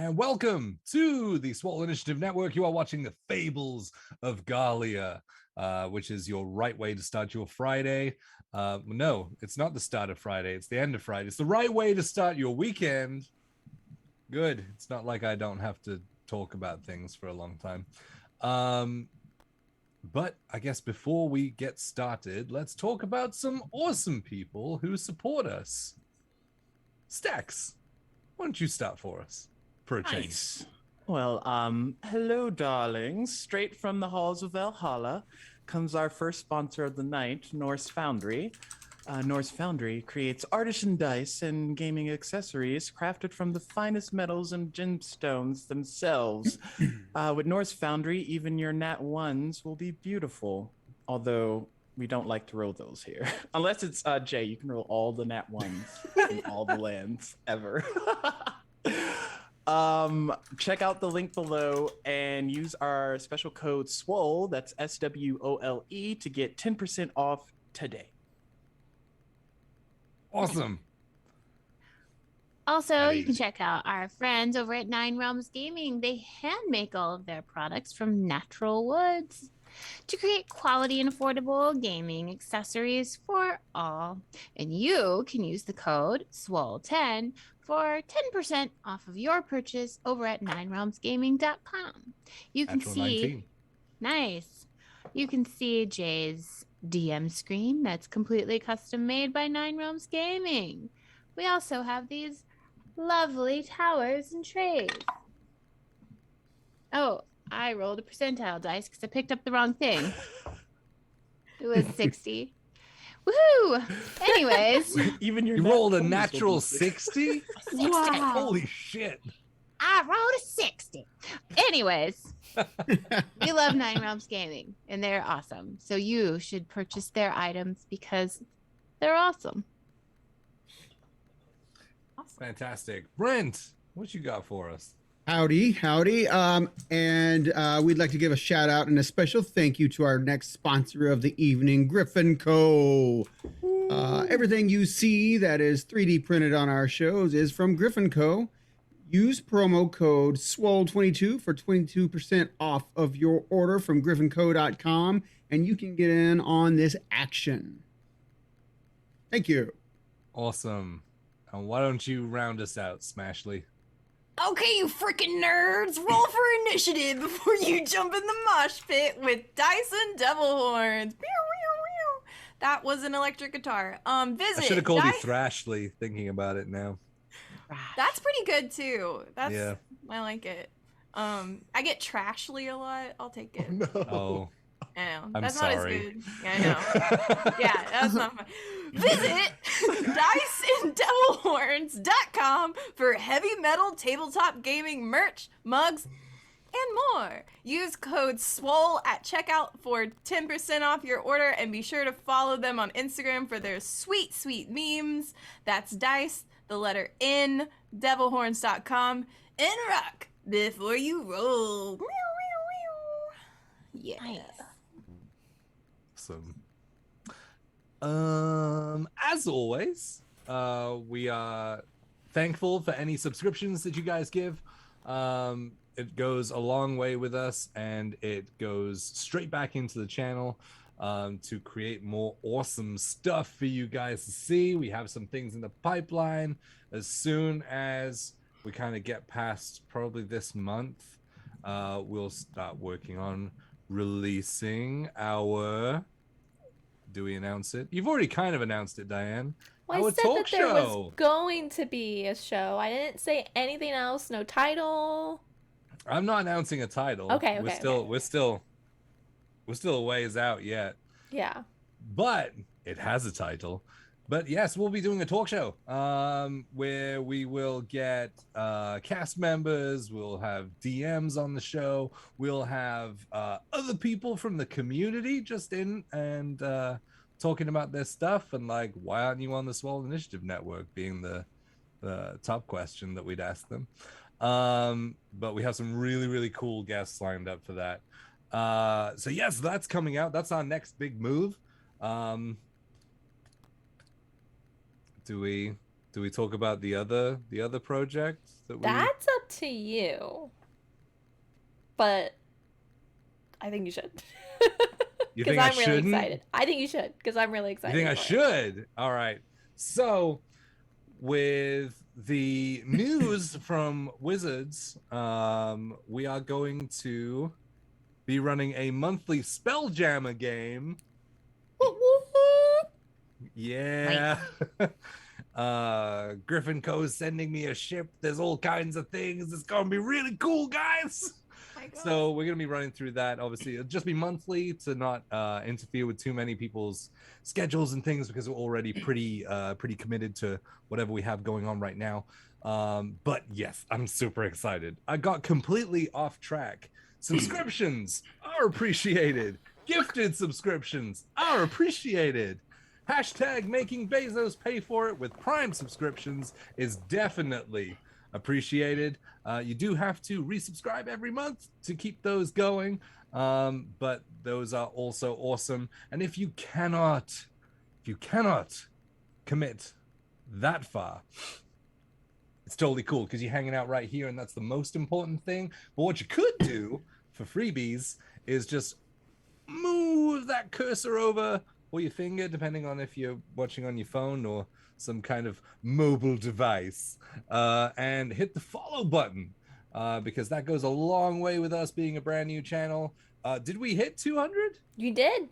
and welcome to the Swole Initiative Network. You are watching the Fables of Gahlia, which is your right way to start your Friday. No, it's not the start of Friday. It's the end of Friday. It's the right way to start your weekend. Good. It's not like I don't have to talk about things for a long time. But I guess before we get started, let's talk about some awesome people who support us. Stax, why don't you start for us for a change? Nice. Well, hello, darlings. Straight from the halls of Valhalla comes our first sponsor of the night, Norse Foundry. Norse Foundry creates artisan dice and gaming accessories crafted from the finest metals and gemstones themselves. With Norse Foundry, even your nat ones will be beautiful. Although we don't like to roll those here, unless it's Jay. You can roll all the nat ones in all the lands ever. Check out the link below and use our special code SWOLE, that's SWOLE, to get 10% off today. Awesome. Also, you can check out our friends over at Nine Realms Gaming. They hand make all of their products from natural woods to create quality and affordable gaming accessories for all. And you can use the code SWOLE10 for 10% off of your purchase over at ninerealmsgaming.com. You can see 19. Nice. You can see Jay's DM screen that's completely custom made by Nine Realms Gaming. We also have these lovely towers and trays. Oh, I rolled a percentile dice because I picked up the wrong thing. It was 60. Woohoo! Anyways. Even your You rolled a natural 60? 60. Wow. Holy shit. I rolled a 60. Anyways, we love Nine Realms Gaming, and they're awesome. So you should purchase their items because they're awesome. Fantastic. Brent, what you got for us? Howdy. And we'd like to give a shout out and a special thank you to our next sponsor of the evening, Griffin Co. Everything you see that is 3D printed on our shows is from Griffin Co. Use promo code SWOLE22 for 22% off of your order from griffinco.com, and you can get in on this action. Thank you. Awesome. And why don't you round us out, Smashley? Okay, you freaking nerds, roll for initiative before you jump in the mosh pit with Dyson Devil Horns. That was an electric guitar. Visit. I should have called you Thrashly, thinking about it now. That's pretty good too. Yeah. I like it. I get Trashly a lot. I'll take it. No. Oh. I know. I'm That's sorry. not as good. Yeah, I know. Yeah, that's not fun. Visit DiceandDevilHorns.com for heavy metal tabletop gaming merch, mugs, and more. Use code SWOLE at checkout for 10% off your order, and be sure to follow them on Instagram for their sweet, sweet memes. That's Dice, the letter N, devilhorns.com, and rock before you roll. Yeah. Nice. Awesome. As always, we are thankful for any subscriptions that you guys give. It goes a long way with us, and it goes straight back into the channel to create more awesome stuff for you guys to see. We have some things in the pipeline. As soon as we kind of get past probably this month, we'll start working on releasing our... Do we announce it? You've already kind of announced it, Diane. Well, Our I said talk that there show. was going to be a show. I didn't say anything else. No title. I'm not announcing a title. Okay, We're okay. still a ways out yet. Yeah. But it has a title. But yes, we'll be doing a talk show where we will get cast members, we'll have DMs on the show, we'll have other people from the community just in and talking about their stuff, and like, why aren't you on the Swole Initiative Network, being the top question that we'd ask them. But we have some really, really cool guests lined up for that. So yes, that's coming out. That's our next big move. Do we do we talk about the other project that we? That's up to you. But I think you should. You Because think I I'm really shouldn't? excited. I think you should, because I'm really You excited. think I for it. should? All right. So, with the news from Wizards, we are going to be running a monthly Spelljammer game. Yeah. Griffin Co. is sending me a ship. There's all kinds of things. It's gonna be really cool, guys. My God. So we're gonna be running through that. Obviously, it'll just be monthly to not interfere with too many people's schedules and things, because we're already pretty committed to whatever we have going on right now. But yes, I'm super excited. I got completely off track. Subscriptions are appreciated. Gifted subscriptions are appreciated. Hashtag making Bezos pay for it with Prime subscriptions is definitely appreciated. You do have to resubscribe every month to keep those going, but those are also awesome. And if you cannot commit that far, it's totally cool, because you're hanging out right here, and that's the most important thing. But what you could do for freebies is just move that cursor over, or your finger, depending on if you're watching on your phone or some kind of mobile device, and hit the follow button, because that goes a long way with us being a brand new channel. Did we hit 200? You did.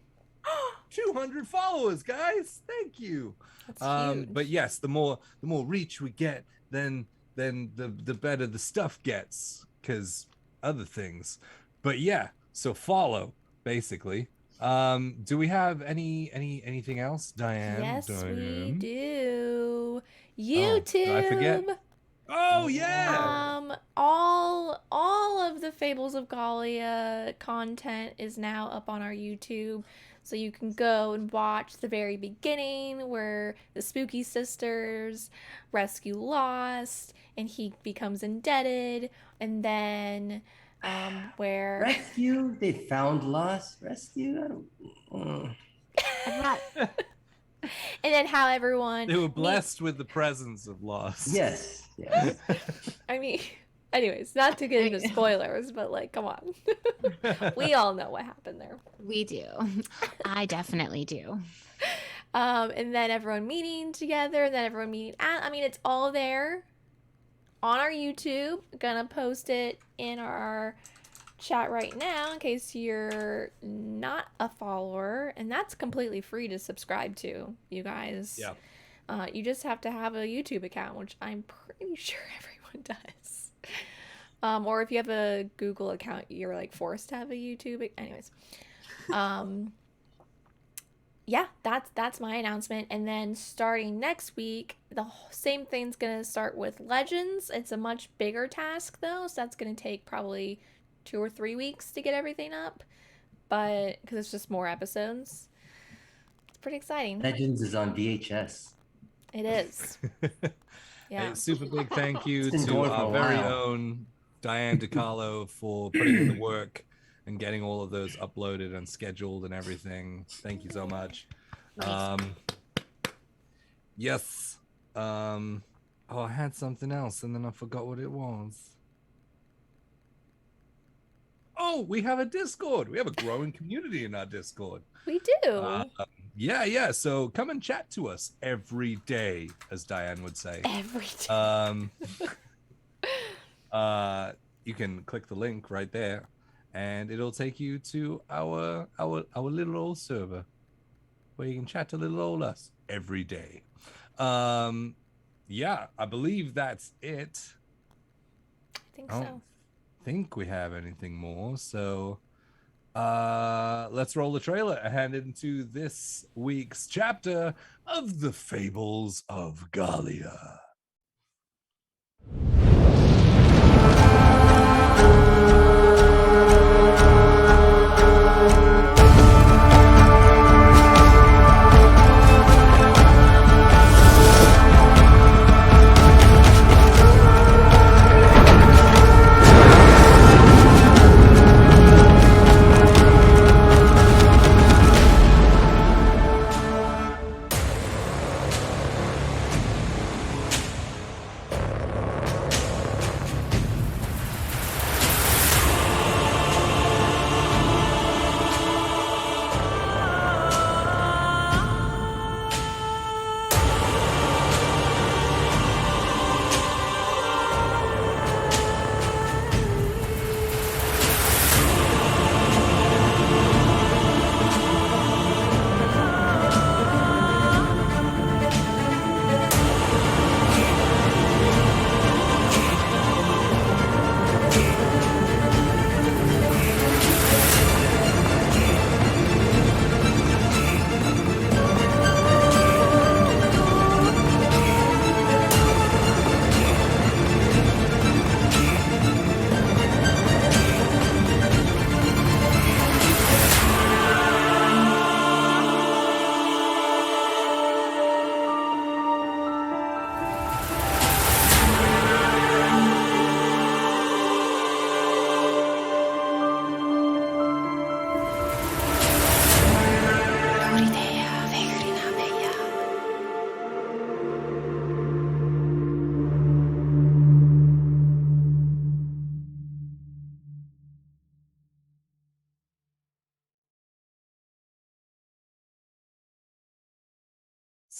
200 followers, guys. Thank you. That's huge. But yes, the more reach we get, then the better the stuff gets, because other things. But yeah, so follow, basically. Do we have anything else, Diane? Yes, we Diane? do. Oh, YouTube. did I forget? Oh yeah. All of the Fables of Gahlia content is now up on our YouTube. So you can go and watch the very beginning, where the spooky sisters rescue Lost and he becomes indebted, and then where Rescue? They found Lost? Rescue? I don't... and then how everyone They were blessed with the presence of loss. Yes. I mean, anyways, not to get into spoilers, but like, come on. We all know what happened there. We do. I definitely do. And then everyone meeting together, and then everyone meeting I mean, it's all there on our YouTube. Gonna post it in our chat right now in case you're not a follower, and that's completely free to subscribe to, you guys. Yeah. You just have to have a YouTube account, which I'm pretty sure everyone does. Or if you have a Google account, you're like forced to have a YouTube. Anyways, yeah, that's my announcement. And then starting next week, the same thing's gonna start with Legends. It's a much bigger task though, so that's gonna take probably 2 or 3 weeks to get everything up, but because it's just more episodes. It's pretty exciting. Legends is on VHS. It is. Yeah. A super big thank you It's been to going for our a very while. own Diane DiCarlo for putting in the work and getting all of those uploaded and scheduled and everything. Thank you so much. Yes. Oh, I had something else and then I forgot what it was. Oh, we have a Discord. We have a growing community in our Discord. We do. Yeah. So come and chat to us every day, as Diane would say. Every day. You can click the link right there, and it'll take you to our little old server, where you can chat to little old us every day. Yeah, I believe that's it. I think I so. don't think we have anything more, so let's roll the trailer and head into this week's chapter of the Fables of Gahlia.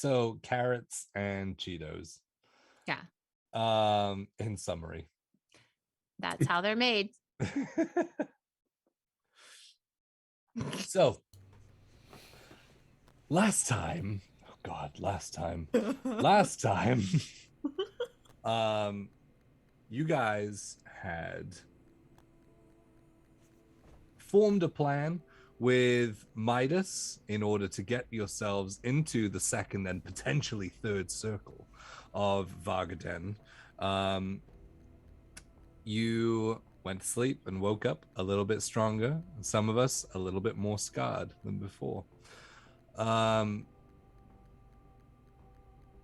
So carrots and Cheetos. Yeah, In summary. that's how they're made. So last time, last time, you guys had formed a plan with Midas in order to get yourselves into the second and potentially third circle of Vargaden. You went to sleep and woke up a little bit stronger, and some of us a little bit more scarred than before.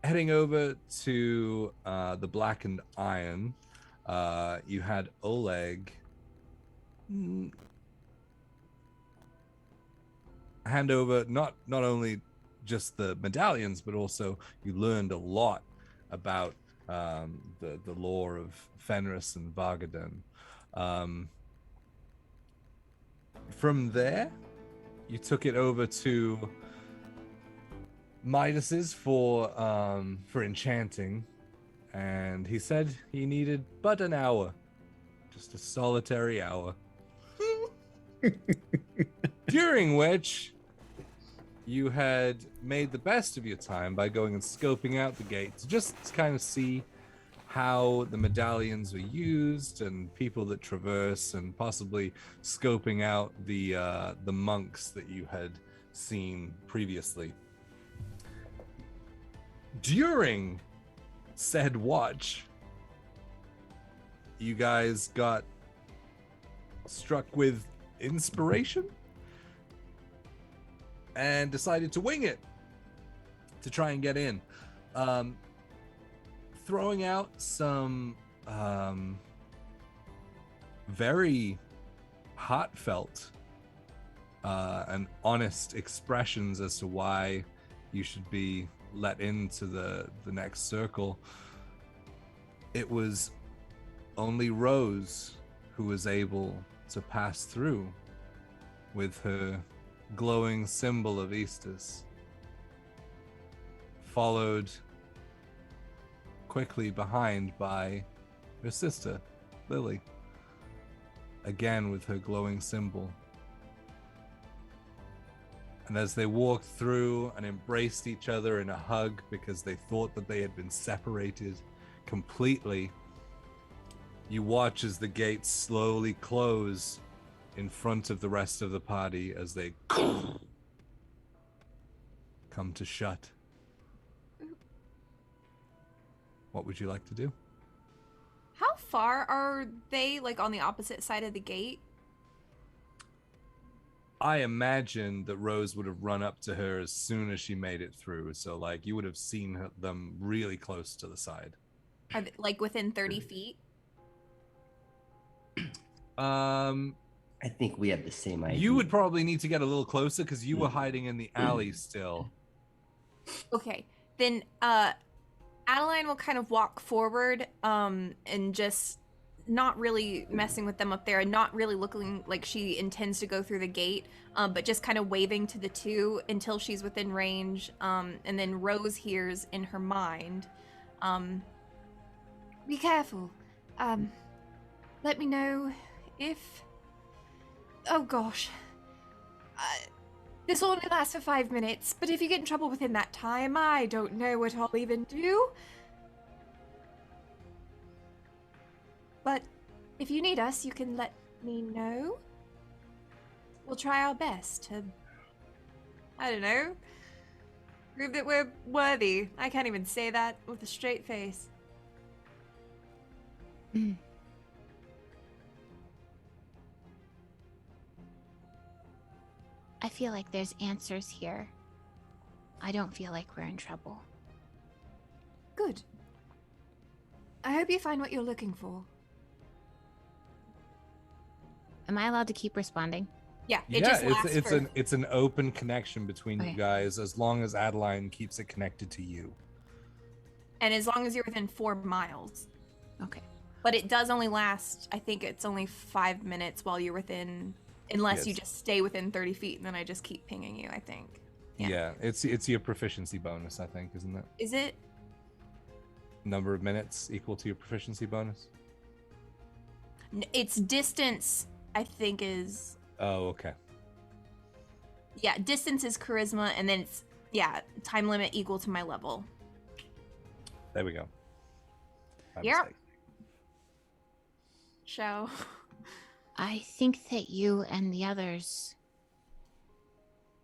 Heading over to the Blackened Iron, you had Oleg hand over not only just the medallions, but also you learned a lot about the lore of Fenris and Vargaden. From there, you took it over to Midas's for enchanting, and he said he needed but an hour, just a solitary hour, during which you had made the best of your time by going and scoping out the gate to just kind of see how the medallions were used and people that traverse, and possibly scoping out the monks that you had seen previously. During said watch, you guys got struck with inspiration and decided to wing it to try and get in, throwing out some very heartfelt and honest expressions as to why you should be let into the next circle. It was only Rose who was able to pass through with her glowing symbol of Eastus, followed quickly behind by her sister, Lily, again with her glowing symbol. And as they walked through and embraced each other in a hug because they thought that they had been separated completely, you watch as the gates slowly close in front of the rest of the party as they come to shut. What would you like to do? How far are they, like, on the opposite side of the gate? I imagine that Rose would have run up to her as soon as she made it through. So, like, you would have seen them really close to the side. Are they, like, within 30 feet? I think we have the same idea. You would probably need to get a little closer because you were hiding in the alley still. Okay, then Adeline will kind of walk forward and just not really messing with them up there and not really looking like she intends to go through the gate, but just kind of waving to the two until she's within range. And then Rose hears in her mind, be careful. Let me know if... Oh gosh. This only lasts for 5 minutes, but if you get in trouble within that time, I don't know what I'll even do. But if you need us, you can let me know. We'll try our best to, I don't know, prove that we're worthy. I can't even say that with a straight face. I feel like there's answers here. I don't feel like we're in trouble. Good. I hope you find what you're looking for. Am I allowed to keep responding? Yeah, it just lasts it's an open connection between Okay. you guys as long as Adeline keeps it connected to you. And as long as you're within 4 miles. Okay. But it does only last, I think it's only 5 minutes while you're within, unless you Yes. just stay within 30 feet, and then I just keep pinging you, I think. Yeah, it's your proficiency bonus, I think, isn't it? Is it? Number of minutes equal to your proficiency bonus. It's distance, I think, is. Oh, okay. Yeah, distance is charisma, and then it's time limit equal to my level. There we go. My Yep. mistake. Show. I think that you and the others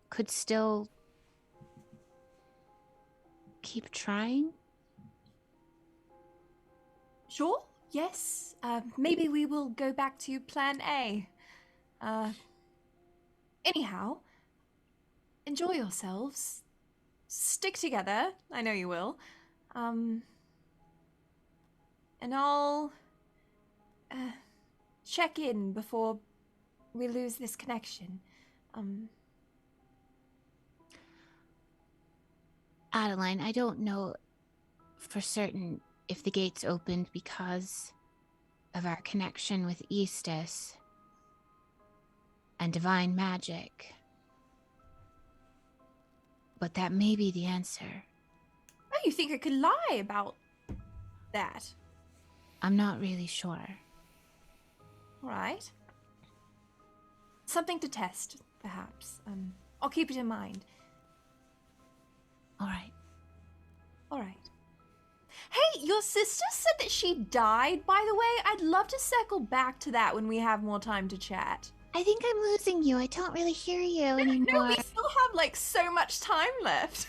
could still keep trying. Sure. Yes. Maybe we will go back to Plan A. Anyhow, enjoy yourselves. Stick together. I know you will. And I'll check in before we lose this connection. Adeline, I don't know for certain if the gates opened because of our connection with Eastus and divine magic. But that may be the answer. Oh, you think I could lie about that? I'm not really sure. All right. Something to test, perhaps. I'll keep it in mind. All right. All right. Hey, your sister said that she died, by the way. I'd love to circle back to that when we have more time to chat. I think I'm losing you. I don't really hear you anymore. No, we still have, like, so much time left.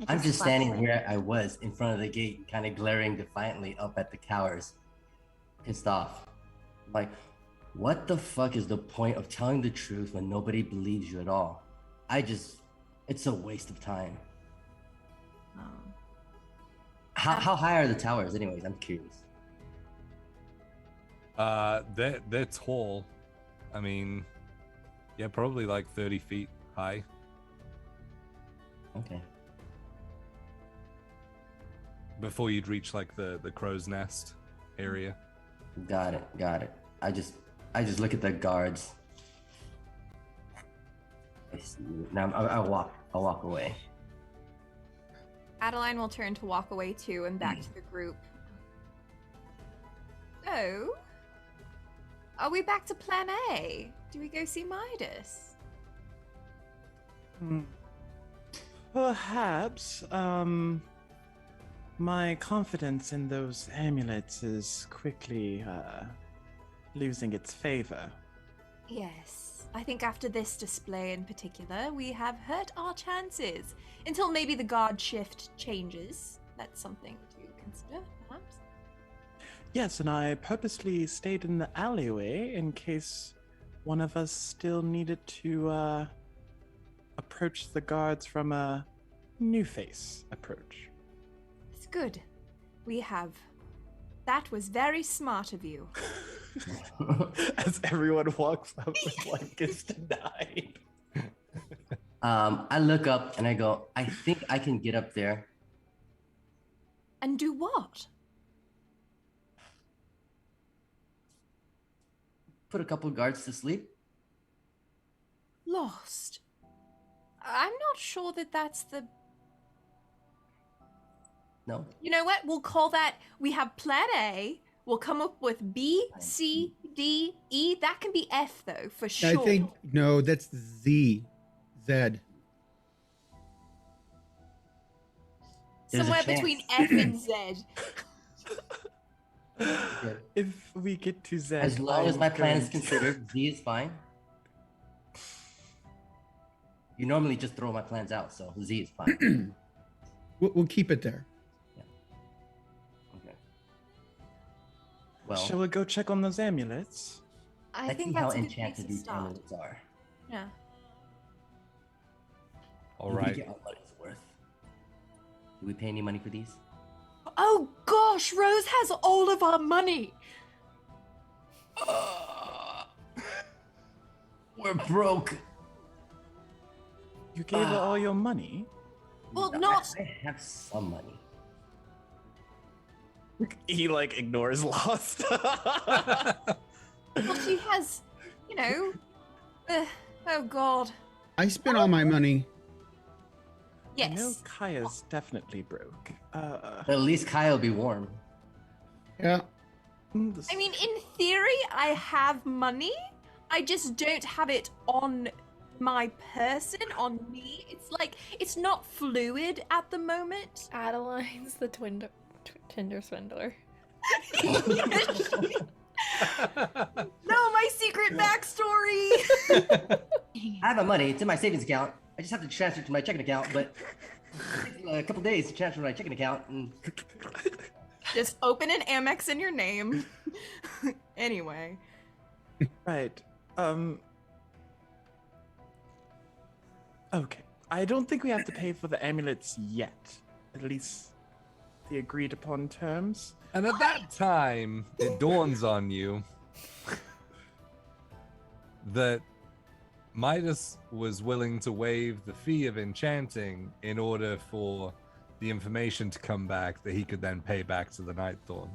I'm just standing where I was in front of the gate, kind of glaring defiantly up at the cowards, pissed off. Like, what the fuck is the point of telling the truth when nobody believes you at all? It's a waste of time. How high are the towers, anyways? I'm curious. They're tall. I mean, yeah, probably like 30 feet high. Okay. Before you'd reach like the crow's nest area. Got it. I just look at the guards. I see you. Now I'll walk away. Adeline will turn to walk away too and back to the group. So, are we back to Plan A? Do we go see Midas? Perhaps. My confidence in those amulets is quickly losing its favor. Yes. I think after this display in particular, we have hurt our chances. Until maybe the guard shift changes. That's something to consider, perhaps. Yes, and I purposely stayed in the alleyway in case one of us still needed to approach the guards from a new face approach. It's good. We have. That was very smart of you. As everyone walks up with like it's denied. I look up and I go, I think I can get up there. And do what? Put a couple guards to sleep. Lost. I'm not sure that that's the... No. You know what? We'll call that... We have Plan A. We'll come up with B, C, D, E. That can be F, though, for sure. I think, no, that's Z. There's somewhere a chance. between F and Z. If we get to Z, As long as my plan is going- considered, Z is fine. You normally just throw my plans out, so Z is fine. We'll keep it there. Okay. Well, Shall we go check on those amulets? I let's think see how that's a good place enchanted to these start. amulets are. Yeah. All Did we right. get our money's worth? Did we pay any money for these? Oh, gosh, Rose has all of our money. We're broke. You gave her all your money? Well, No, not... I have some money. He like ignores Lost. Well, she has, you know, Oh God. I spent all my money. I know Yes. Kaya's definitely broke. At least Kyle will be warm. Yeah. I mean, in theory, I have money. I just don't have it on my person, on me. It's like, it's not fluid at the moment. Adeline's the Tinder swindler. No, my secret backstory. I have my money. It's in my savings account. I just have to transfer it to my checking account, but it takes a couple days to transfer my checking account. And Just open an Amex in your name. Anyway. Right. Okay. I don't think we have to pay for the amulets yet. At least the agreed upon terms. And at that time, it dawns on you that Midas was willing to waive the fee of enchanting in order for the information to come back that he could then pay back to the Nightthorn.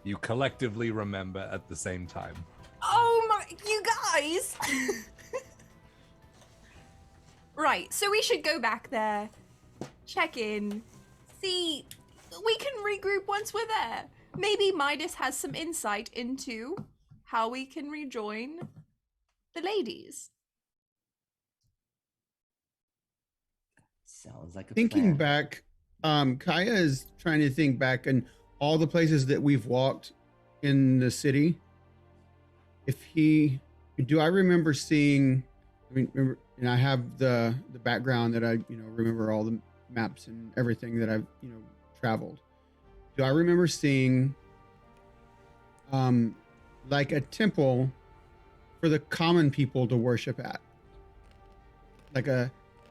You collectively remember at the same time. Oh my, you guys! Right, so we should go back there, check in, see, we can regroup once we're there. Maybe Midas has some insight into how we can rejoin the ladies. sounds like a Thinking plan. back, Kaya is trying to think back and all the places that we've walked in the city. Do I remember seeing? I mean, remember, and I have the background that I remember all the maps and everything that I've traveled. Do I remember seeing like a temple for the common people to worship at?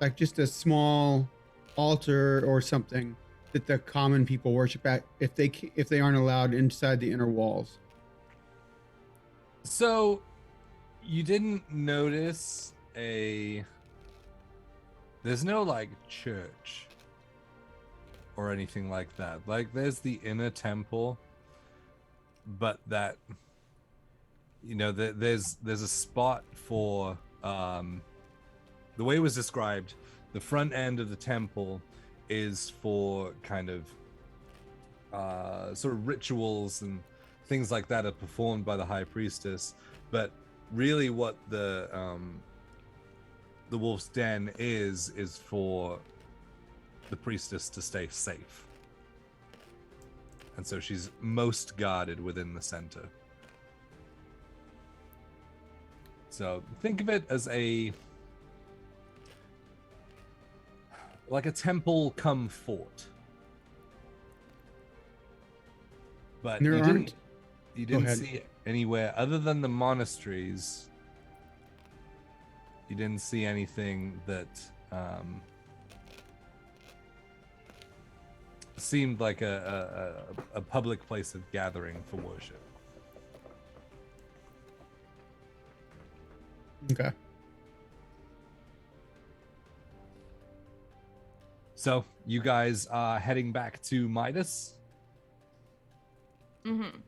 Like just a small altar or something that the common people worship at if they aren't allowed inside the inner walls. So, you didn't notice there's no like church or anything like that. Like there's the inner temple, but that there's a spot for the way it was described, the front end of the temple is for kind of sort of rituals and things like that are performed by the High Priestess, but really what the Wolf's Den is for the priestess to stay safe. And so she's most guarded within the center. So think of it as like a temple come fort. But There you aren't- didn't ahead. see it anywhere other than the monasteries. You didn't see anything that seemed like a public place of gathering for worship. Okay. So you guys are heading back to Midas. Mm-hmm.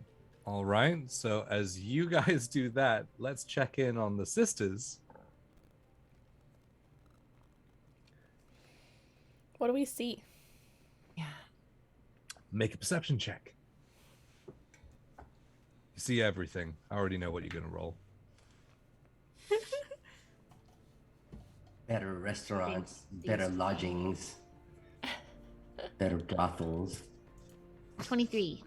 All right. So as you guys do that, let's check in on the sisters. What do we see? Make a perception check. You see everything. I already know what you're going to roll. Better restaurants, better lodgings, better brothels. 23.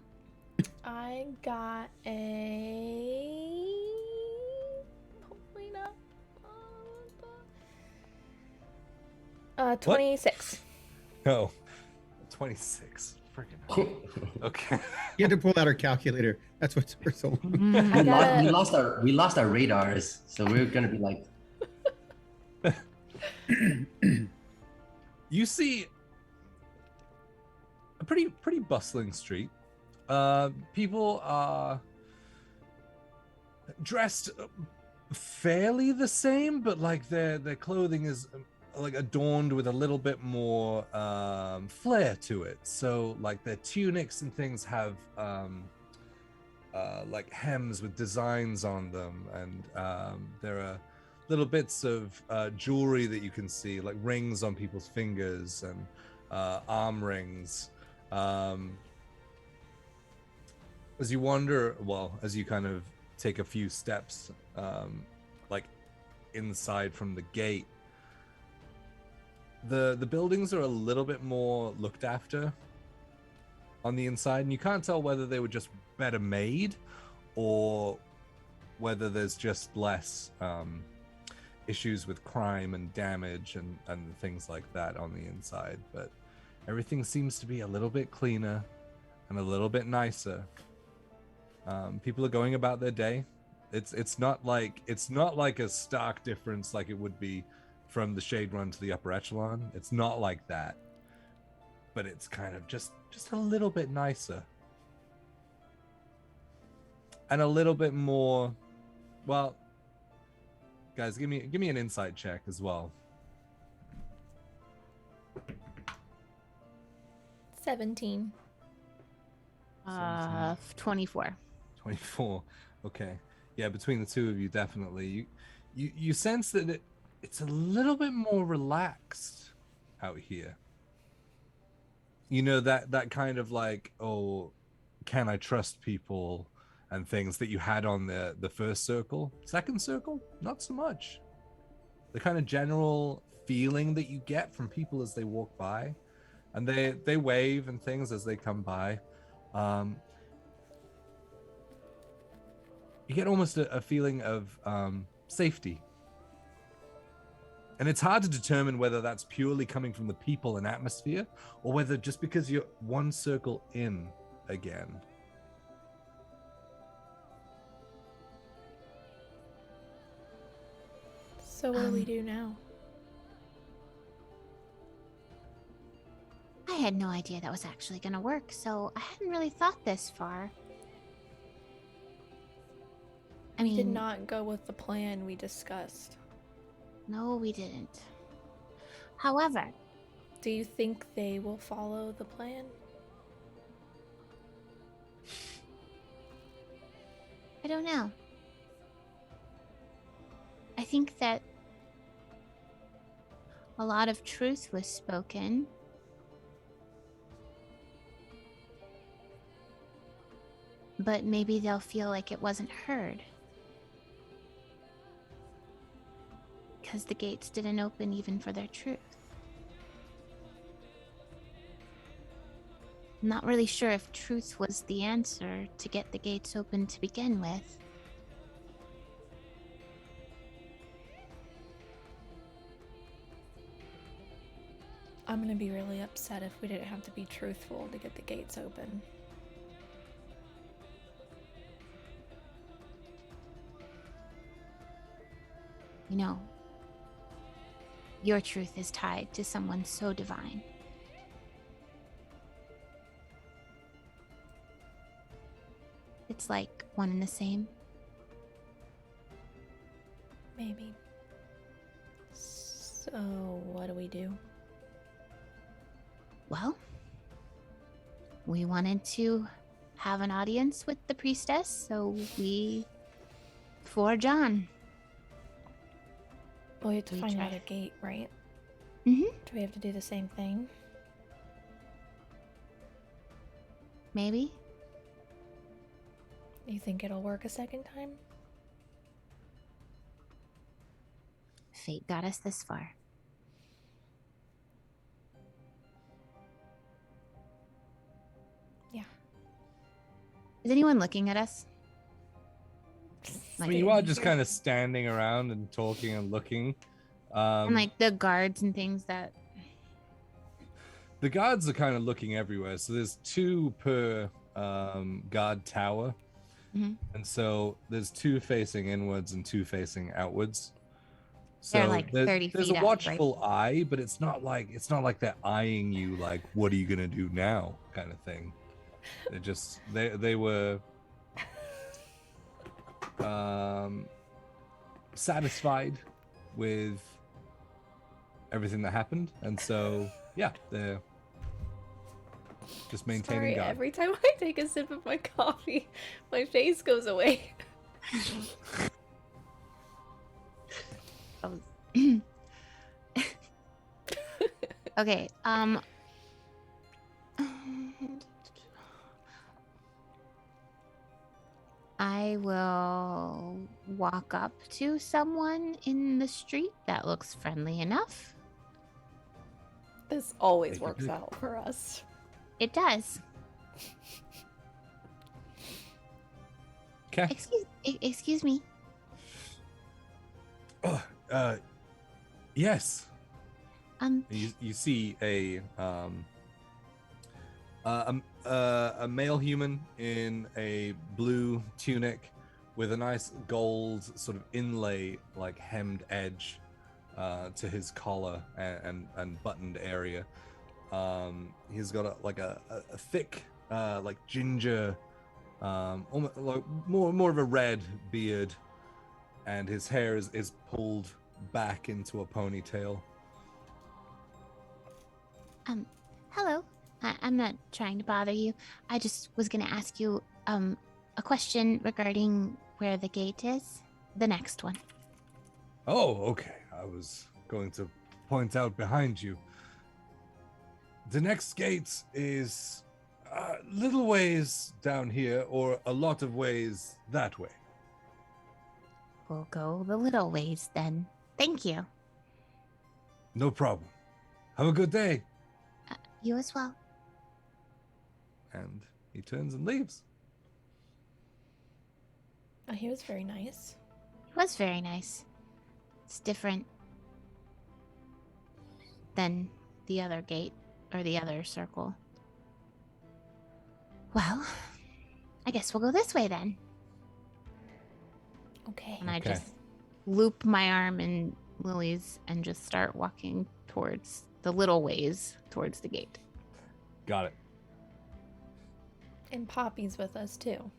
I got a. Hopefully not. 26. Oh, 26. Freaking hell. Okay. You had to pull out our calculator. That's what's for so long. I got We lost our radars, so we're gonna be like, You see a pretty bustling street. People are dressed fairly the same, but like their clothing is like adorned with a little bit more flair to it. So like their tunics and things have like hems with designs on them, and there are little bits of jewelry that you can see, like rings on people's fingers and arm rings. As you wander, as you kind of take a few steps, like inside from the gate, the buildings are a little bit more looked after on the inside, and you can't tell whether they were just better made or whether there's just less issues with crime and damage and things like that on the inside. But everything seems to be a little bit cleaner and a little bit nicer. People are going about their day. It's not like a stark difference like it would be from the Shade Run to the upper echelon. It's not like that, but it's kind of just a little bit nicer and a little bit more. Well, guys, give me an insight check as well. 17. 24. 24. Okay. Yeah, between the two of you, definitely. You sense that it's a little bit more relaxed out here. You know, that kind of like, oh, can I trust people and things that you had on the first circle. Second circle, not so much. The kind of general feeling that you get from people as they walk by, and they wave and things as they come by. You get almost a feeling of safety. And it's hard to determine whether that's purely coming from the people and atmosphere, or whether just because you're one circle in again. So what do we do now? I had no idea that was actually going to work, so I hadn't really thought this far. I mean, We did not go with the plan we discussed. No, we didn't. However, Do you think they will follow the plan? I don't know. I think that a lot of truth was spoken. But maybe they'll feel like it wasn't heard. Because the gates didn't open even for their truth. I'm not really sure if truth was the answer to get the gates open to begin with. I'm gonna be really upset if we didn't have to be truthful to get the gates open. You know, your truth is tied to someone so divine. It's like one and the same. Maybe. So, what do we do? Well, we wanted to have an audience with the priestess, so we forge on. Well, we have to We find try. another gate, right? Mm-hmm. Do we have to do the same thing? Maybe. You think it'll work a second time? Fate got us this far. Yeah. Is anyone looking at us? I mean, you are just kind of standing around and talking and looking. And like the guards and things that. The guards are kind of looking everywhere. So there's 2 per guard tower. Mhm. And so there's 2 facing inwards and 2 facing outwards. So They're like 30 there's feet a up, watchful eye, but it's not like they're eyeing you like, what are you gonna do now, kind of thing. They're just they were satisfied with everything that happened, and so yeah, they're Just maintaining Sorry, guard. every time I take a sip of my coffee, my face goes away. Okay, I will walk up to someone in the street that looks friendly enough. This always Take a works pick. out for us. It does. Okay. Excuse me. Oh, yes. Um, You see a male human in a blue tunic with a nice gold sort of inlay, like hemmed edge, to his collar and buttoned area. He's got a thick, like ginger, almost like more of a red beard, and his hair is pulled back into a ponytail. hello. I'm not trying to bother you. I just was gonna ask you a question regarding where the gate is. The next one. Oh, okay. I was going to point out behind you. The next gate is a little ways down here, or a lot of ways that way. We'll go the little ways then. Thank you. No problem. Have a good day. You as well. And he turns and leaves. He was very nice. It was very nice. It's different than the other gate or the other circle. Well, I guess we'll go this way then. Okay. And I Okay. just loop my arm in Lily's and just start walking towards the little ways towards the gate. Got it. And Poppy's with us too.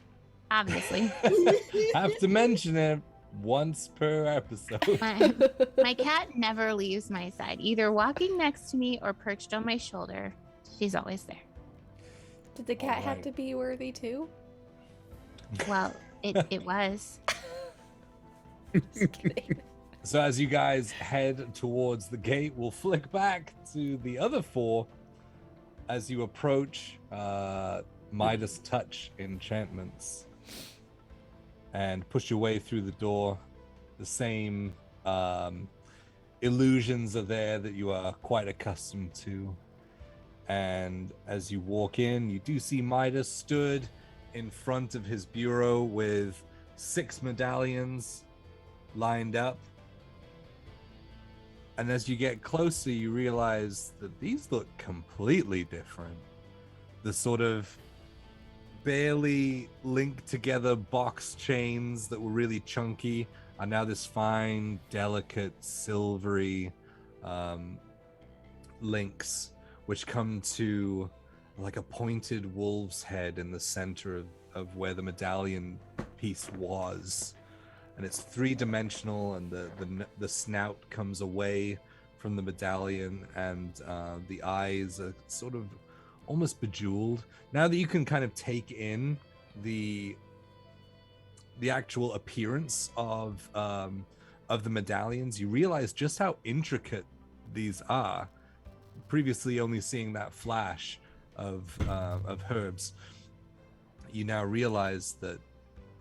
Obviously. Have to mention it once per episode. My cat never leaves my side, either walking next to me or perched on my shoulder. She's always there. Did the cat have Alright. to be worthy too? Well, it was. Just kidding. So as you guys head towards the gate, we'll flick back to the other four as you approach Midas Touch enchantments and push your way through the door. The same illusions are there that you are quite accustomed to. And as you walk in, you do see Midas stood in front of his bureau with 6 medallions lined up. And as you get closer, you realize that these look completely different. The sort of barely linked together box chains that were really chunky are now this fine, delicate, silvery links, which come to like a pointed wolf's head in the center of where the medallion piece was. And it's 3-dimensional, and the snout comes away from the medallion, and the eyes are sort of almost bejeweled. Now that you can kind of take in the actual appearance of the medallions, you realize just how intricate these are. Previously, only seeing that flash of herbs, you now realize that.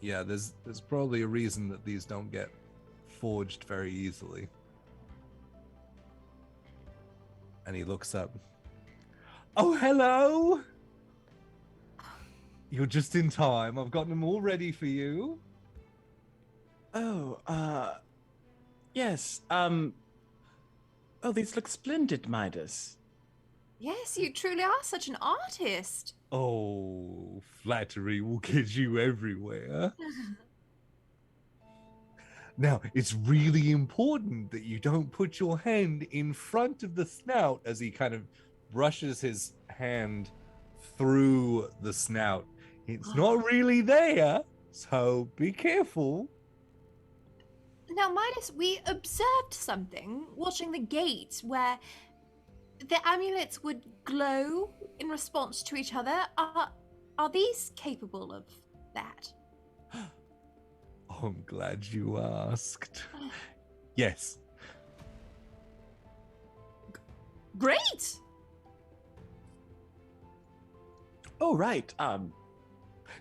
Yeah, there's probably a reason that these don't get forged very easily. And he looks up. Oh, hello! You're just in time. I've got them all ready for you. Oh, yes. Oh, these look splendid, Midas. Yes, you truly are such an artist. Oh, flattery will get you everywhere. Now, it's really important that you don't put your hand in front of the snout as he kind of brushes his hand through the snout. It's not really there, so be careful. Now, Midas, we observed something watching the gate where the amulets would glow in response to each other. Are these capable of that? Oh, I'm glad you asked. Yes. Great! Oh, right.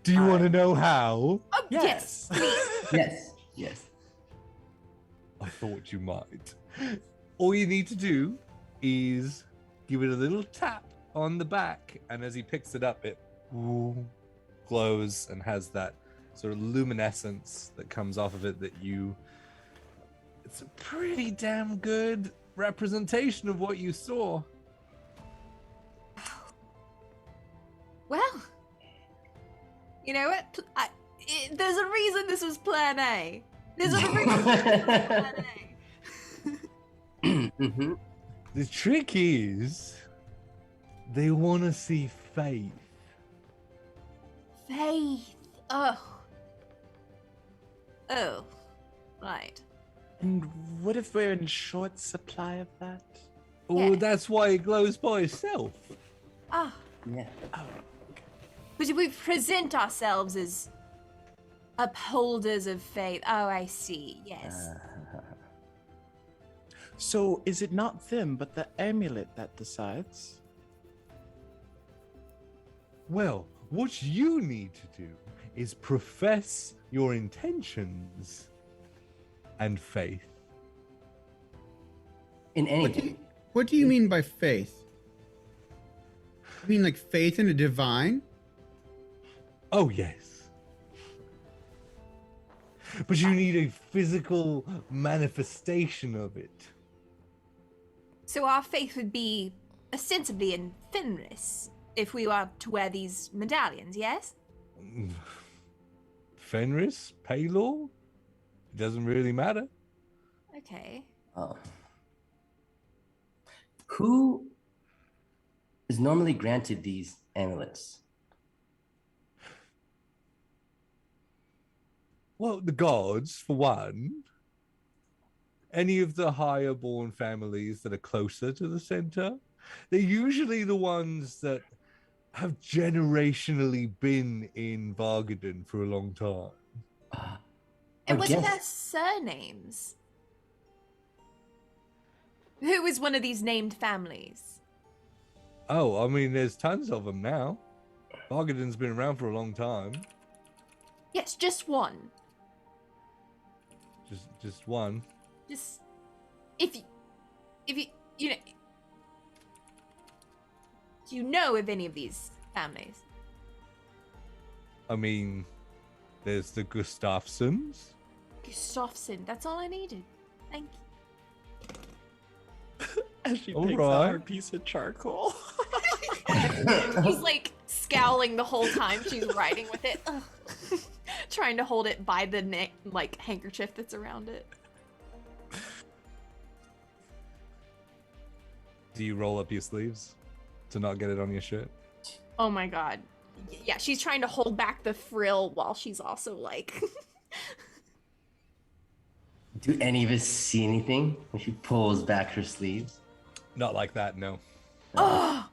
Do you want to know how? Oh, yes, please. Yes. Yes. I thought you might. All you need to do is give it a little tap on the back, and as he picks it up, it glows and has that sort of luminescence that comes off of it it's a pretty damn good representation of what you saw. Well, you know what? There's a reason this was Plan A. There's a reason this was Plan A. Mm-hmm. The trick is they want to see faith. Faith. Oh. Oh. Right. And what if we're in short supply of that? Oh, Yeah. that's why it glows by itself. Ah. Yeah. Oh, But we present ourselves as upholders of faith. Oh, I see. Yes. so is it not them, but the amulet that decides? Well, what you need to do is profess your intentions and faith. In anything. What do you mean by faith? You mean like faith in a divine? Oh, yes. But you need a physical manifestation of it. So our faith would be ostensibly in Fenris if we were to wear these medallions, yes? Fenris? Paylor? It doesn't really matter. Okay. Oh. Who is normally granted these amulets? Well, the gods, for one. Any of the higher born families that are closer to the center. They're usually the ones that have generationally been in Vargaden for a long time. And I what's their guess- surnames? Who is one of these named families? Oh, I mean, there's tons of them now. Vargaden's been around for a long time. Yes, just one. Just one. Just if you you know, do you know of any of these families? I mean, there's the Gustafsons. Gustafsson, that's all I needed. Thank you. As she All picks out her right. piece of charcoal. She's like scowling the whole time she's writing with it. Ugh. Trying to hold it by the neck, like handkerchief that's around it. Do you roll up your sleeves to not get it on your shirt? Oh my god. Yeah, she's trying to hold back the frill while she's also like Do any of us see anything when she pulls back her sleeves? Not like that, no. oh,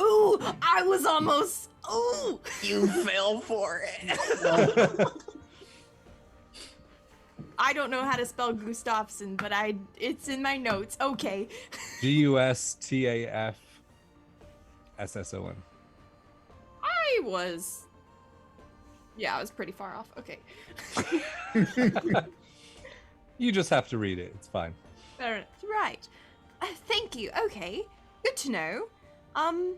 ooh, I was almost ooh. You fell for it. I don't know how to spell Gustafsson, but it's in my notes. Okay. Gustafsson. I was I was pretty far off. Okay. You just have to read it. It's fine. Fair enough. Right. Thank you. Okay. Good to know. You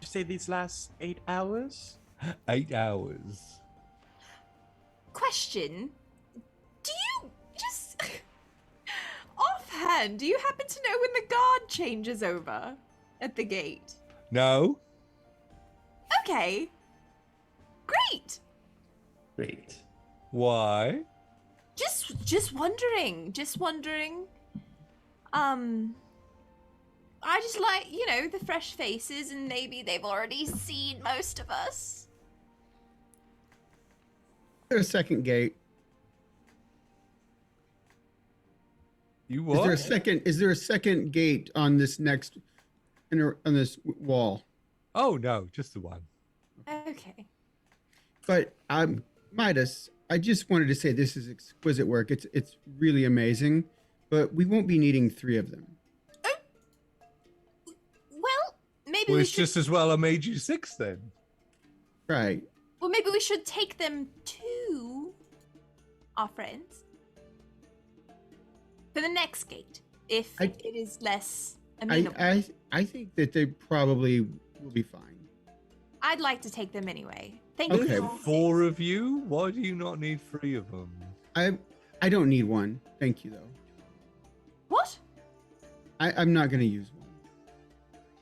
say these last 8 hours? 8 hours. Question. Do you just offhand, do you happen to know when the guard changes over at the gate? No? Okay. Great. Great. Why? Just wondering. I just like, the fresh faces, and maybe they've already seen most of us. There's a second gate. You Is what? there a second? Is there a second gate on this next, on this wall? Oh no, just the one. Okay. But Midas, I just wanted to say this is exquisite work. It's really amazing, but we won't be needing 3 of them. Well, maybe Well, we it's should. just as well I made you 6 then. Right. Well, maybe we should take them to our friends for the next gate, if it is less amenable. I think that they probably will be fine. I'd like to take them anyway. Thank Okay. There's you. 4 of you. Why do you not need 3 of them? I don't need one. Thank you though. What? I'm not going to use one.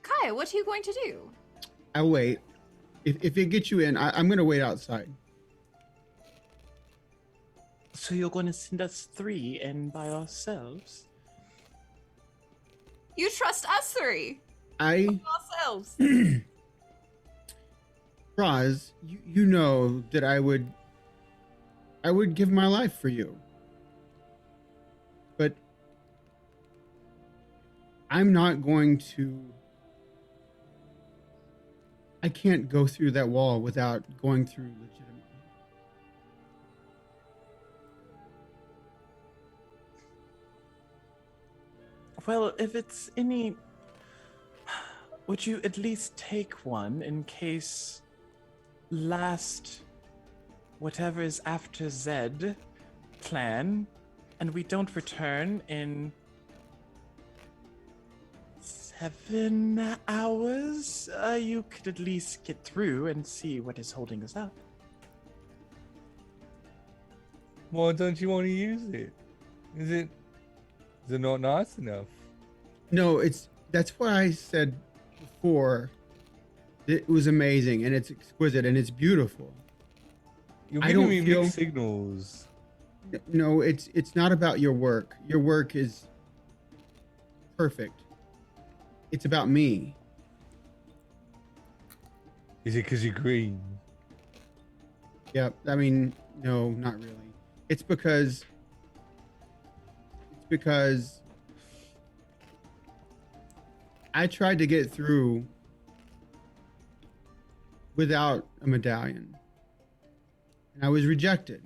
Kaya, what are you going to do? I'll wait. If it gets you in, I'm going to wait outside. So you're going to send us 3 and by ourselves? You trust us 3 I ourselves. Roz, you know that I would give my life for you. But I'm not going to. I can't go through that wall without going through legitimately. Well, if it's any... Would you at least take one in case last whatever is after Z plan and we don't return in 7 hours? You could at least get through and see what is holding us up. Why don't you want to use it? Is it not nice enough? No, that's why I said before it was amazing and it's exquisite and it's beautiful. You're I giving don't me feel- mixed signals. No, it's not about your work. Your work is perfect. It's about me. Is it because you're green? Yep. I mean, no, not really. It's because I tried to get through without a medallion. And I was rejected.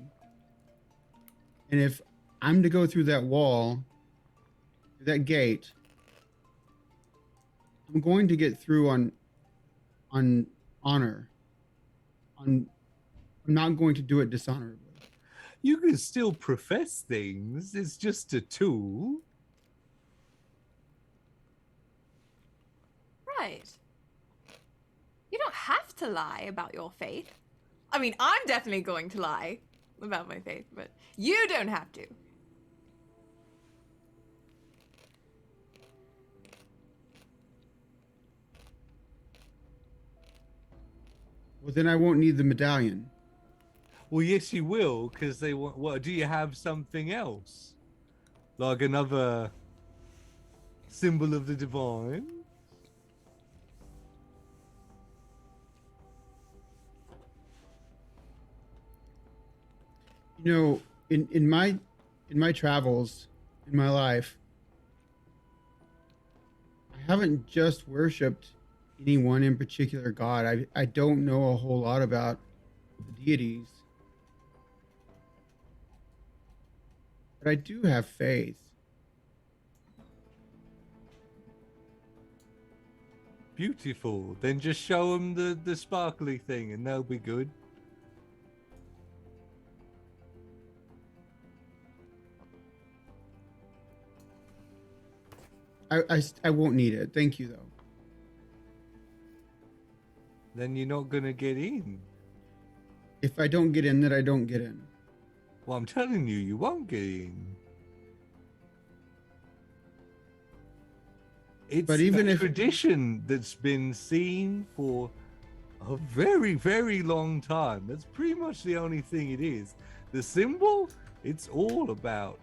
And if I'm to go through that wall, through that gate, I'm going to get through on honor. I'm not going to do it dishonorably. You can still profess things. It's just a tool. Right. You don't have to lie about your faith. I mean, I'm definitely going to lie about my faith, but you don't have to. Well, then I won't need the medallion. Well, yes, you will, because they want. What? Do you have something else, like another symbol of the divine? You know, in my travels, in my life, I haven't just worshipped any one in particular god. I don't know a whole lot about the deities. But I do have faith. Beautiful. Then just show them the sparkly thing, and they'll be good. I won't need it. Thank you, though. Then you're not gonna get in. If I don't get in, then I don't get in. Well, I'm telling you, you won't get in. It's But even a if- tradition that's been seen for a very, very long time. That's pretty much the only thing it is. The symbol, it's all about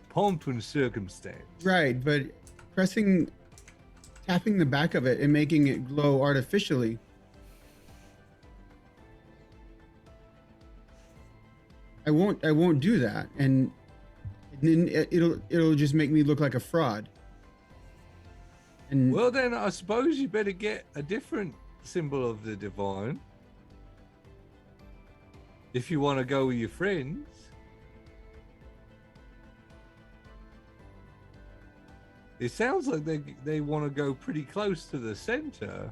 pomp and circumstance. Right, but tapping the back of it and making it glow artificially. I won't do that, and And then it'll just make me look like a fraud. And Well, then I suppose you better get a different symbol of the divine if you want to go with your friends. It sounds like they want to go pretty close to the center,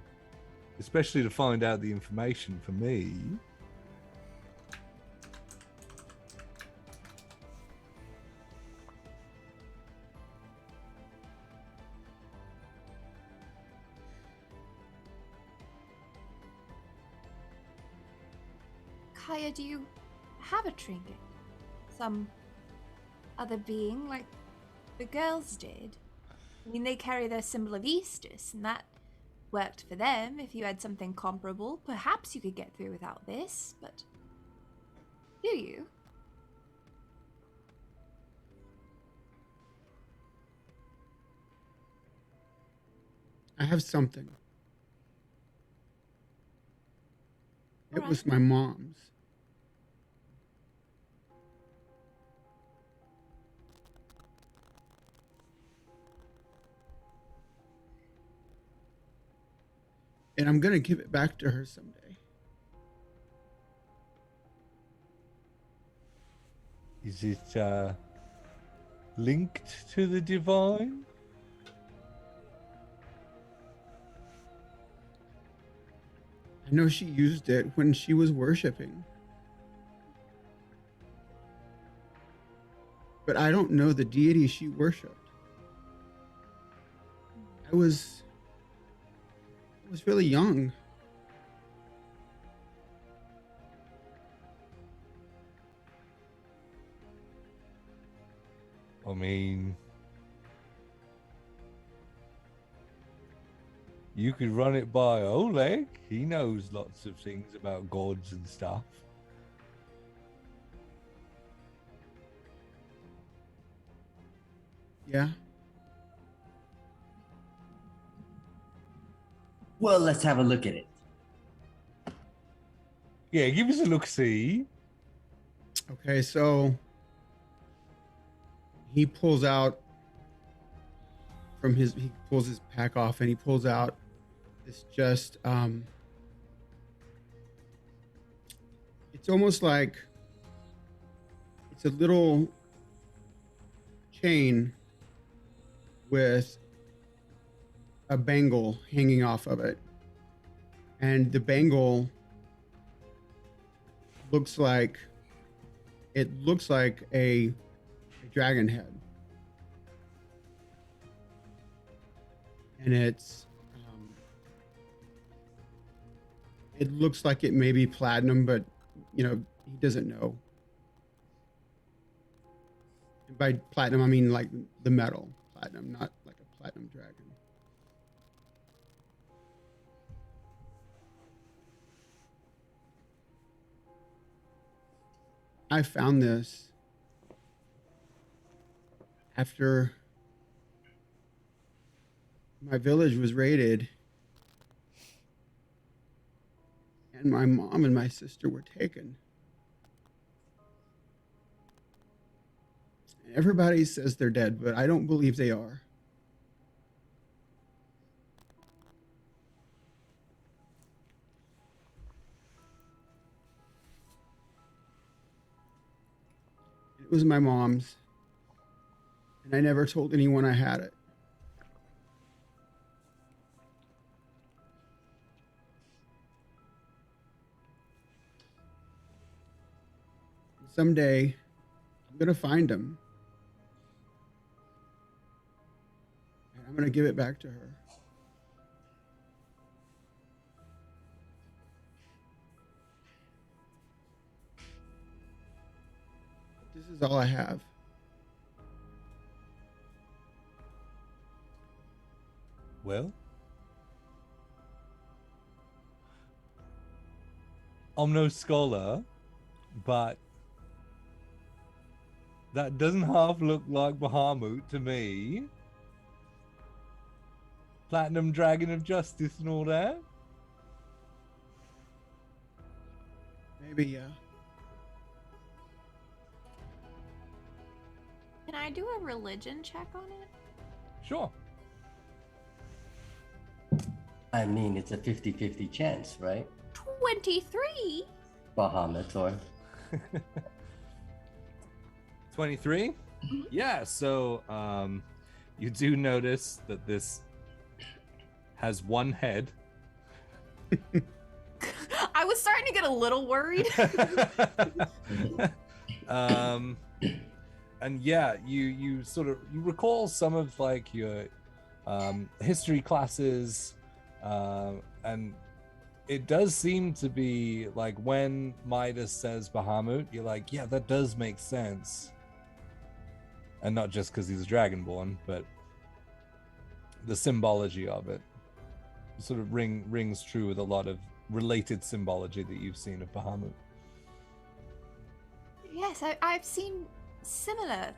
especially to find out the information for me. Kaya, do you have a trinket? Some other being like the girls did? I mean, they carry their symbol of Eastus, and that worked for them. If you had something comparable, perhaps you could get through without this, but do you? I have something. It Alright. was my mom's. And I'm gonna give it back to her someday. Is it linked to the divine? I know she used it when she was worshiping. But I don't know the deity she worshipped. I was really young. I mean, you could run it by Oleg. He knows lots of things about gods and stuff. Yeah. Well, let's have a look at it. Yeah, give us a look-see. Okay, so he pulls out he pulls his pack off and he pulls out this just it's almost like it's a little chain with a bangle hanging off of it, and the bangle looks like a dragon head, and it looks like it may be platinum, but he doesn't know. And by platinum I mean like the metal platinum, not like a platinum dragon. I found this after my village was raided and my mom and my sister were taken. Everybody says they're dead, but I don't believe they are. It was my mom's, and I never told anyone I had it. Someday, I'm gonna find him, and I'm gonna give it back to her. This is all I have. Well, I'm no scholar, but that doesn't half look like Bahamut to me. Platinum Dragon of Justice and all that. Maybe, yeah. Can I I do a religion check on it? Sure. I mean, it's a 50-50 chance, right? 23? Bahamut, or 23. Yeah. So you do notice that this has one head. I was starting to get a little worried. And yeah, you sort of you recall some of like your history classes, and it does seem to be like when Midas says Bahamut, you're like, yeah, that does make sense. And not just because he's a dragonborn, but the symbology of it sort of rings true with a lot of related symbology that you've seen of Bahamut. Yes, I've seen similar,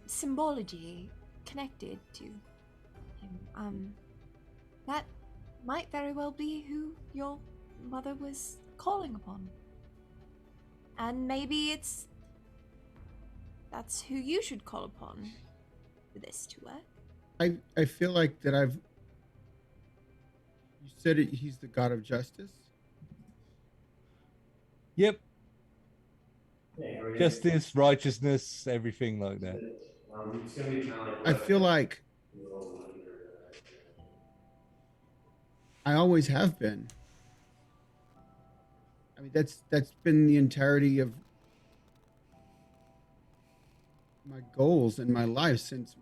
symbology connected to him. That might very well be who your mother was calling upon. And maybe that's who you should call upon for this to work. I feel like that you said it, he's the god of justice. Yep. Justice, righteousness, everything like that. I feel like I always have been. I mean, that's been the entirety of my goals in my life since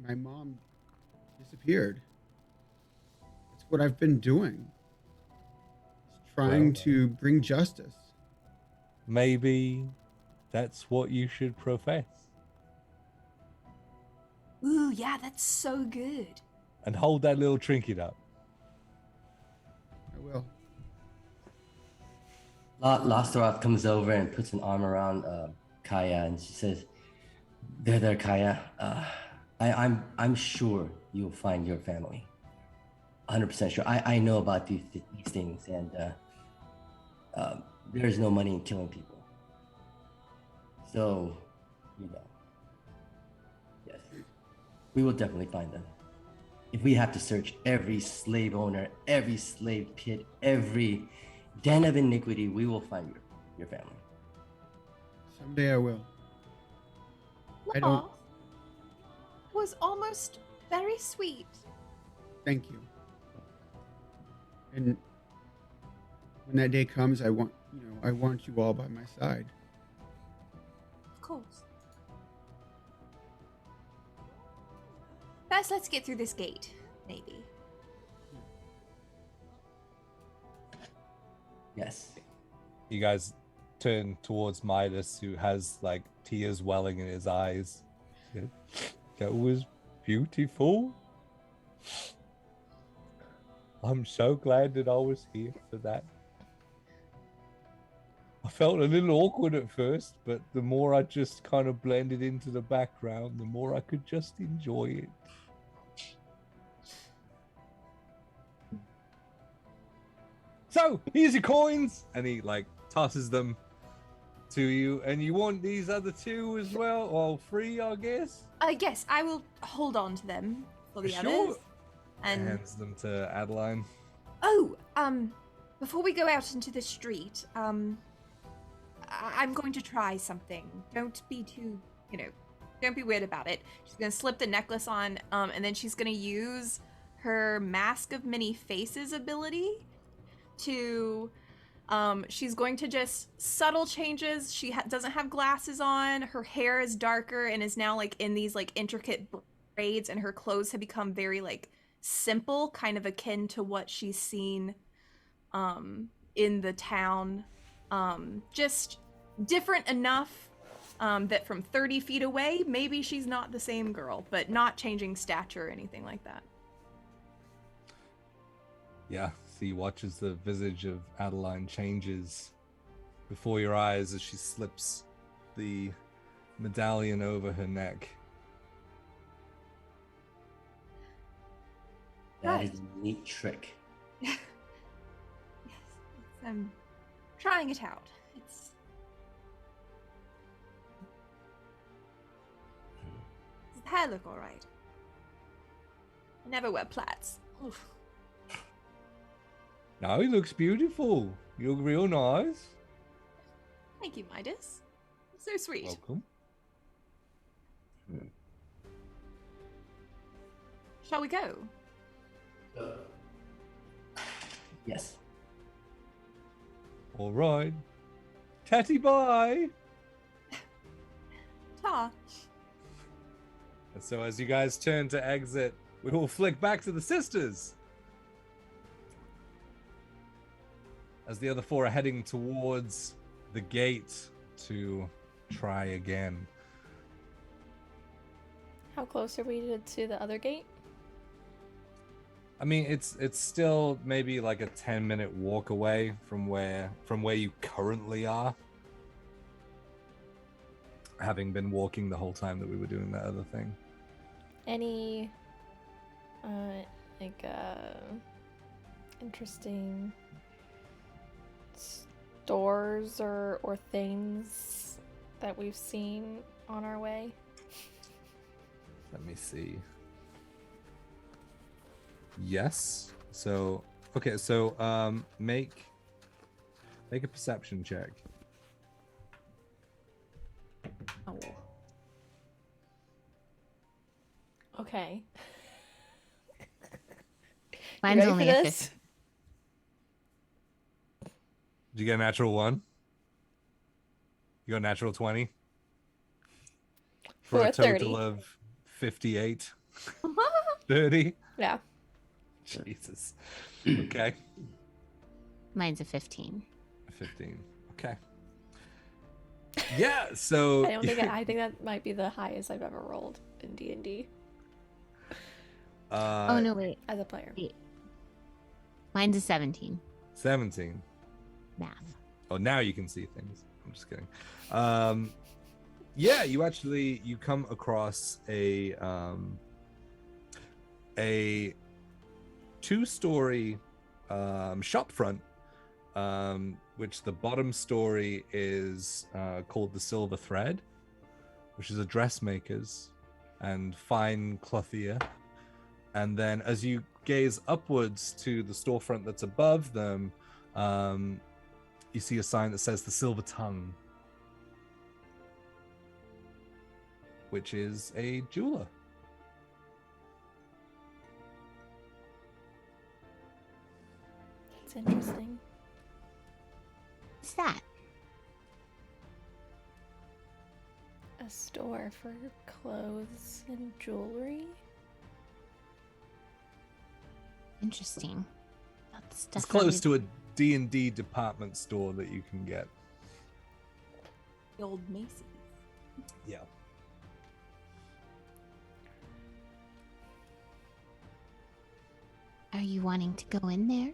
my mom disappeared. It's what I've been doing. It's trying to bring justice. Maybe that's what you should profess. Ooh, yeah, that's so good. And hold that little trinket up. I will. Lostaroth comes over and puts an arm around Kaya, and she says, "There, Kaya. I'm sure you'll find your family. 100% sure. I know about these things, and there's no money in killing people. So, yes, we will definitely find them. If we have to search every slave owner, every slave pit, every den of iniquity, we will find your family." Someday I will. I don't. Aw, was almost very sweet. Thank you. And when that day comes, I want you all by my side. Of course. First, let's get through this gate, maybe. Yes. You guys turn towards Midas, who has like tears welling in his eyes. That was beautiful. I'm so glad that I was here for that. I felt a little awkward at first, but the more I just kind of blended into the background, the more I could just enjoy it. So, here's your coins! And he, like, tosses them to you. And you want these other two as well? Or three, I guess? Yes, I will hold on to them for the Sure. others. And Hands them to Adeline. before we go out into the street, I'm going to try something. Don't be too, don't be weird about it. She's gonna slip the necklace on, and then she's gonna use her Mask of Many Faces ability to, she's going to just subtle changes. She doesn't have glasses on. Her hair is darker and is now like in these like intricate braids, and her clothes have become very like simple, kind of akin to what she's seen in the town. Just different enough that from 30 feet away, maybe she's not the same girl, but not changing stature or anything like that. Yeah, so you watch as the visage of Adeline changes before your eyes as she slips the medallion over her neck. That is a neat trick. Yes, I'm trying it out. It's hair look alright? I never wear plaits. Oof. No, he looks beautiful. You look real nice. Thank you, Midas. So sweet. Welcome. Shall we go? Yes. All right. Tatty bye. Ta. And so as you guys turn to exit, we will flick back to the sisters. As the other four are heading towards the gate to try again. How close are we to the other gate? I mean, it's still maybe like a 10-minute walk away from where you currently are. Having been walking the whole time that we were doing that other thing. Any, interesting stores or things that we've seen on our way? Let me see. Yes. So, okay, so make a perception check. Oh. Okay. Mine's ready only for a this? 50. Did you get a natural 1? You got a natural 20? For a total 30. of 58. 30? Yeah. Jesus. Okay. Mine's a 15. 15. Okay. Yeah, so I think that might be the highest I've ever rolled in D&D Oh no, wait. as a player. Wait. Mine's a 17. 17. Math. Oh, now you can see things. I'm just kidding. Yeah, you come across a 2-story shop front, which the bottom story is called the Silver Thread, which is a dressmaker's and fine clothier. And then as you gaze upwards to the storefront that's above them, you see a sign that says the Silver Tongue, which is a jeweler. It's interesting. What's that? A store for clothes and jewelry. Interesting. That's It's close to a D&D department store that you can get. The old Macy's. Yeah. Are you wanting to go in there?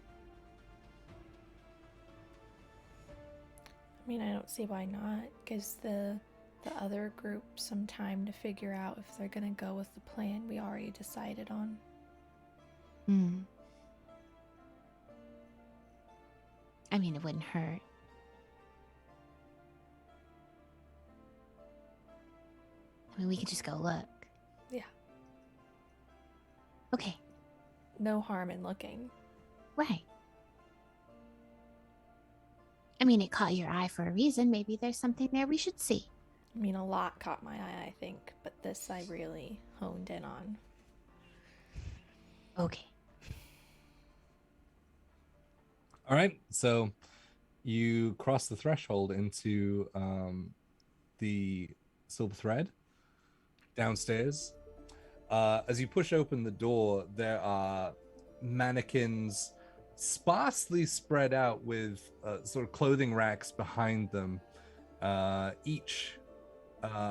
I mean, I don't see why not. Gives the other group some time to figure out if they're gonna go with the plan we already decided on. Hmm. I mean, it wouldn't hurt. I mean, we could just go look. Yeah. Okay. No harm in looking. Right. I mean, it caught your eye for a reason. Maybe there's something there we should see. I mean, a lot caught my eye, I think, but this I really honed in on. Okay. All right, so you cross the threshold into the Silver Thread downstairs. As you push open the door, there are mannequins sparsely spread out with sort of clothing racks behind them. Each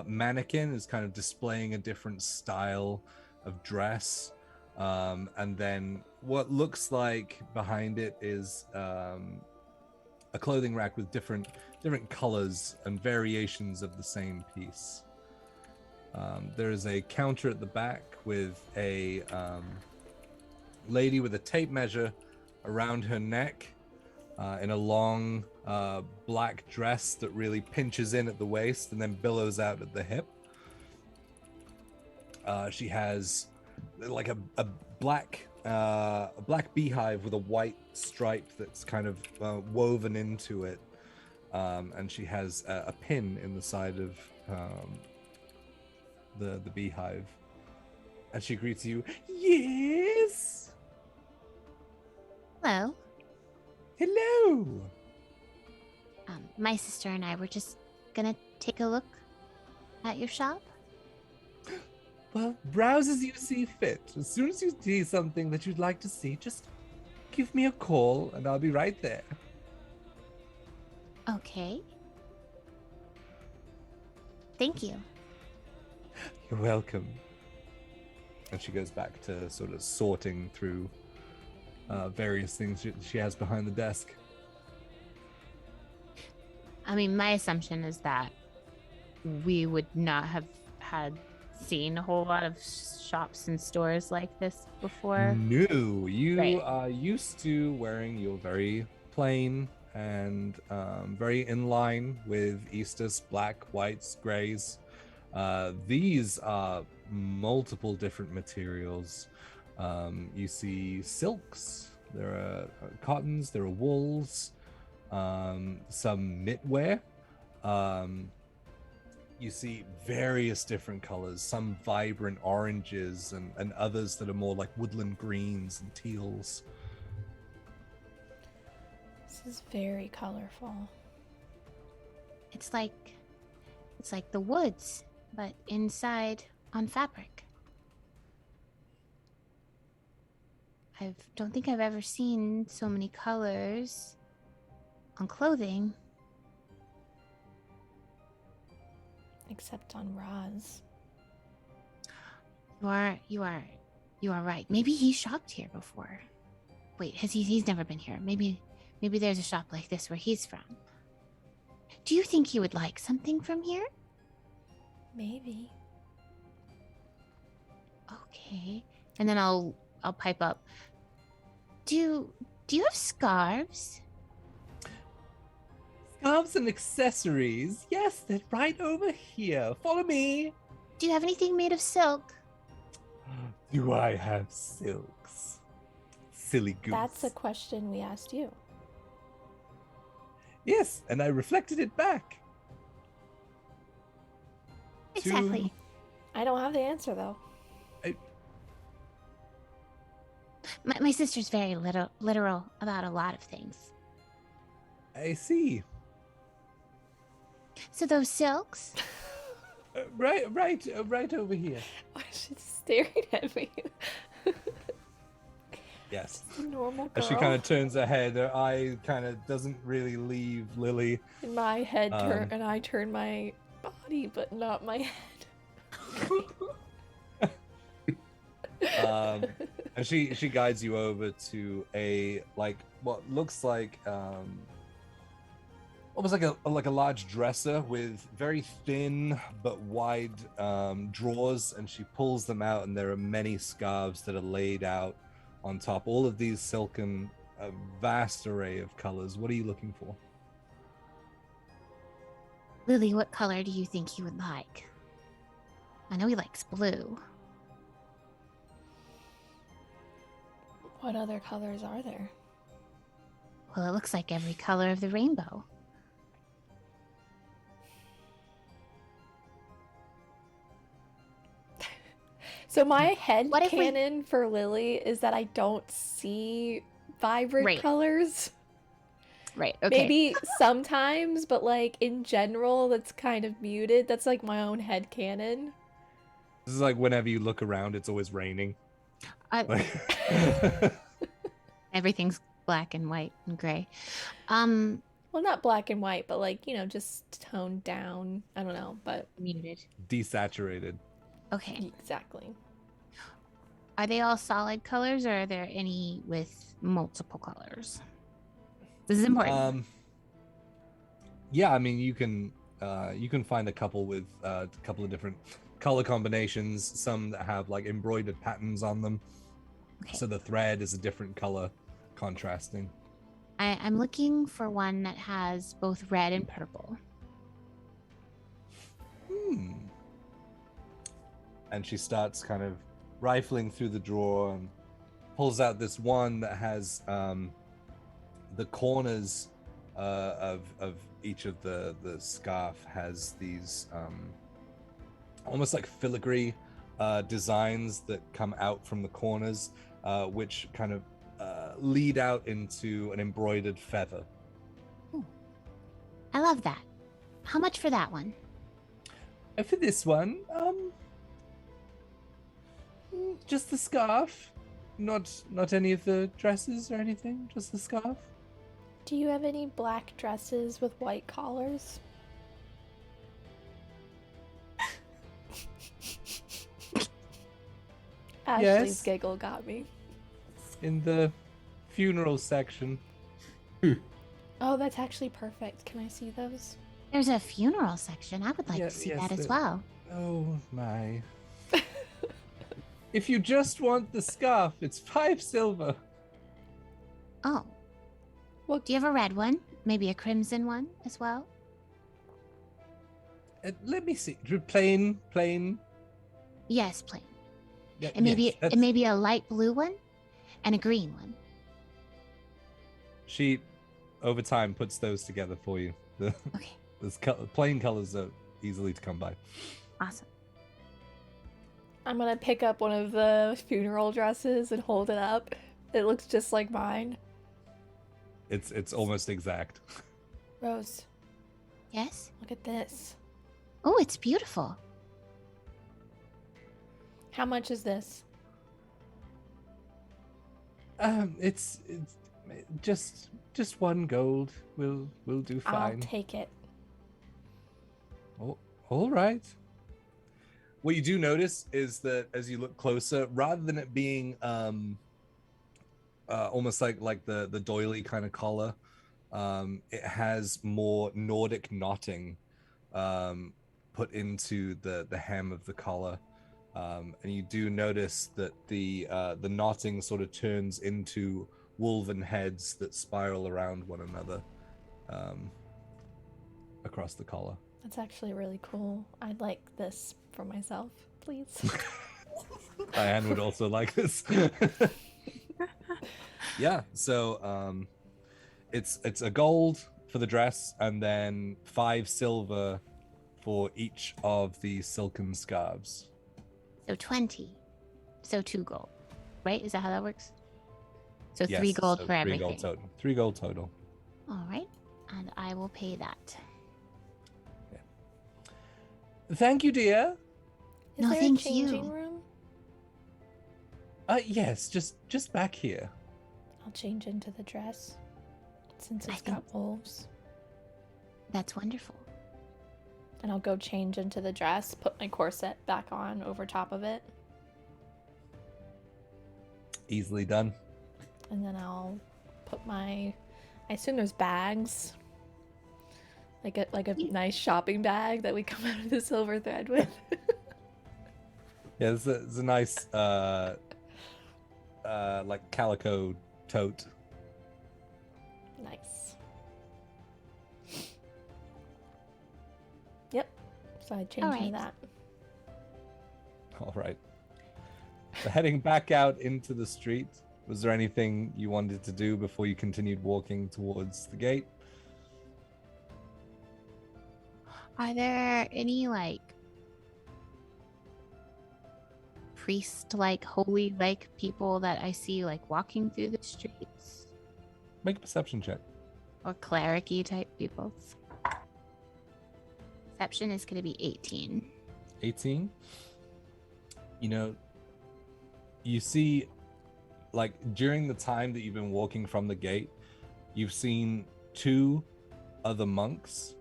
mannequin is kind of displaying a different style of dress. And then what looks like behind it is a clothing rack with different colors and variations of the same piece. There is a counter at the back with a lady with a tape measure around her neck in a long black dress that really pinches in at the waist and then billows out at the hip. She has like a black beehive with a white stripe that's kind of woven into it, and she has a pin in the side of the beehive, and she greets you. Yes. Hello. Hello. My sister and I were just gonna take a look at your shop. Well, browse as you see fit. As soon as you see something that you'd like to see, just give me a call and I'll be right there. Okay. Thank you. You're welcome. And she goes back to sort of sorting through various things she has behind the desk. I mean, my assumption is that we would not have seen a whole lot of shops and stores like this before. No, you Right. are used to wearing your very plain and very in line with Eastus black, whites, grays. These are multiple different materials. You see silks, there are cottons, there are wools, some knitwear. You see various different colors, some vibrant oranges and others that are more like woodland greens and teals. This is very colorful. It's like the woods, but inside on fabric. I don't think I've ever seen so many colors on clothing. Except on Roz. You are right. Maybe he shopped here before. Wait, he's never been here. Maybe there's a shop like this where he's from. Do you think you would like something from here? Maybe. Okay. And then I'll pipe up. Do you have scarves? Scarves and accessories. Yes, they're right over here. Follow me. Do you have anything made of silk? Do I have silks? Silly goose. That's a question we asked you. Yes, and I reflected it back. Exactly. I don't have the answer though. My sister's very literal about a lot of things. I see. So those silks? Right over here. Why is she staring at me? Yes. A normal girl. As she kind of turns her head, her eye kind of doesn't really leave Lily. In my head, and I turn my body, but not my head. And she guides you over to a what looks like almost like a large dresser with very thin but wide drawers, and she pulls them out, and there are many scarves that are laid out on top. All of these silken, a vast array of colors. What are you looking for? Lily, what color do you think he would like? I know he likes blue. What other colors are there? Well, it looks like every color of the rainbow. So my head What if we- canon for Lily is that I don't see vibrant Right. colors. Right, okay. Maybe sometimes, but like in general, that's kind of muted. That's like my own head canon. This is like whenever you look around, it's always raining. Everything's black and white and gray. Well, not black and white, but like, just toned down. I don't know, but Muted. Desaturated. Okay. exactly. Are they all solid colors, or are there any with multiple colors? This is important. Yeah, I mean you can find a couple with a couple of different color combinations, some that have like embroidered patterns on them. Okay. So the thread is a different color contrasting. I'm looking for one that has both red and purple. and she starts kind of rifling through the drawer and pulls out this one that has the corners of each of the scarf has these almost like filigree designs that come out from the corners, which kind of lead out into an embroidered feather. Ooh. I love that. How much for that one? For this one, just the scarf, not any of the dresses or anything, just the scarf. Do you have any black dresses with white collars? Ashley's Yes. giggle got me. In the funeral section. Oh, that's actually perfect. Can I see those? There's a funeral section. I would like Yeah, to see yes, that as there- well. Oh my. If you just want the scarf, it's 5 silver. Oh. Well, Do you have a red one? Maybe a crimson one as well? Let me see. Plain. Yes, plain. Yeah, And maybe yes, it may be a light blue one and a green one. She, over time, puts those together for you. Okay. Plain colors are easily to come by. Awesome. I'm gonna pick up one of the funeral dresses and hold it up. It looks just like mine. It's almost exact. Rose, Yes? look at this. Oh, it's beautiful. How much is this? It's just 1 gold. We'll do I'll fine. take it. Oh, all right. What you do notice is that as you look closer, rather than it being almost like the doily kind of collar, it has more Nordic knotting put into the hem of the collar, and you do notice that the knotting sort of turns into woven heads that spiral around one another across the collar. That's actually really cool. I'd like this for myself, please. Diane would also like this. Yeah, so it's a gold for the dress and then 5 silver for each of the silken scarves. So 20. So 2 gold. Right? Is that how that works? So Yes, 3 gold so for everything. 3 gold total. All right. And I will pay that. Thank you, dear. Is No, there thank a changing you. room? Yes, just back here. I'll change into the dress since I it's got think- wolves. That's wonderful. And I'll go change into the dress, put my corset back on over top of it, Easily done. and then I'll put my. I assume there's bags, like a nice shopping bag that we come out of the silver thread with. Yeah, it's a nice like calico tote. Nice. Yep. So I changed into Alright. that. All right. So heading back out into the street, was there anything you wanted to do before you continued walking towards the gate? Are there any like priest like holy like people that I see like walking through the streets? Make a perception check. Or cleric-y type people? Perception is gonna be 18. 18. You know, you see, like, during the time that you've been walking from the gate, you've seen 2 other monks.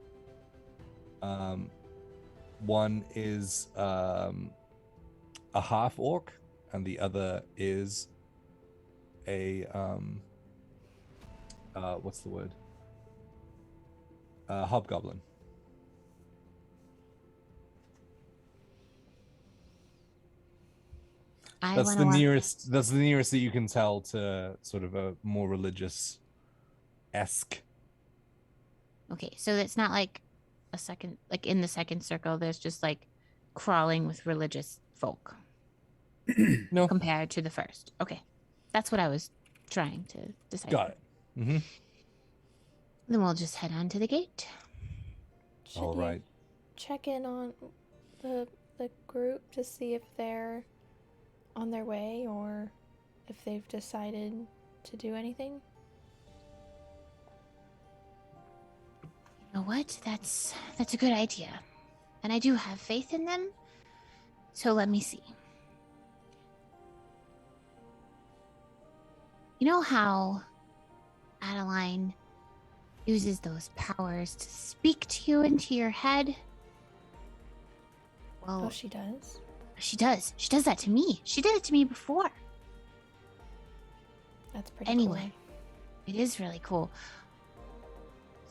One is a half orc, and the other is a what's the word? Hobgoblin. That's the nearest. That's the nearest that you can tell to sort of a more religious-esque. Okay, so it's not like a second, like in the second circle, there's just like crawling with religious folk No. compared to the first. Okay. That's what I was trying to decide. Got it. Mm-hmm. Then we'll just head on to the gate. Should All you right. check in on the group to see if they're on their way or if they've decided to do anything? You know what? That's a good idea. And I do have faith in them. So let me see. You know how Adeline uses those powers to speak to you into your head? Well, Oh, she does? she does. She does that to me. She did it to me before. That's pretty Anyway, it is really cool.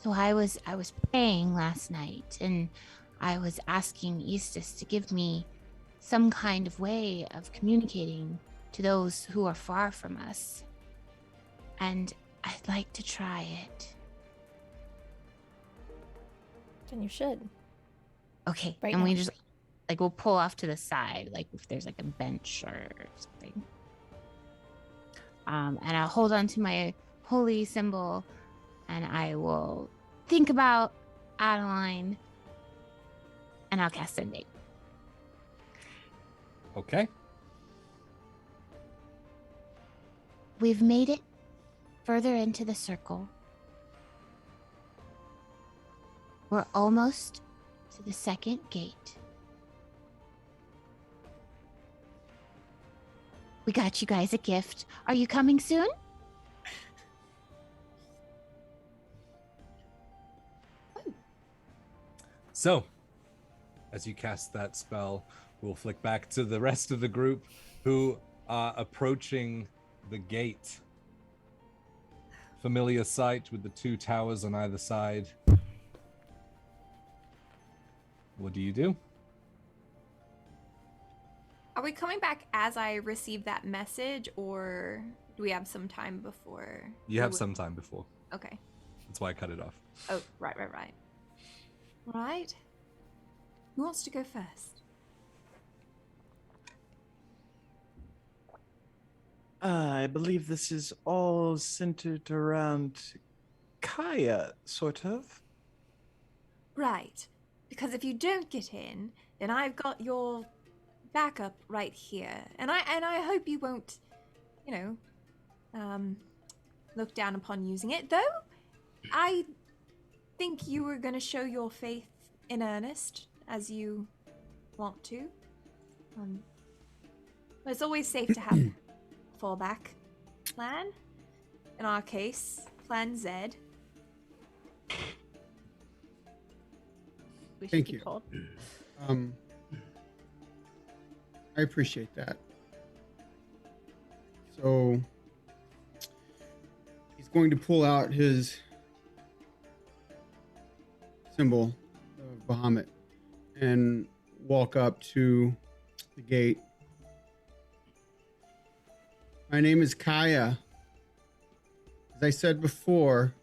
So I was praying last night, and I was asking Eastus to give me some kind of way of communicating to those who are far from us. And I'd like to try it. Then you should. Okay, Right and we now. just, like, we'll pull off to the side, like if there's like a bench or something. And I'll hold on to my holy symbol, and I will think about Adeline, and I'll cast Sending. Okay. We've made it further into the circle. We're almost to the second gate. We got you guys a gift. Are you coming soon? So, as you cast that spell, we'll flick back to the rest of the group who are approaching the gate. Familiar sight with the two towers on either side. What do you do? Are we coming back as I receive that message, or do we have some time before? You have some time before. Okay. That's why I cut it off. Oh, right. Right. Who wants to go first? I believe this is all centered around Kaya, sort of. Right. Because if you don't get in, then I've got your backup right here. And I hope you won't, look down upon using it. Though, I think you were going to show your faith in earnest, as you want to. But it's always safe to have a fallback plan. In our case, Plan Z. We should Thank keep you. hold. I appreciate that. So he's going to pull out his symbol of Bahamut and walk up to the gate. My name is Kaya. As I said before,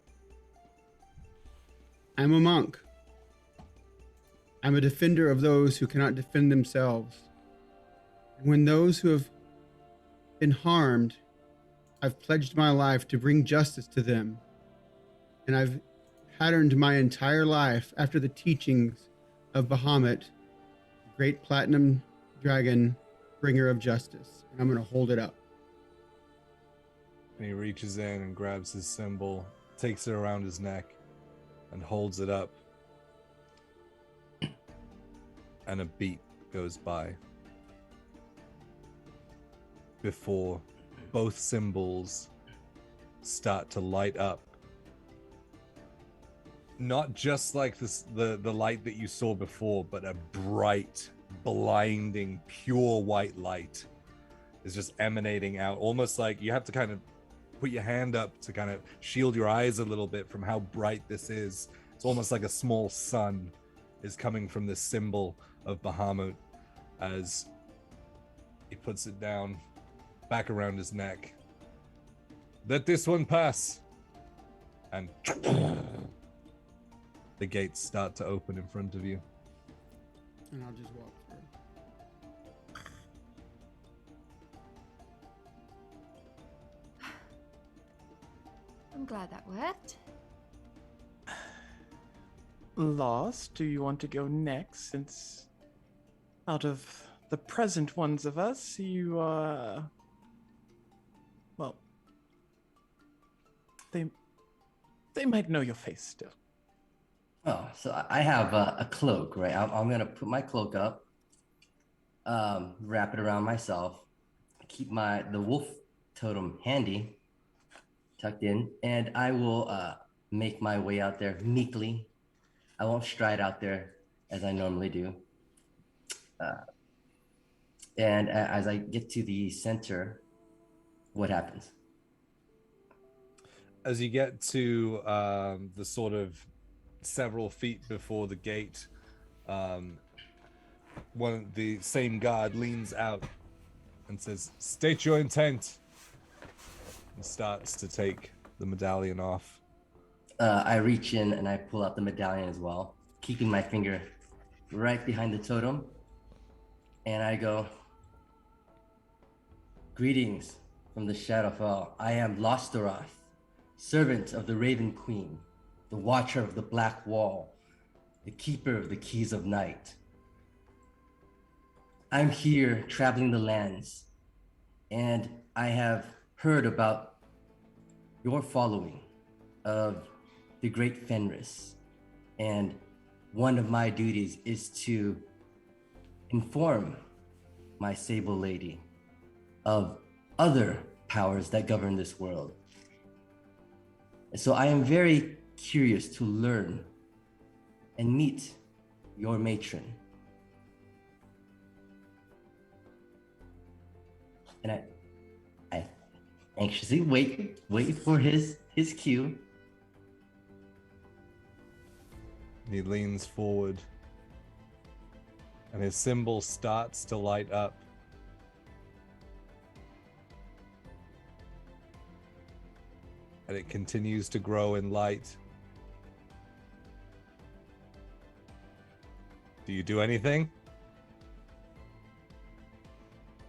I'm a monk. I'm a defender of those who cannot defend themselves. And when those who have been harmed, I've pledged my life to bring justice to them. And I've patterned my entire life after the teachings of Bahamut, the great platinum dragon, bringer of justice. And I'm going to hold it up. And he reaches in and grabs his symbol, takes it around his neck, and holds it up. And a beat goes by before both symbols start to light up. Not just like this, the light that you saw before, but a bright, blinding, pure white light is just emanating out, almost like you have to kind of put your hand up to kind of shield your eyes a little bit from how bright this is. It's almost like a small sun is coming from this symbol of Bahamut as he puts it down back around his neck. Let this one pass. And the gates start to open in front of you. And I'll just walk through. I'm glad that worked. Lost, do you want to go next? Since out of the present ones of us, you well, they might know your face still. Oh, so I have a cloak, right? I'm gonna put my cloak up, wrap it around myself, keep the wolf totem handy, tucked in, and I will make my way out there meekly. I won't stride out there as I normally do. And as I get to the center, what happens? As you get to the sort of several feet before the gate, the same guard leans out and says, "State your intent," and starts to take the medallion off. I reach in and I pull out the medallion as well, keeping my finger right behind the totem. And I go, "Greetings from the Shadowfell. I am Lostaroth, servant of the Raven Queen, the watcher of the Black Wall, the keeper of the Keys of Night. I'm here traveling the lands, and I have heard about your following of the Great Fenris, and one of my duties is to inform my Sable Lady of other powers that govern this world. And so I am very curious to learn and meet your matron." And I anxiously wait for his cue. He leans forward, and his symbol starts to light up. And it continues to grow in light. Do you do anything?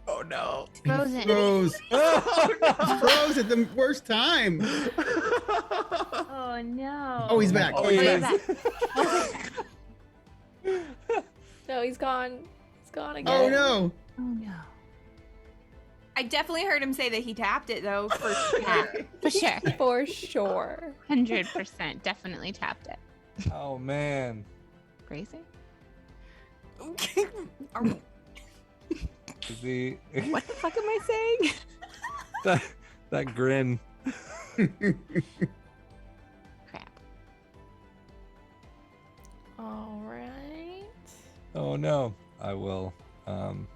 Oh no! Frozen. Froze. Froze at the worst time. Oh no. Oh, he's back. Oh, He's yes. back. No, he's gone. He's gone again. Oh no. Oh no. I definitely heard him say that he tapped it though, for sure. Yeah, for sure. For sure. 100% definitely tapped it. Oh man. Crazy? Is he What the fuck am I saying? that grin? Crap. All right. Oh no. I will Should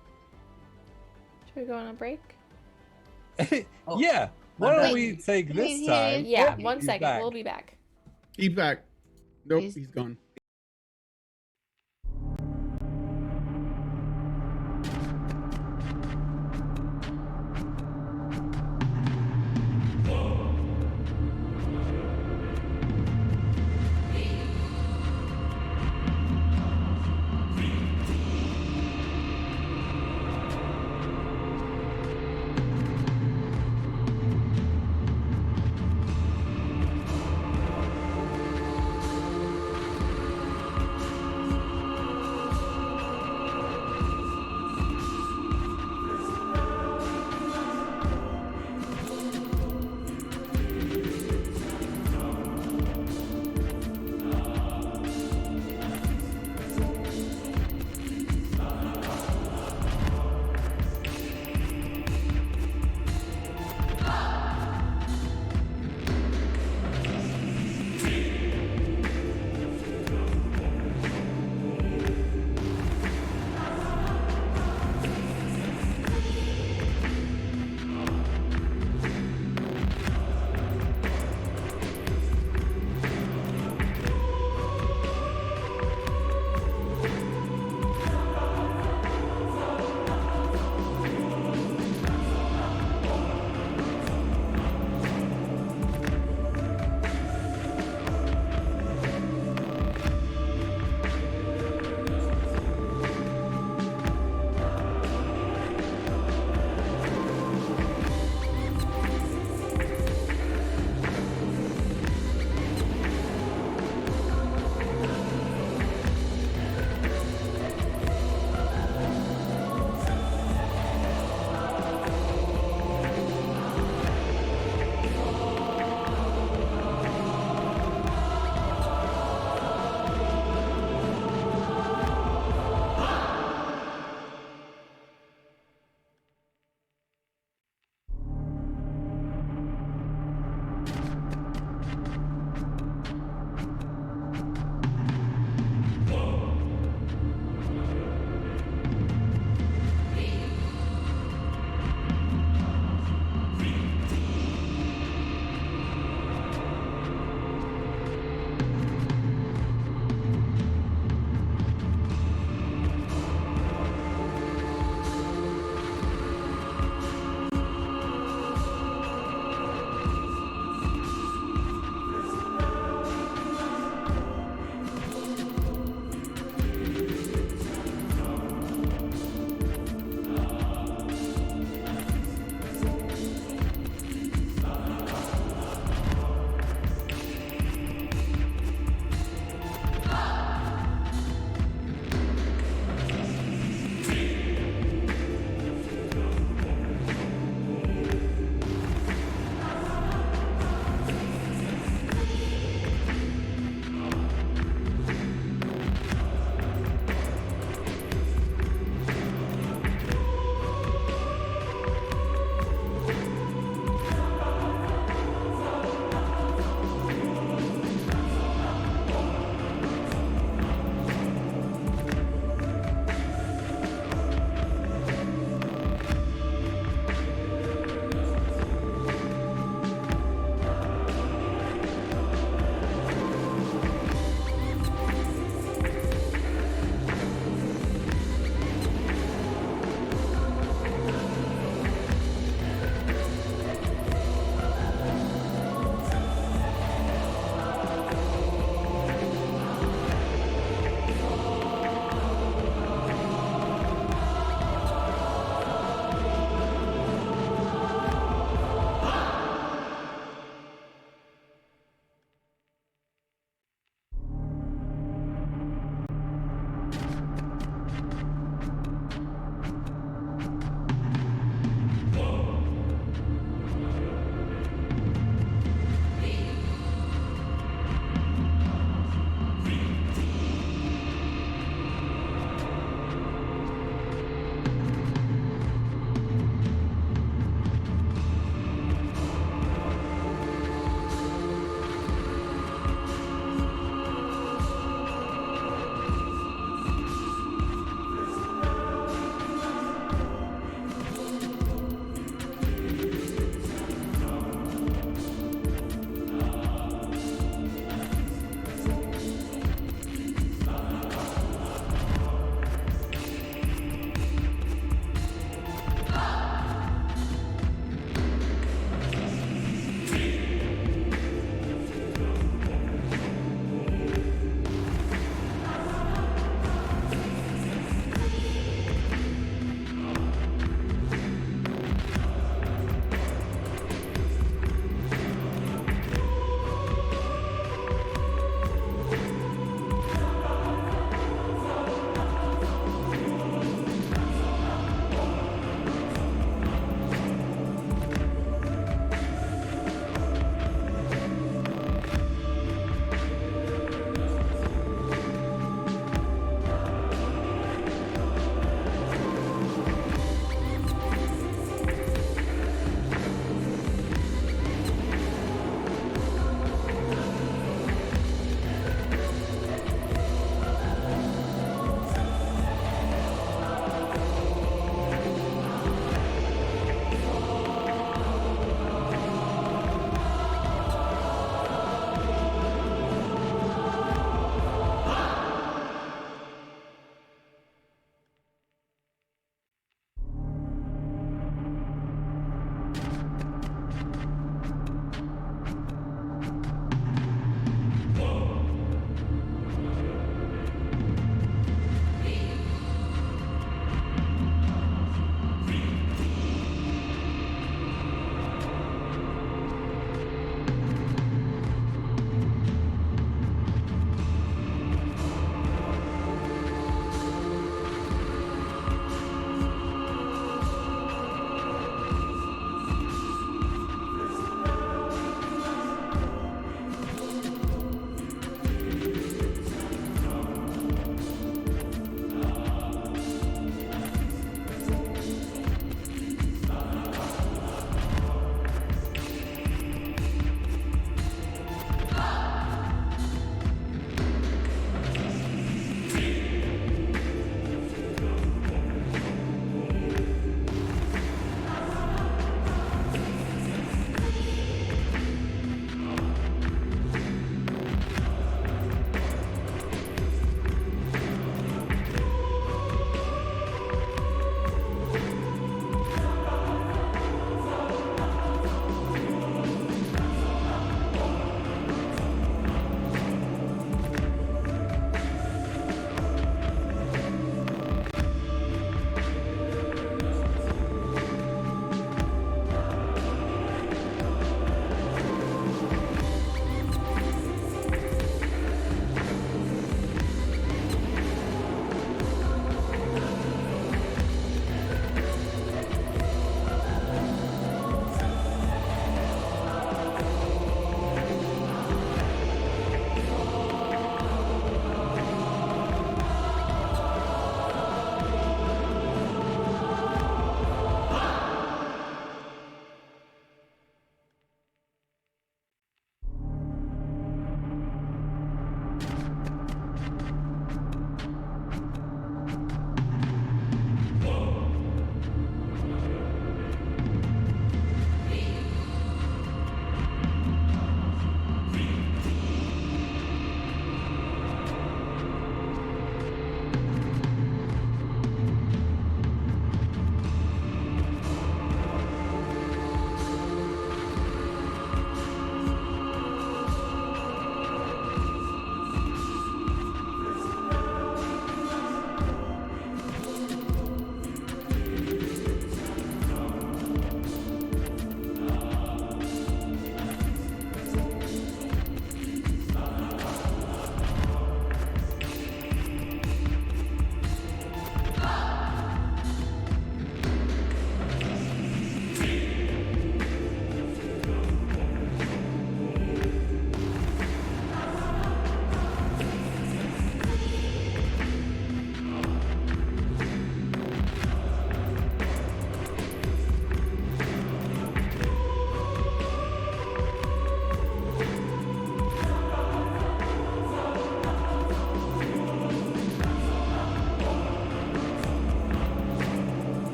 we go on a break? Oh, yeah. Why don't Wait. we take this He's time? Yeah, Oh, 1 he's second. back. We'll be back. He's back. Nope, He's- he's gone.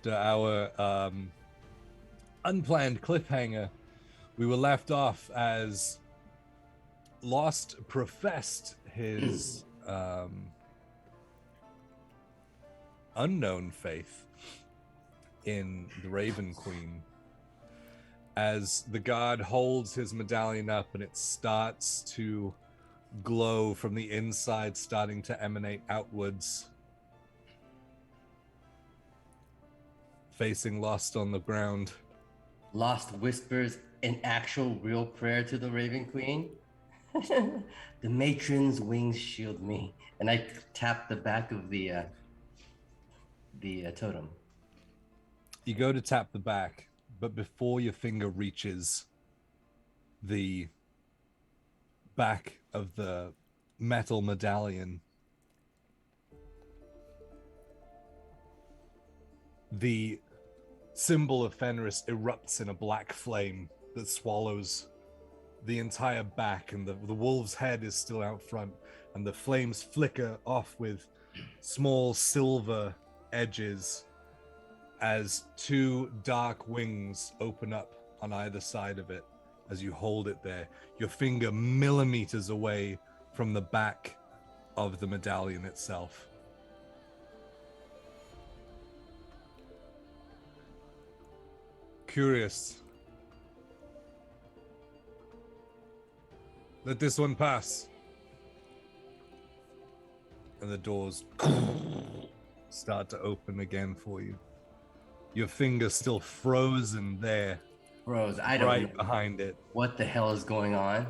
after our unplanned cliffhanger, we were left off as Lost professed his unknown faith in the Raven Queen. As the god holds his medallion up and it starts to glow from the inside, starting to emanate outwards, facing Lost on the ground. Lost whispers an actual real prayer to the Raven Queen. The matron's wings shield me, and I tap the back of the totem. You go to tap the back, but before your finger reaches the back of the metal medallion, the symbol of Fenris erupts in a black flame that swallows the entire back, and the wolf's head is still out front, and the flames flicker off with small silver edges as two dark wings open up on either side of it as you hold it there, your finger millimeters away from the back of the medallion itself. Curious. Let this one pass. And the doors start to open again for you. Your finger still frozen there. Bros, I don't right know behind it. what the hell is going on.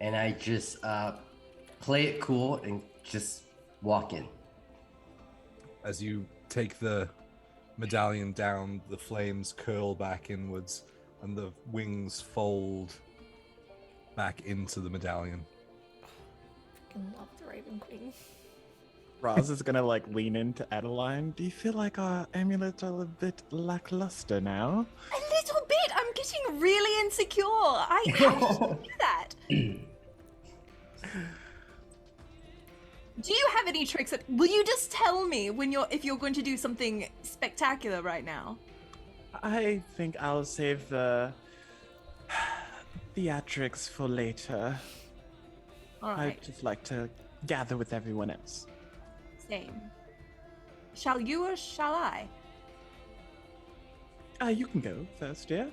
And I just play it cool and just walk in. As you take the medallion down, the flames curl back inwards and the wings fold back into the medallion. Fucking love the Raven Queen. Roz is gonna like lean into Adeline. Do you feel like our amulets are a bit lackluster now? A little bit. I'm getting really insecure. How did you do that? Do you have any tricks? Will you just tell me if you're going to do something spectacular right now? I think I'll save the theatrics for later. All right. I'd just like to gather with everyone else. Same. Shall you or shall I? You can go first, yeah?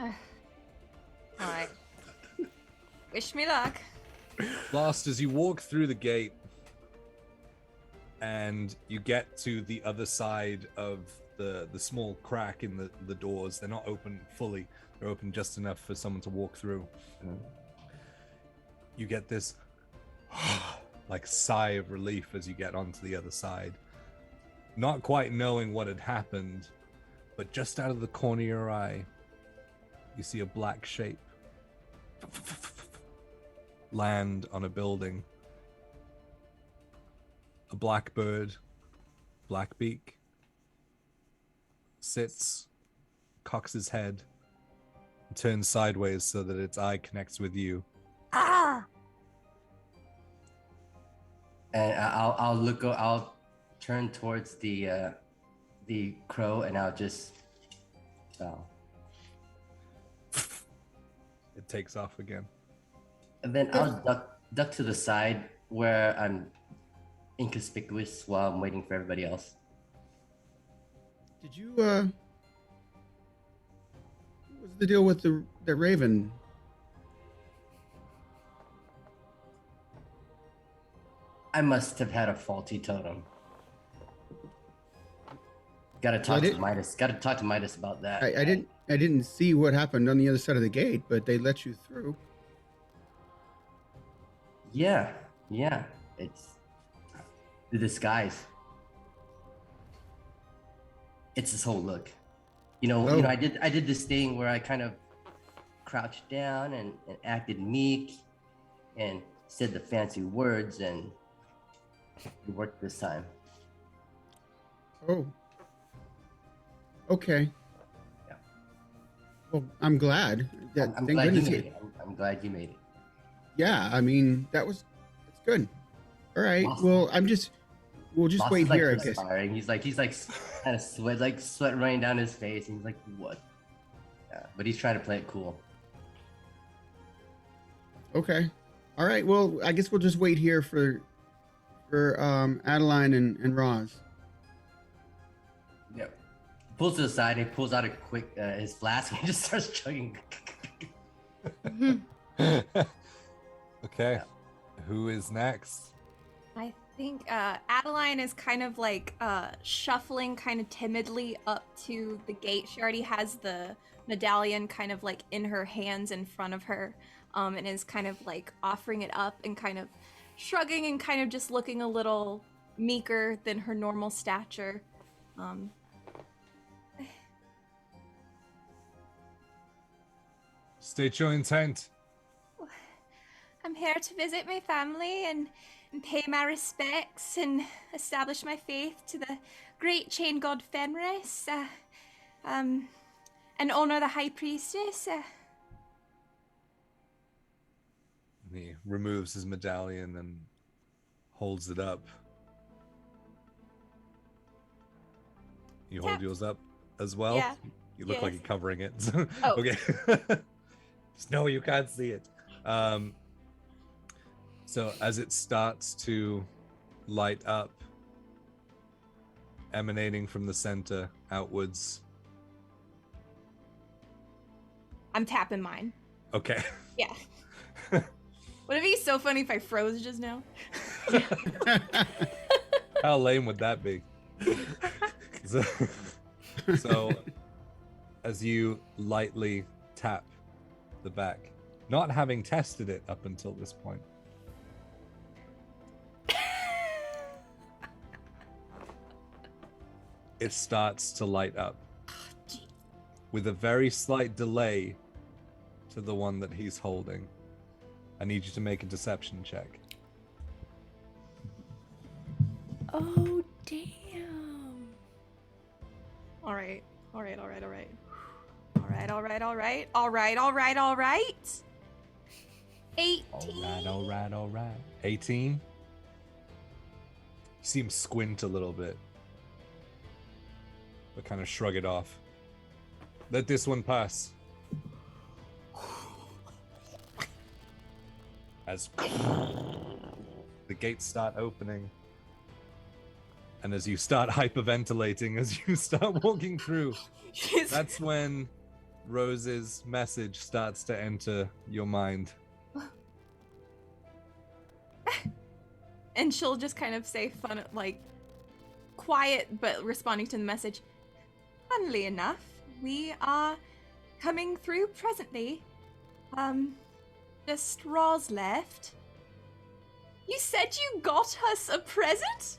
All right. Wish me luck. Lost, as you walk through the gate and you get to the other side of the small crack in the doors. They're not open fully. They're open just enough for someone to walk through. You get this like sigh of relief as you get onto the other side. Not quite knowing what had happened, but just out of the corner of your eye, you see a black shape land on a building. A black bird, black beak, sits, cocks his head, and turns sideways so that its eye connects with you. Ah! And I'll turn towards the crow, and I'll just bow. It takes off again. And then I'll duck to the side where I'm inconspicuous while I'm waiting for everybody else. Did you what's the deal with the raven? I must have had a faulty totem. Gotta talk to Midas. Gotta talk to Midas about that. I didn't see what happened on the other side of the gate, but they let you through. Yeah. It's the disguise. It's this whole look. You know, I did this thing where I kind of crouched down and acted meek and said the fancy words, and it worked this time. Oh. Okay. Yeah. Well, I'm glad. I'm glad you made it. I'm glad you made it. Yeah, I mean, that's good. All right. Awesome. Well, I'm just we'll just Boss wait is like here, I guess. perspiring. He's like kind of sweat running down his face. And he's like, what? Yeah, but he's trying to play it cool. Okay. All right. Well, I guess we'll just wait here for Adeline and Roz. Yep. Pulls to the side and he pulls out a quick his flask and he just starts chugging. Okay. Who is next? I think Adeline is kind of like shuffling kind of timidly up to the gate. She already has the medallion kind of like in her hands in front of her, and is kind of like offering it up and kind of shrugging and kind of just looking a little meeker than her normal stature. State your intent. I'm here to visit my family and pay my respects and establish my faith to the great chain god Fenris, and honor the High Priestess. He removes his medallion and holds it up. You hold Tap. yours up as well? Yeah. You look like Yes. you're covering it. Oh. Okay. Just no, you can't see it. So as it starts to light up, emanating from the center outwards. I'm tapping mine. Okay. Yeah. Would it be so funny if I froze just now? How lame would that be? So, as you lightly tap the back, not having tested it up until this point, it starts to light up with a very slight delay to the one that he's holding. I need you to make a deception check. Oh, damn. All right. 18. All right. 18. You see him squint a little bit, but kind of shrug it off. Let this one pass. As the gates start opening, and as you start hyperventilating, as you start walking through, that's when Rose's message starts to enter your mind. And she'll just kind of say fun, like quiet, but responding to the message. Funnily enough, we are coming through presently. Just Roz left. You said you got us a present?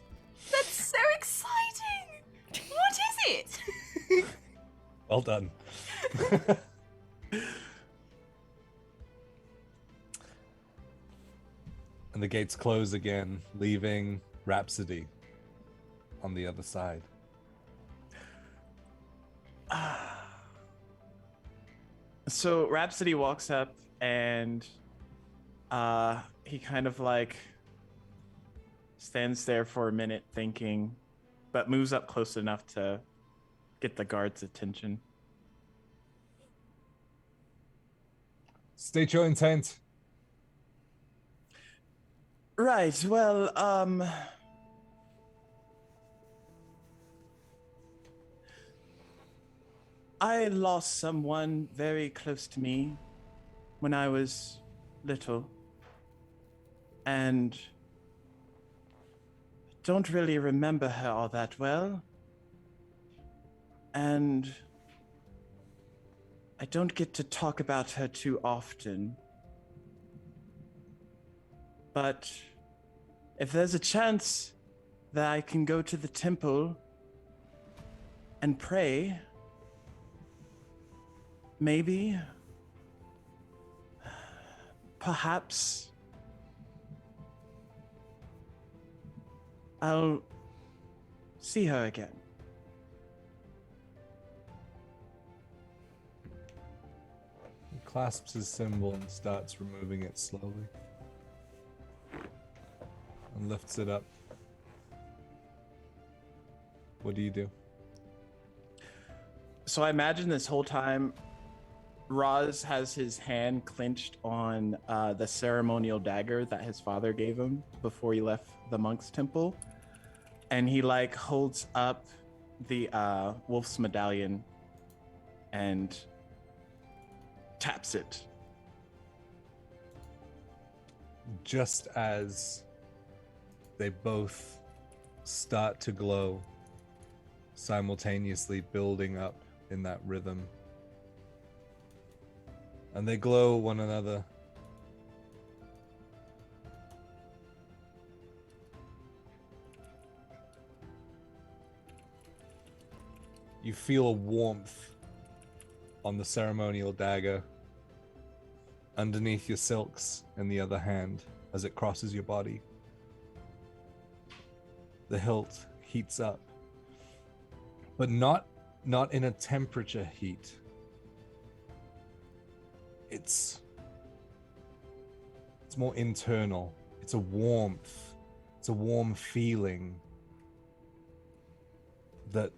That's so exciting! What is it? Well done. And the gates close again, leaving Rhapsody on the other side. So Rhapsody walks up and he kind of like stands there for a minute thinking, but moves up close enough to get the guard's attention. State your intent. Right, well, I lost someone very close to me when I was little, and don't really remember her all that well, and I don't get to talk about her too often. But if there's a chance that I can go to the temple and pray, maybe, perhaps, I'll see her again. He clasps his symbol and starts removing it slowly. And lifts it up. What do you do? So I imagine this whole time, Roz has his hand clenched on the ceremonial dagger that his father gave him before he left the monk's temple. And he like holds up the wolf's medallion and taps it. Just as they both start to glow, simultaneously building up in that rhythm. And they glow one another. You feel a warmth on the ceremonial dagger underneath your silks in the other hand as it crosses your body. The hilt heats up, but not in a temperature heat. It's more internal. It's a warmth. It's a warm feeling that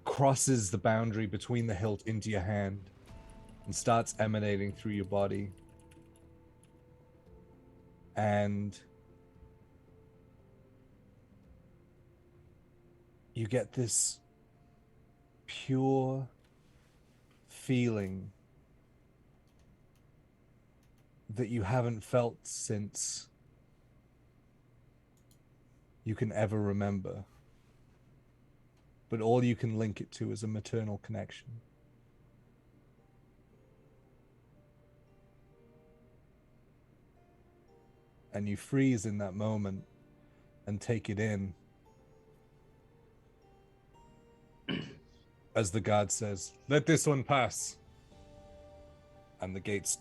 crosses the boundary between the hilt into your hand and starts emanating through your body. And you get this pure feeling that you haven't felt since you can ever remember. But all you can link it to is a maternal connection. And you freeze in that moment and take it in. As the guard says, "Let this one pass." And the gates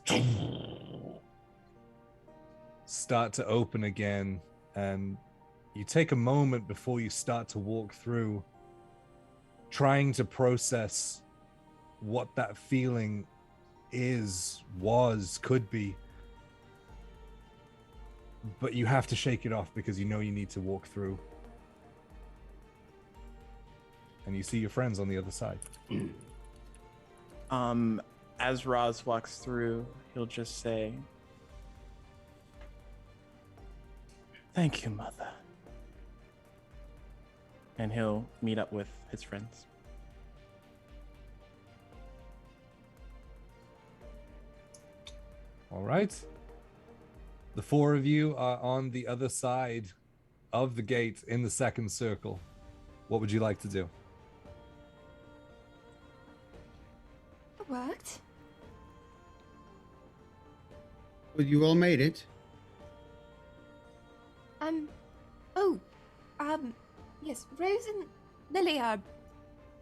start to open again, and you take a moment before you start to walk through, trying to process what that feeling is, was, could be. But you have to shake it off because you know you need to walk through. And you see your friends on the other side. As Roz walks through, he'll just say, "Thank you, Mother." And he'll meet up with his friends. All right. The four of you are on the other side of the gate in the second circle. What would you like to do? It worked. Well, you all made it. Yes, Rose and Lily are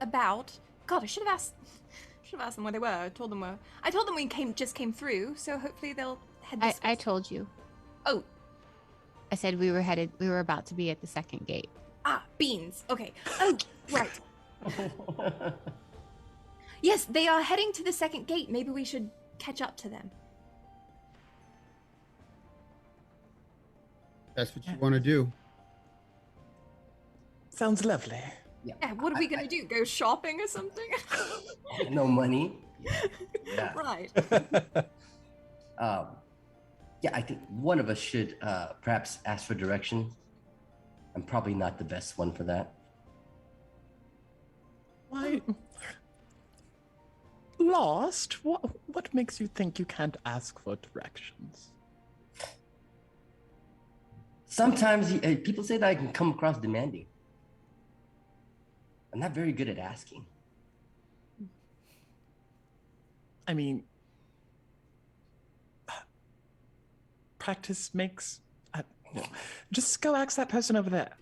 about. God, I should have asked them where they were. I told them we just came through, so hopefully they'll head this way. I told you. Oh. I said we were about to be at the second gate. Beans. Okay. Oh, right. Yes, they are heading to the second gate. Maybe we should catch up to them. That's what you want to do. Sounds lovely. Yeah, what are we gonna do? Go shopping or something? No money. Yeah. Right. Yeah, I think one of us should perhaps ask for direction. I'm probably not the best one for that. Why? Lost? What makes you think you can't ask for directions? Sometimes people say that I can come across demanding. I'm not very good at asking. I mean, practice makes. Just go ask that person over there.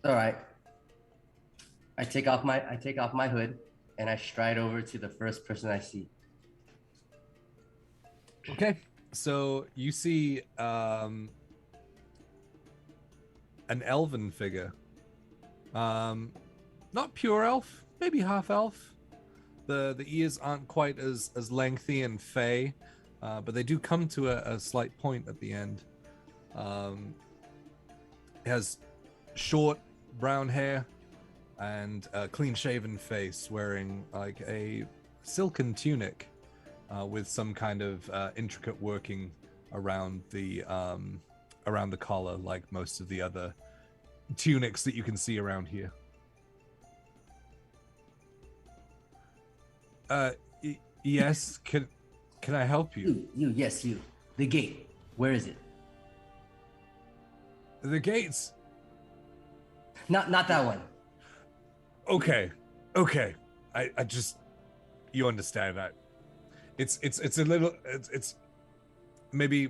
All right. I take off my hood and I stride over to the first person I see. Okay. So you see an elven figure. Not pure elf, maybe half elf. The ears aren't quite as lengthy and fey, but they do come to a slight point at the end. It has short brown hair and a clean-shaven face, wearing like a silken tunic with some kind of intricate working around the collar, like most of the other tunics that you can see around here. Yes, can I help you? Yes, you. The gate. Where is it? The gates. Not that one. Okay. I just, you understand that. It's a little, it's maybe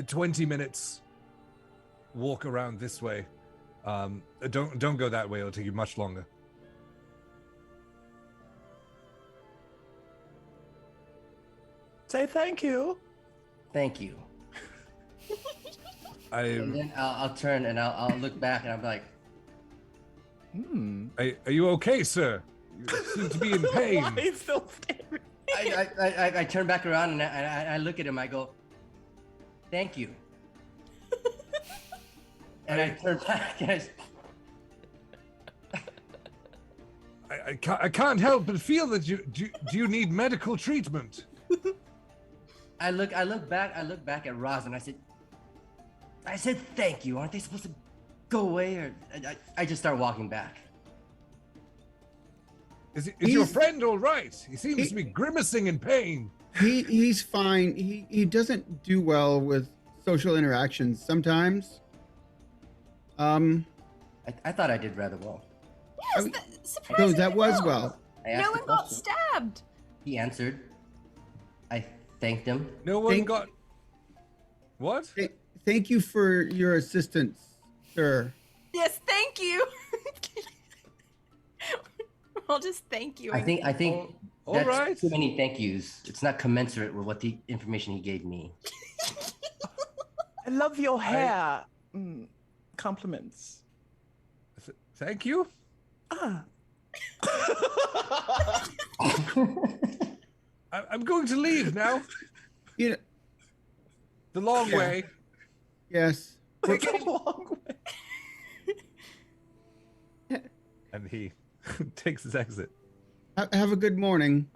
20 minutes walk around this way. Don't go that way. It'll take you much longer. Say thank you. Thank you. And then I'll turn and I'll look back and I'm like, Are you okay, sir? You seem to be in pain. Why is still staring? I turn back around and I look at him. I go, thank you. And I turn back and I can't help but feel that do you need medical treatment? I look back at Roz and I said thank you. Aren't they supposed to go away? Or I just start walking back. Is your friend all right? He seems to be grimacing in pain. He's fine. He doesn't do well with social interactions sometimes. I thought I did rather well. Yes, surprisingly No, that was well. I asked No the one got question. stabbed. He answered. I thanked him. No one got. What? Thank you for your assistance, sir. Yes, thank you. I'll just thank you. I think all that's right. too many thank yous. It's not commensurate with what the information he gave me. I love your hair. Compliments. Thank you. I'm going to leave now. You know, The long way. yes. It's a long way. And he takes his exit. Have a good morning.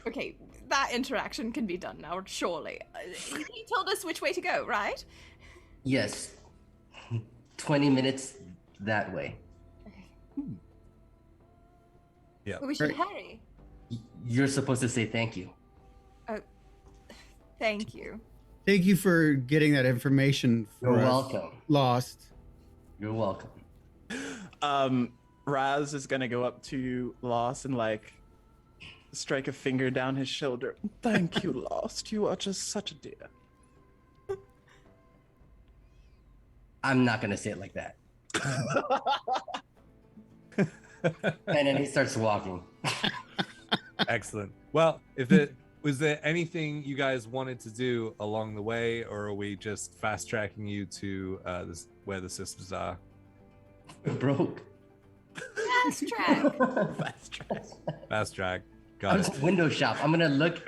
Okay, that interaction can be done now, surely. He told us which way to go, right? Yes. 20 minutes that way. Yeah. But we should Right. hurry. You're supposed to say thank you. Thank you. Thank you for getting that information for You're us. welcome. Lost. You're welcome. Raz is gonna go up to Lost and like strike a finger down his shoulder. Thank you, Lost. You are just such a dear. I'm not gonna say it like that. And then he starts walking. Excellent. Well, was there anything you guys wanted to do along the way, or are we just fast tracking you to where the sisters are? We're broke. Fast track. Fast track. I'm Got it. just window shop. I'm gonna look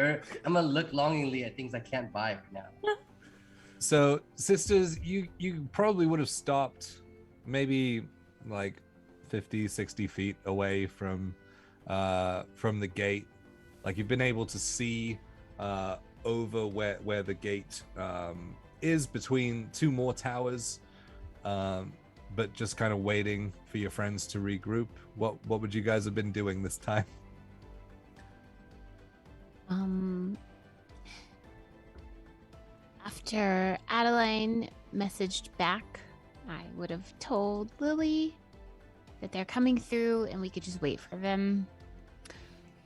longingly at things I can't buy right now. So, sisters, you probably would have stopped maybe like 50, 60 feet away from the gate. Like you've been able to see over where the gate is between two more towers, but just kind of waiting for your friends to regroup. What would you guys have been doing this time? After Adeline messaged back, I would have told Lily that they're coming through and we could just wait for them.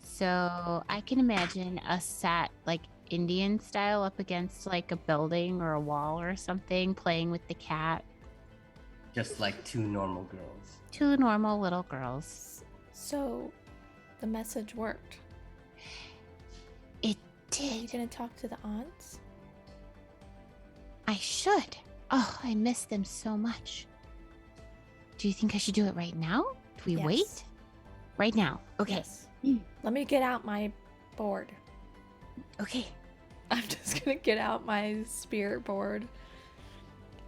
So I can imagine us sat like Indian style up against like a building or a wall or something, playing with the cat. Just like two normal girls. Two normal little girls. So, the message worked. It Are you did. gonna talk to the aunts? I should. Oh, I miss them so much. Do you think I should do it right now? Do we Yes. wait? Right now. Okay. Yes. Let me get out my board. Okay. I'm just gonna get out my spirit board.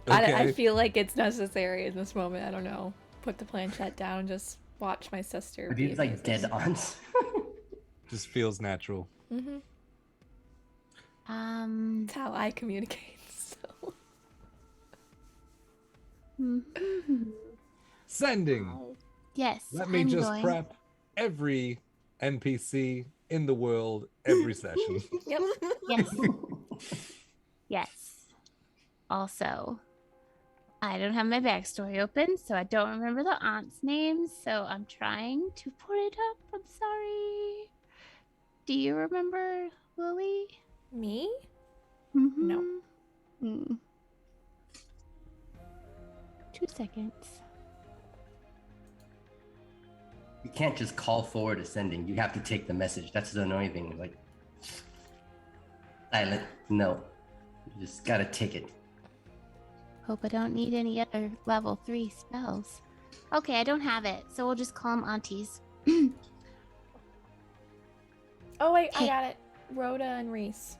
I Okay. feel like it's necessary in this moment. I don't know. Put the planchette down and just watch my sister. Are these like dead aunts? Just feels natural. Mm-hmm. That's how I communicate. So. Sending. Yes. Let me I'm just going. prep every NPC in the world every session. Yep. Yes. Yes. Also, I don't have my backstory open, so I don't remember the aunts' names, so I'm trying to put it up. I'm sorry. Do you remember, Lily? Me? Mm-hmm. No. 2 seconds. You can't just call forward a sending. You have to take the message. That's the annoying thing. Like, silent. No. You just gotta take it. Hope I don't need any other level 3 spells. Okay, I don't have it, so we'll just call them aunties. Oh wait, I Hey. got it. Rhoda and Reese.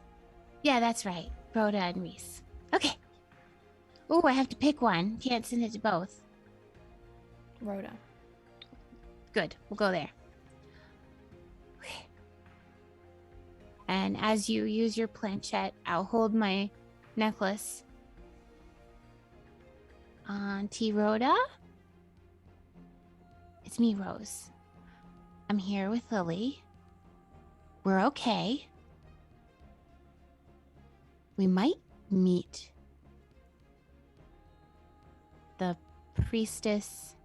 Yeah, that's right. Rhoda and Reese. Okay. Oh, I have to pick one. Can't send it to both. Rhoda. Good. We'll go there. Okay. And as you use your planchette, I'll hold my necklace. Auntie Rhoda? It's me, Rose. I'm here with Lily. We're okay. We might meet the priestess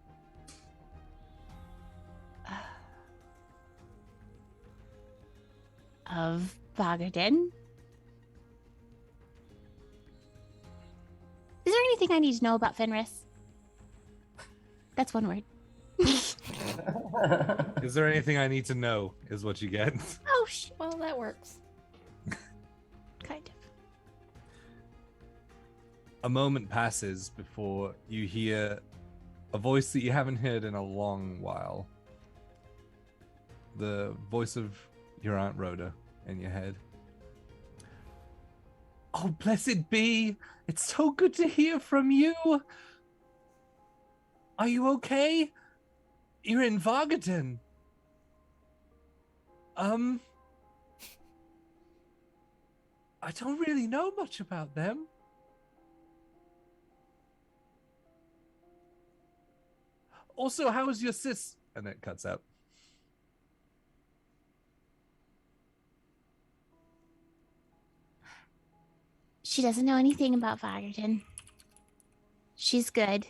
of Bagarden. Is there anything I need to know about Fenris? That's one word. Is there anything I need to know? Is what you get. Oh, Well, that works. kind of. A moment passes before you hear a voice that you haven't heard in a long while. The voice of your Aunt Rhoda in your head. Oh, blessed be! It's so good to hear from you! Are you okay? You're in Vargaton. I don't really know much about them. Also, how is your sis? And it cuts out. She doesn't know anything about Bagarden. She's good.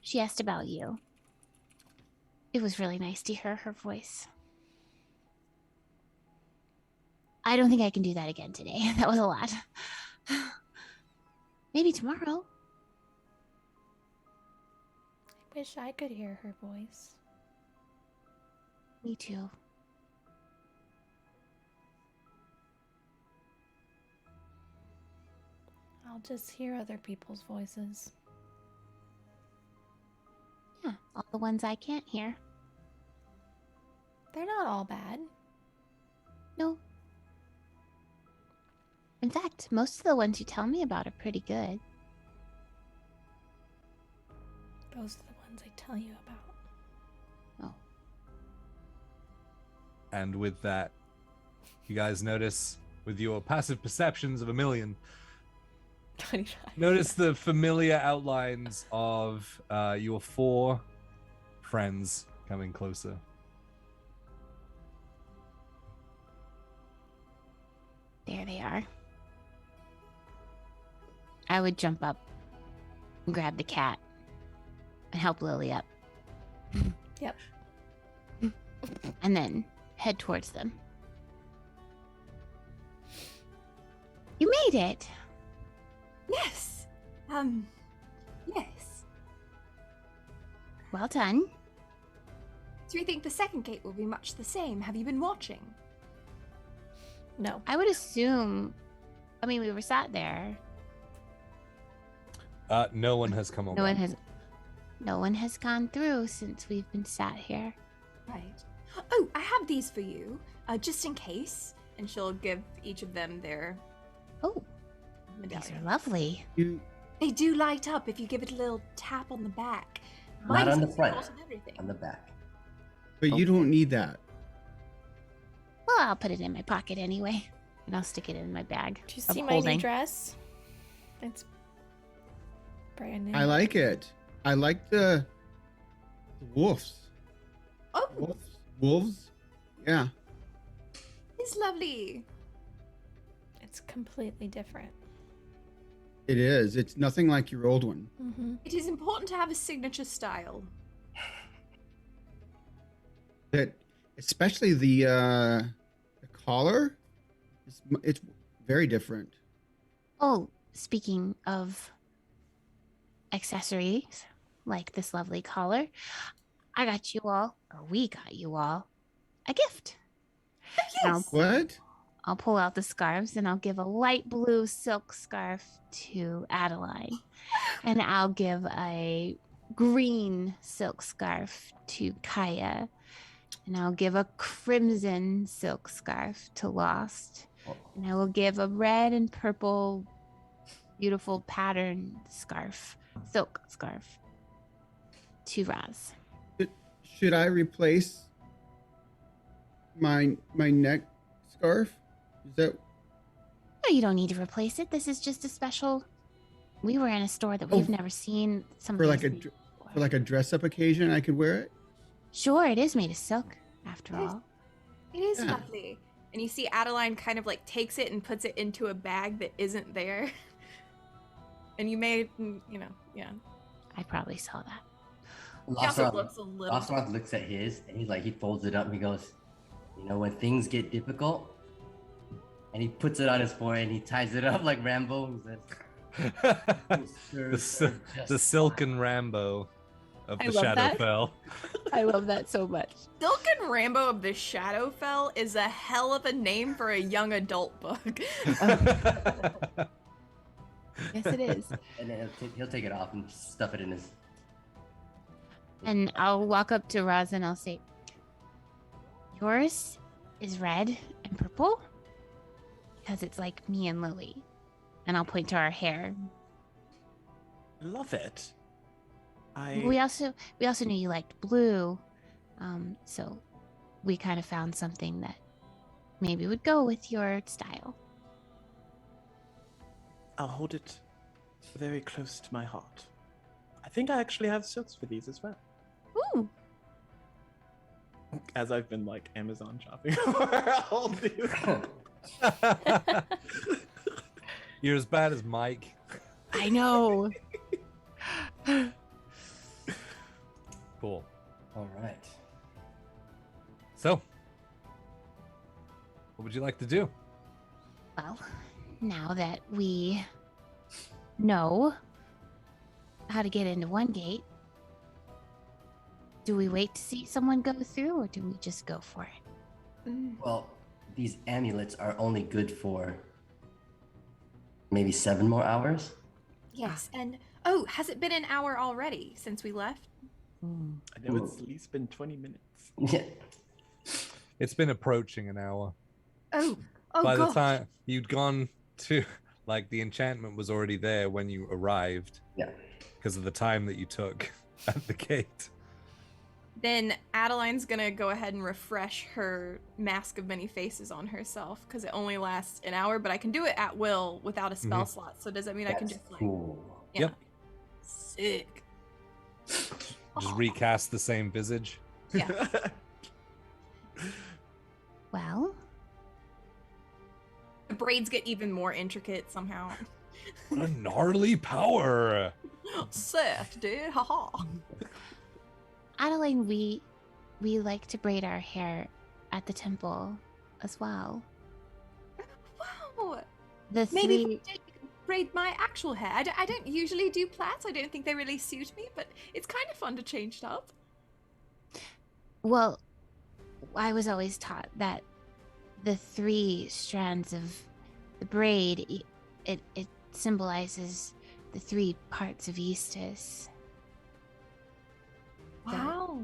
She asked about you. It was really nice to hear her voice. I don't think I can do that again today. That was a lot. Maybe tomorrow. I wish I could hear her voice. Me too. I'll just hear other people's voices. Yeah, all the ones I can't hear. They're not all bad. No. In fact, most of the ones you tell me about are pretty good. Those are the ones I tell you about. Oh. And with that, you guys notice, with your passive perceptions of a million, 25. notice the familiar outlines of your 4 friends coming closer. There they are. I would jump up and grab the cat and help Lily up. Yep. And then head towards them. You made it! Yes. Yes. Well done. Do you think the second gate will be much the same? Have you been watching? No. I would assume. I mean, we were sat there. No one has come over. No one has gone through since we've been sat here. Right. Oh, I have these for you, just in case. And she'll give each of them their Oh, these medallion. are lovely. You They do light up if you give it a little tap on the back. Not Mine's on the got front, salt and everything. on the back. But you don't need that. Well, I'll put it in my pocket anyway, and I'll stick it in my bag. Do you of see my new holding. dress? It's brand new. I like it. I like the wolves. Oh, Wolves? Yeah. it's lovely. It's completely different. It is. It's nothing like your old one. Mm-hmm. It is important to have a signature style. That, especially the collar, it's very different. Oh, speaking of accessories, like this lovely collar, I got you all, or we got you all, a gift. And Yes. What? I'll pull out the scarves and I'll give a light blue silk scarf to Adeline. And I'll give a green silk scarf to Kaya. And I'll give a crimson silk scarf to Lost. And I will give a red and purple beautiful pattern scarf, silk scarf, to Raz. Should I replace my neck scarf? Is that No, you don't need to replace it. This is just a special. We were in a store that we've Oh, never seen. Some for like a dress up occasion? I could wear it. Sure, it is made of silk, after Yes. all. It is Yeah. lovely. And you see Adeline kind of like takes it and puts it into a bag that isn't there. And you may, yeah. I probably saw that. He also Lothroth looks a little. Lothroth looks at his and he folds it up and he goes, you know, when things get difficult, and he puts it on his forehead and he ties it up like Rambo. He says, The silken Rambo of I the love that. Shadowfell. I love that so much. Silken Rambo of the Shadowfell is a hell of a name for a young adult book. Yes, it is. And then he'll take it off and stuff it in his. And I'll walk up to Raz and I'll say, yours is red and purple because it's like me and Lily. And I'll point to our hair. Love it. We also knew you liked blue, so we kind of found something that maybe would go with your style. I'll hold it very close to my heart. I think I actually have silks for these as well. Ooh, As I've been like Amazon shopping for all new. You're as bad as Mike. I know. Cool. All right. So, what would you like to do? Well, now that we know how to get into one gate, do we wait to see someone go through or do we just go for it? Well, these amulets are only good for maybe 7 more hours. Yes, and oh, has it been an hour already since we left? I know it's at least been 20 minutes. Yeah. It's been approaching an hour. Oh By the gosh. time you'd gone to, like, the enchantment was already there when you arrived Yeah. because of the time that you took at the gate. Then Adeline's gonna go ahead and refresh her Mask of Many Faces on herself because it only lasts an hour, but I can do it at will without a spell slot. So does that mean I can That's just like, cool. yeah. Yep. Sick. Just recast the same visage. Yeah. Well, The braids get even more intricate somehow. What a gnarly power! Sick, dude. Haha. Adeline, we like to braid our hair at the temple as well. Wow. The Maybe three, one day you can braid my actual hair. I don't usually do plaits. I don't think they really suit me, but it's kind of fun to change it up. well, I was always taught that the 3 strands of the braid, it symbolizes the 3 parts of Eastus. Wow.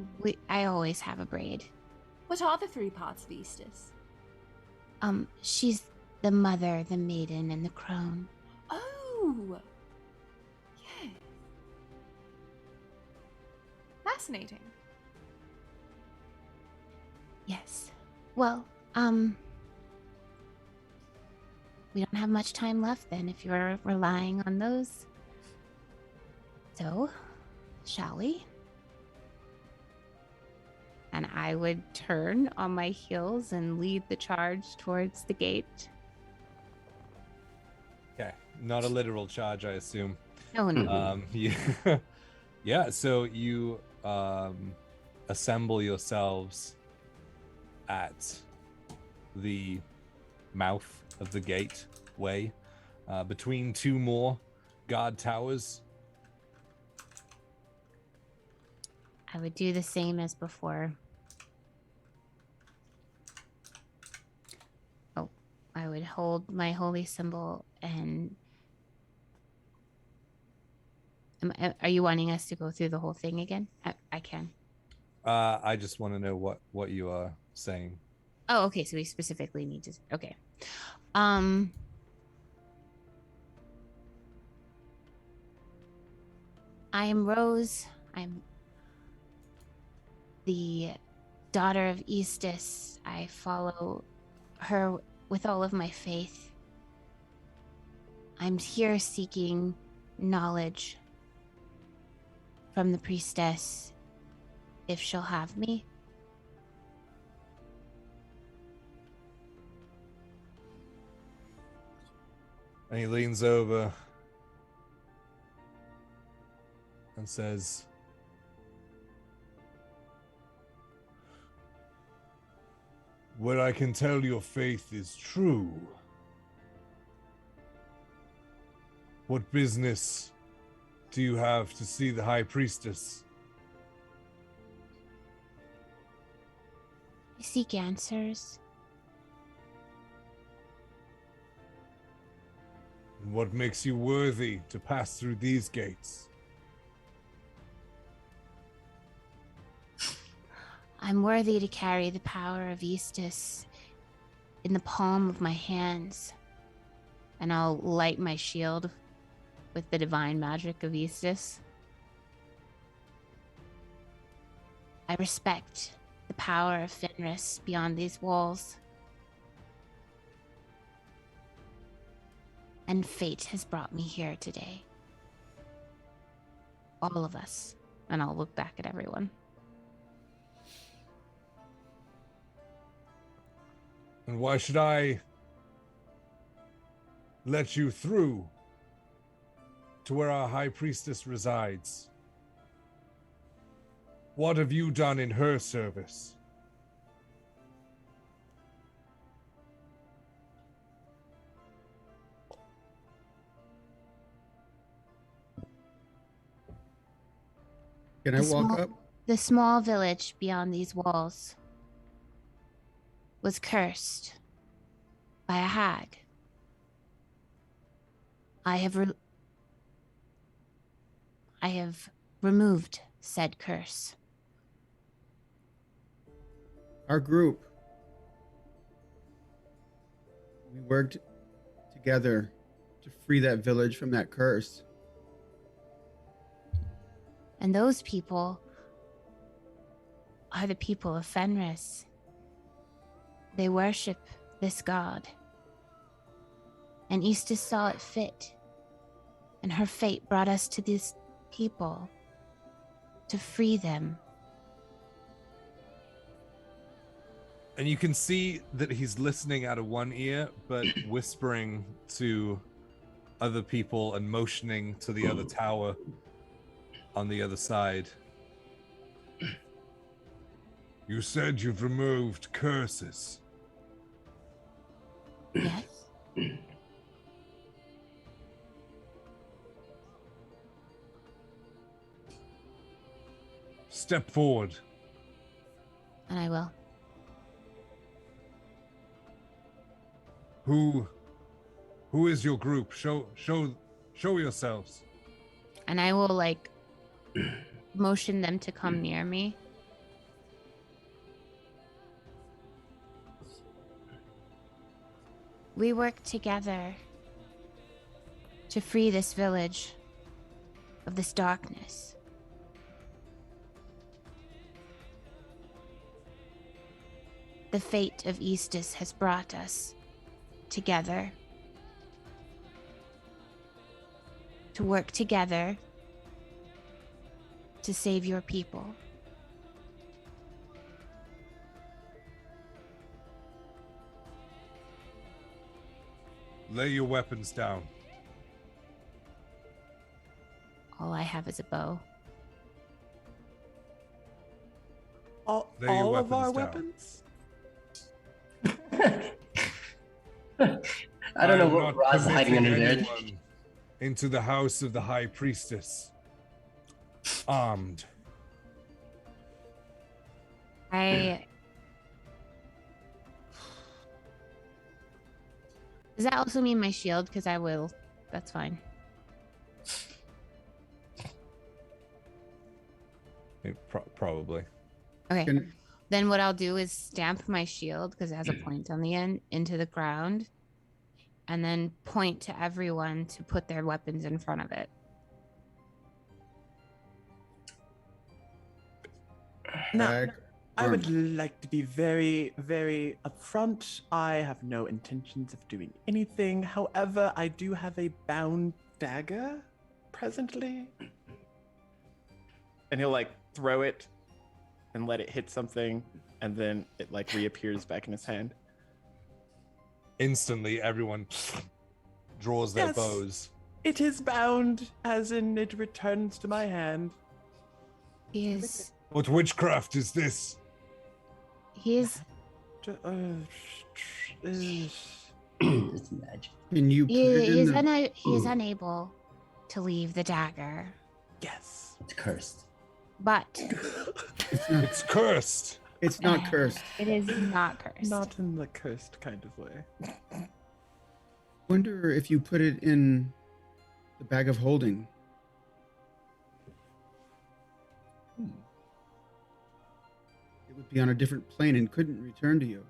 I always have a braid. What are the 3 parts of Eastus? She's the mother, the maiden, and the crone. Oh. fascinating. Yes. Well, we don't have much time left then if you're relying on those. So, shall we? And I would turn on my heels and lead the charge towards the gate. Okay, not a literal charge, I assume. No, no. Yeah, so you assemble yourselves at the mouth of the gateway between two more guard towers. I would do the same as before. Oh, I would hold my holy symbol and... Are you wanting us to go through the whole thing again? I can. I just want to know what you are saying. Oh, okay. So we specifically need to... Okay. I am Rose. I'm the daughter of Eastus. I follow her with all of my faith. I'm here seeking knowledge from the priestess, if she'll have me. And he leans over and says, "What I can tell your faith is true. What business do you have to see the High Priestess?" I seek answers. And what makes you worthy to pass through these gates? I'm worthy to carry the power of Eastus in the palm of my hands. And I'll light my shield with the divine magic of Eastus. I respect the power of Fenris beyond these walls. And fate has brought me here today. All of us. And I'll look back at everyone. And why should I let you through to where our High Priestess resides? What have you done in her service? Can I walk up? The small village beyond these walls was cursed by a hag. I have removed said curse. Our group, we worked together to free that village from that curse. And those people are the people of Fenris. They worship this god. And Eastus saw it fit. And her fate brought us to these people to free them. And you can see that he's listening out of one ear, but whispering to other people and motioning to the other tower on the other side. You said you've removed curses. Yes. Step forward. And I will. Who is your group? Show yourselves. And I will motion them to come near me. We work together to free this village of this darkness. the fate of Eastus has brought us together to work together to save your people. Lay your weapons down. All I have is a bow. All Lay your of our weapons weapons? I don't know am what not Rod's hiding permitting under there. anyone into the house of the High Priestess armed. Does that also mean my shield? Because I will. That's fine. Probably. Okay. Can- Then what I'll do is stamp my shield, because it has a point on the end, into the ground, and then point to everyone to put their weapons in front of it. Now, Bag I would armed. like to be very, very upfront. I have no intentions of doing anything. However, I do have a bound dagger presently. And he'll like throw it and let it hit something, and then it like reappears back in his hand. Instantly, everyone draws their Yes. bows. It is bound, as in it returns to my hand. He is. What witchcraft is this? He is. It's magic. Can you put it in the... He is unable to leave the dagger, Yes. It's cursed. but It's cursed. It's not cursed. it is not cursed. Not in the cursed kind of way. Wonder if you put it in the bag of holding. It would be on a different plane and couldn't return to you.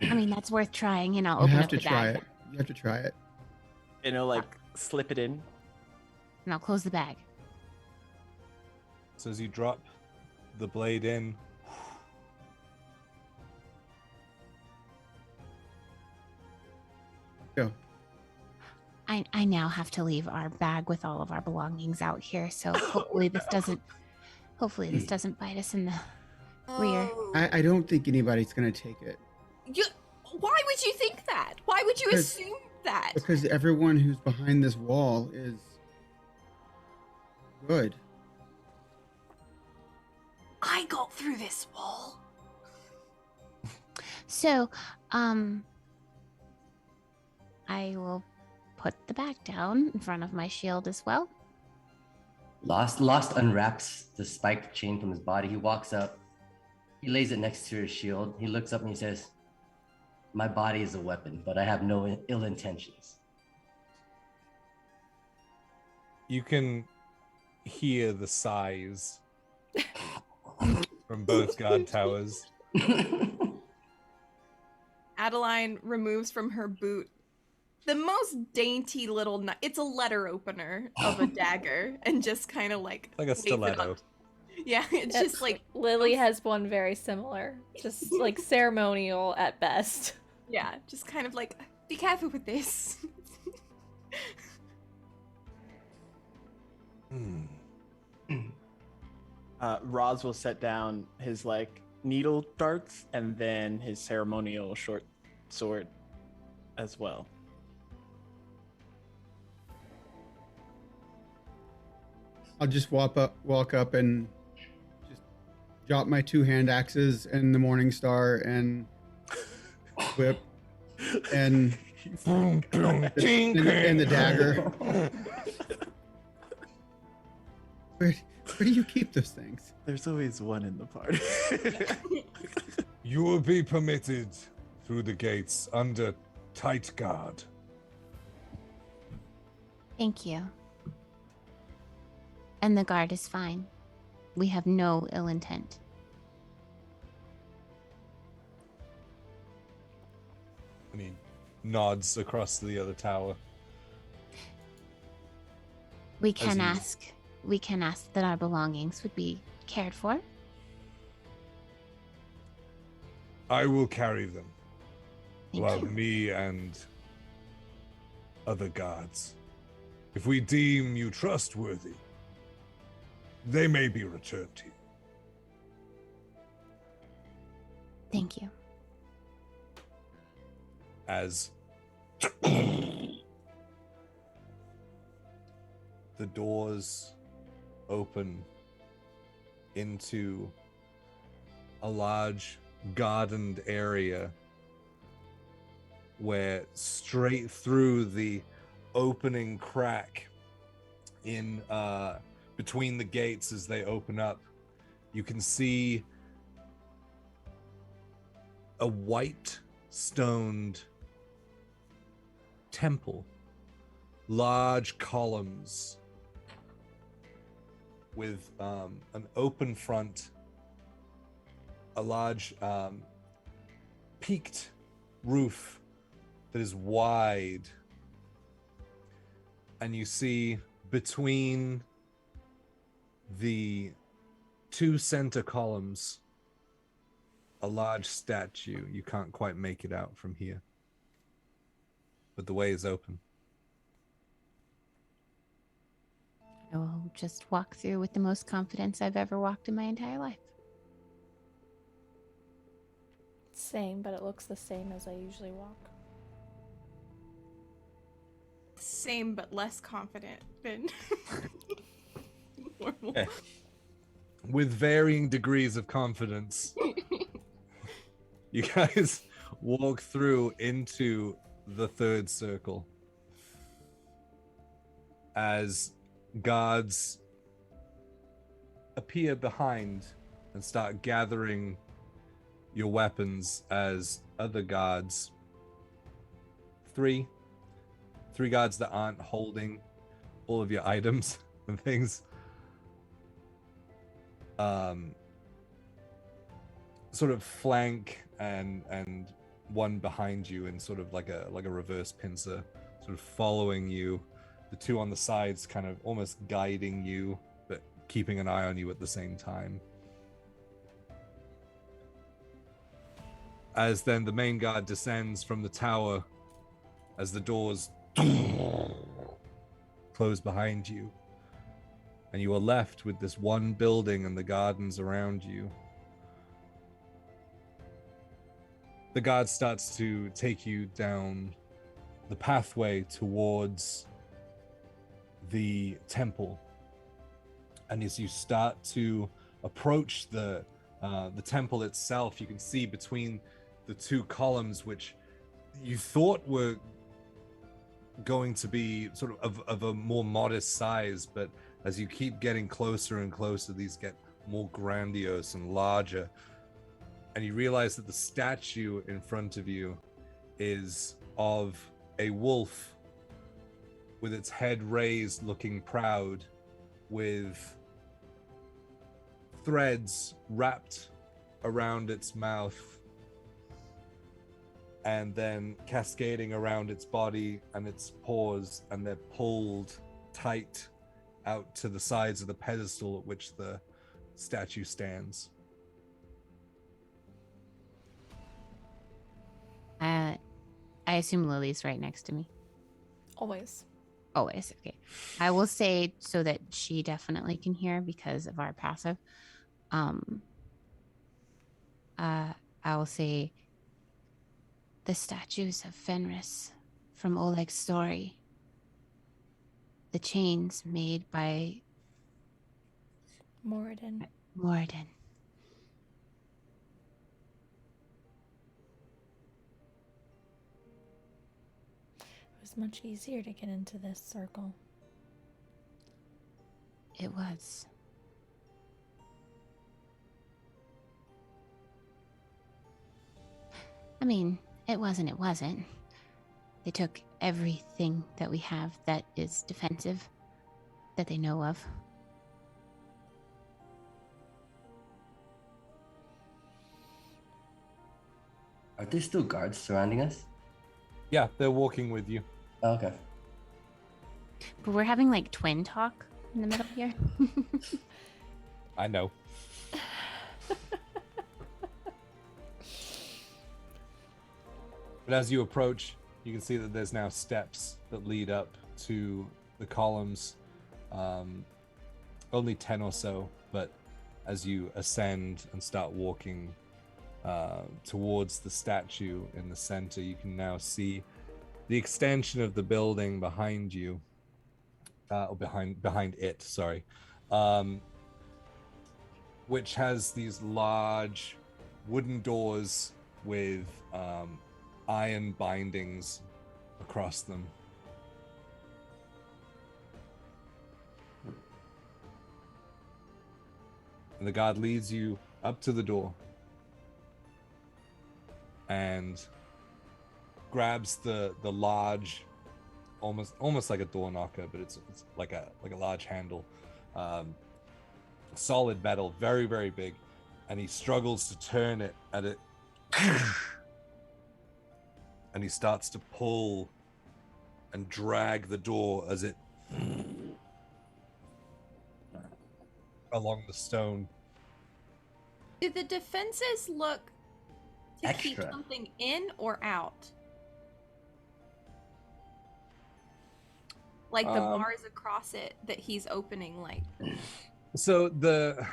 I mean, that's worth trying, and I'll You open have up to the try bag. it. You have to try it. And he'll like slip it in. And I'll close the bag. So as you drop the blade in, Go. I now have to leave our bag with all of our belongings out here, so hopefully this doesn't bite us in the rear. Oh. I don't think anybody's going to take it. Why would you think that? Why would you Because- assume that? Because everyone who's behind this wall is good. I got through this wall. So, I will put the bag down in front of my shield as well. Lost unwraps the spiked chain from his body. He walks up. He lays it next to his shield. He looks up and he says, "My body is a weapon, but I have no ill intentions." you can hear the sighs from both guard towers. Adeline removes from her boot the most dainty little it's a letter opener of a dagger, and just kind of like Like a lays it on- stiletto. Yeah, it's Yep. just like Lily has one very similar, just like ceremonial at best. yeah, just kind of like be careful with this. Roz will set down his like needle darts and then his ceremonial short sword as well. I'll just walk up and just drop my two hand axes and the Morning Star and whip and Boom, boom, and the dagger. Where do you keep those things? There's always one in the party. You will be permitted through the gates under tight guard. Thank you. And the guard is fine. We have no ill intent. And he nods across the other tower. We can you- ask we can ask that our belongings would be cared for. I will carry them. Thank Well, you. me and other guards. If we deem you trustworthy, they may be returned to you. Thank you. As the doors open into a large gardened area where straight through the opening crack in between the gates as they open up, you can see a white stoned temple, large columns with an open front, a large peaked roof that is wide, and you see between the two center columns a large statue. You can't quite make it out from here, but the way is open. I will just walk through with the most confidence I've ever walked in my entire life. Same, but it looks the same as I usually walk. Same but less confident than normal. Okay. With varying degrees of confidence, you guys walk through into the third circle as guards appear behind and start gathering your weapons as other guards, three guards that aren't holding all of your items and things, sort of flank and one behind you in sort of like a reverse pincer, sort of following you. The two on the sides kind of almost guiding you, but keeping an eye on you at the same time. As then the main guard descends from the tower as the doors close behind you. And you are left with this one building and the gardens around you. The guard starts to take you down the pathway towards the temple, and as you start to approach the temple itself, you can see between the two columns, which you thought were going to be sort of a more modest size, but as you keep getting closer and closer, these get more grandiose and larger, and you realize that the statue in front of you is of a wolf with its head raised, looking proud, with threads wrapped around its mouth and then cascading around its body and its paws, and they're pulled tight out to the sides of the pedestal at which the statue stands. I assume Lily's right next to me. Always. Always. Okay. I will say, so that she definitely can hear because of our passive. I will say the statues of Fenris from Oleg's story. The chains made by Moradin. Moradin. It was much easier to get into this circle. It was. I mean, it wasn't. They took everything that we have that is defensive, that they know of. Are there still guards surrounding us? Yeah, they're walking with you. Oh, okay. But we're having like twin talk. in the middle here. I know. But as you approach, you can see that there's now steps that lead up to the columns. Only 10 or so, but as you ascend and start walking towards the statue in the center, you can now see the extension of the building behind you, or behind it, sorry, which has these large wooden doors with iron bindings across them. And the guard leads you up to the door and grabs the large, almost like a door knocker, but it's like a large handle, solid metal, very, very big, and he struggles to turn it, and it and he starts to pull and drag the door as it along the stone. Do the defenses look to keep Extra. something in or out? Like the bars across it that he's opening, like. So the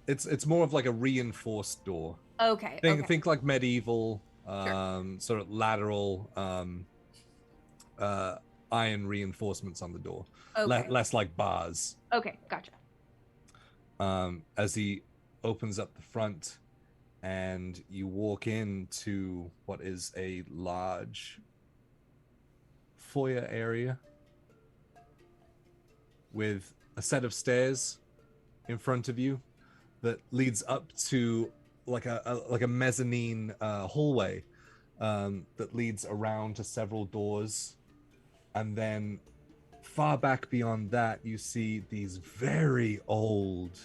it's more of like a reinforced door. Okay. Think like medieval, Sure. sort of lateral iron reinforcements on the door. Okay. Less like bars. Okay, gotcha. As he opens up the front and you walk into what is a large foyer area with a set of stairs in front of you that leads up to like a mezzanine hallway that leads around to several doors, and then far back beyond that you see these very old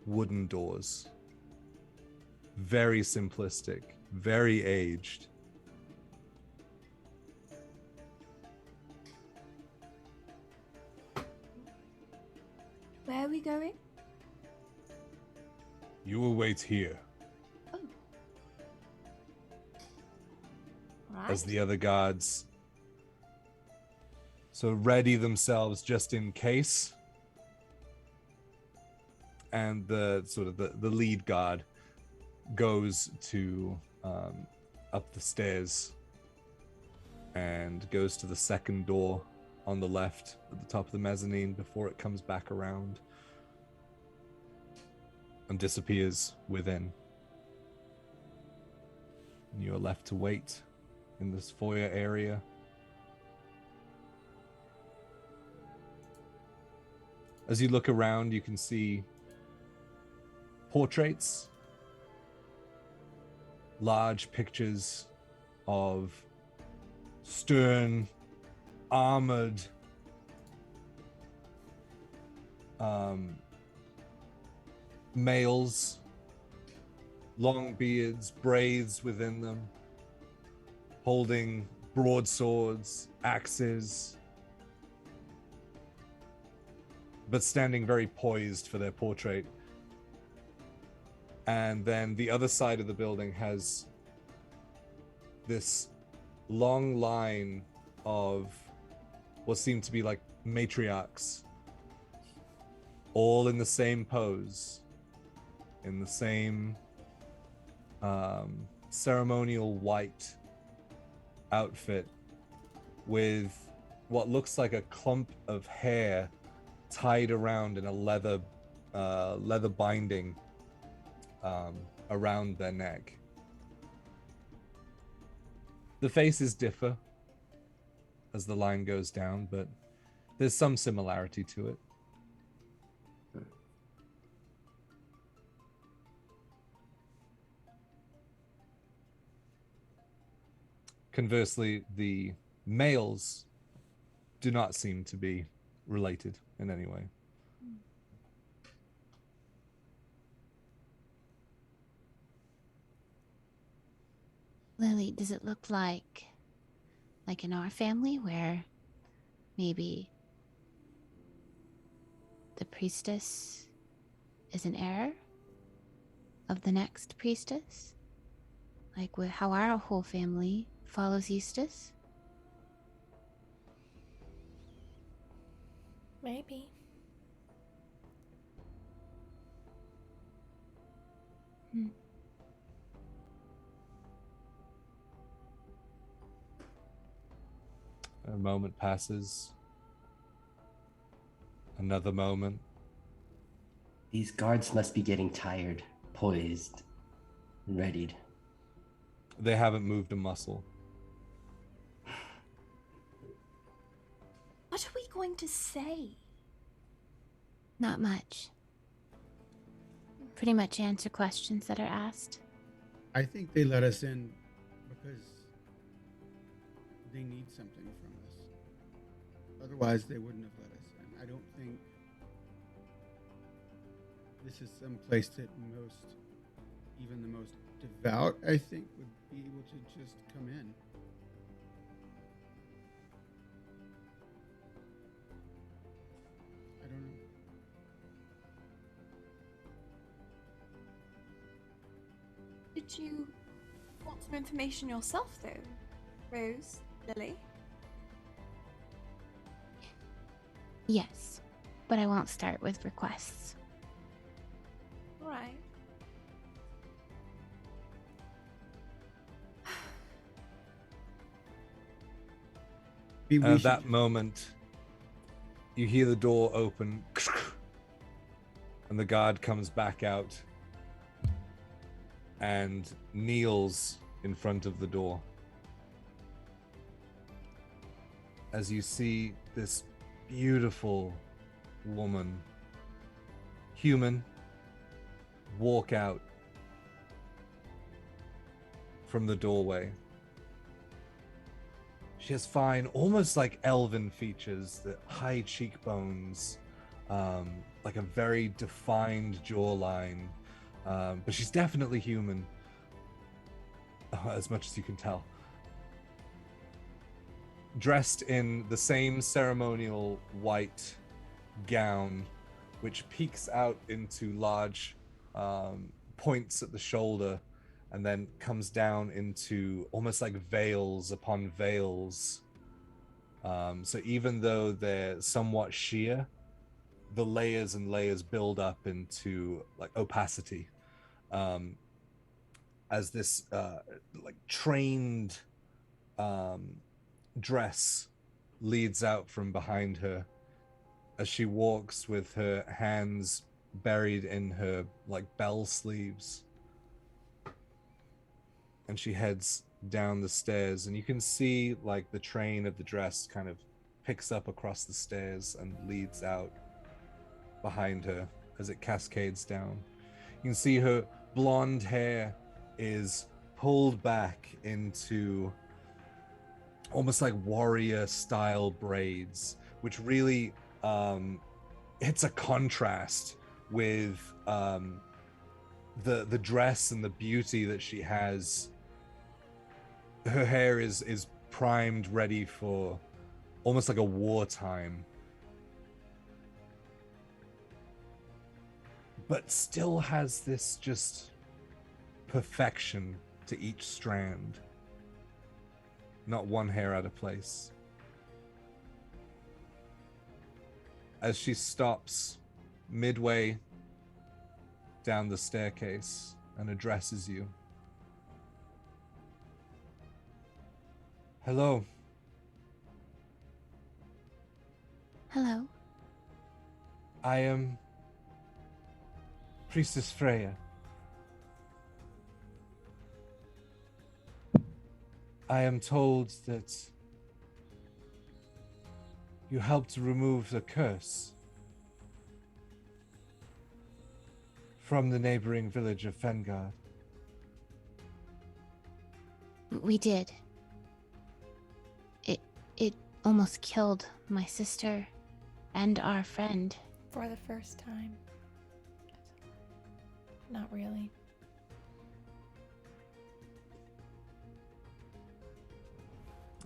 wooden doors, very simplistic, very aged. Where are we going? You will wait here. Right. As the other guards so ready themselves just in case, and the sort of the lead guard goes to up the stairs and goes to the second door on the left at the top of the mezzanine before it comes back around and disappears within. And you are left to wait in this foyer area. As you look around, you can see portraits, large pictures of stern, armored males, long beards, braids within them, holding broadswords, axes, but standing very poised for their portrait. And then the other side of the building has this long line of what seem to be like matriarchs, all in the same pose, in the same ceremonial white outfit, with what looks like a clump of hair tied around in a leather binding around their neck. The faces differ as the line goes down, but there's some similarity to it. Conversely, the males do not seem to be related in any way. Lily, does it look like in our family where maybe the priestess is an heir of the next priestess? Like how our whole family follows Eustace? Maybe. A moment passes. Another moment. These guards must be getting tired, poised, and readied. They haven't moved a muscle. What are we going to say? Not much. Pretty much answer questions that are asked. I think they let us in because they need something from us. Otherwise, they wouldn't have let us in. I don't think this is some place that even the most devout, I think, would be able to just come in. I don't know. Did you want some information yourself, though, Rose, Lily? Yes, but I won't start with requests. All right. We At should that just- moment, you hear the door open, and the guard comes back out and kneels in front of the door. As you see this beautiful woman, human, walk out from the doorway. She has fine, almost like elven features, the high cheekbones, like a very defined jawline, but she's definitely human, as much as you can tell. Dressed in the same ceremonial white gown, which peeks out into large points at the shoulder, and then comes down into almost like veils upon veils. So even though they're somewhat sheer, the layers and layers build up into like opacity. As this like trained dress leads out from behind her, as she walks with her hands buried in her like bell sleeves. And she heads down the stairs, and you can see like the train of the dress kind of picks up across the stairs and leads out behind her as it cascades down. You can see her blonde hair is pulled back into almost like warrior style braids, which really it's a contrast with the dress and the beauty that she has. Her hair is primed, ready for almost like a wartime, but still has this just perfection to each strand. Not one hair out of place. As she stops midway down the staircase and addresses you. Hello. Hello. I am Priestess Freya. I am told that you helped remove the curse from the neighboring village of Fengard. We did. It almost killed my sister and our friend. For the first time. Not really.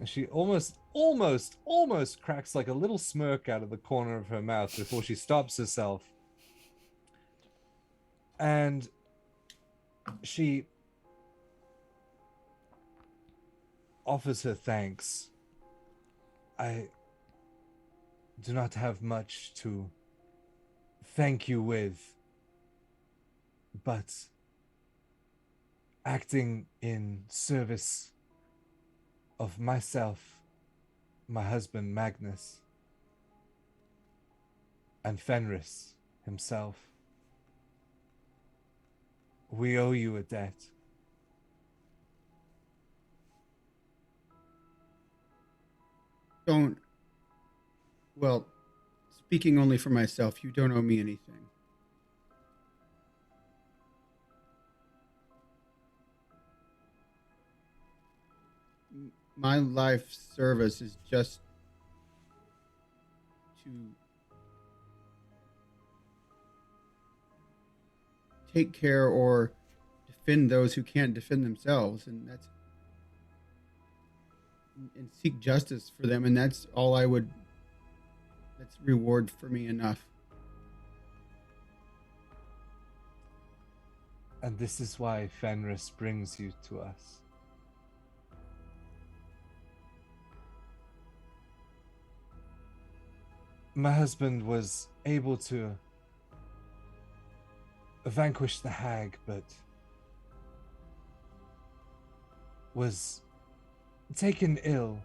And she almost cracks like a little smirk out of the corner of her mouth before she stops herself. And she offers her thanks. I do not have much to thank you with, but acting in service of myself, my husband Magnus, and Fenris himself, we owe you a debt. Well, speaking only for myself, you don't owe me anything. My life service is just to take care or defend those who can't defend themselves, and seek justice for them, and that's reward for me enough. And this is why Fenris brings you to us. My husband was able to vanquish the hag, but was taken ill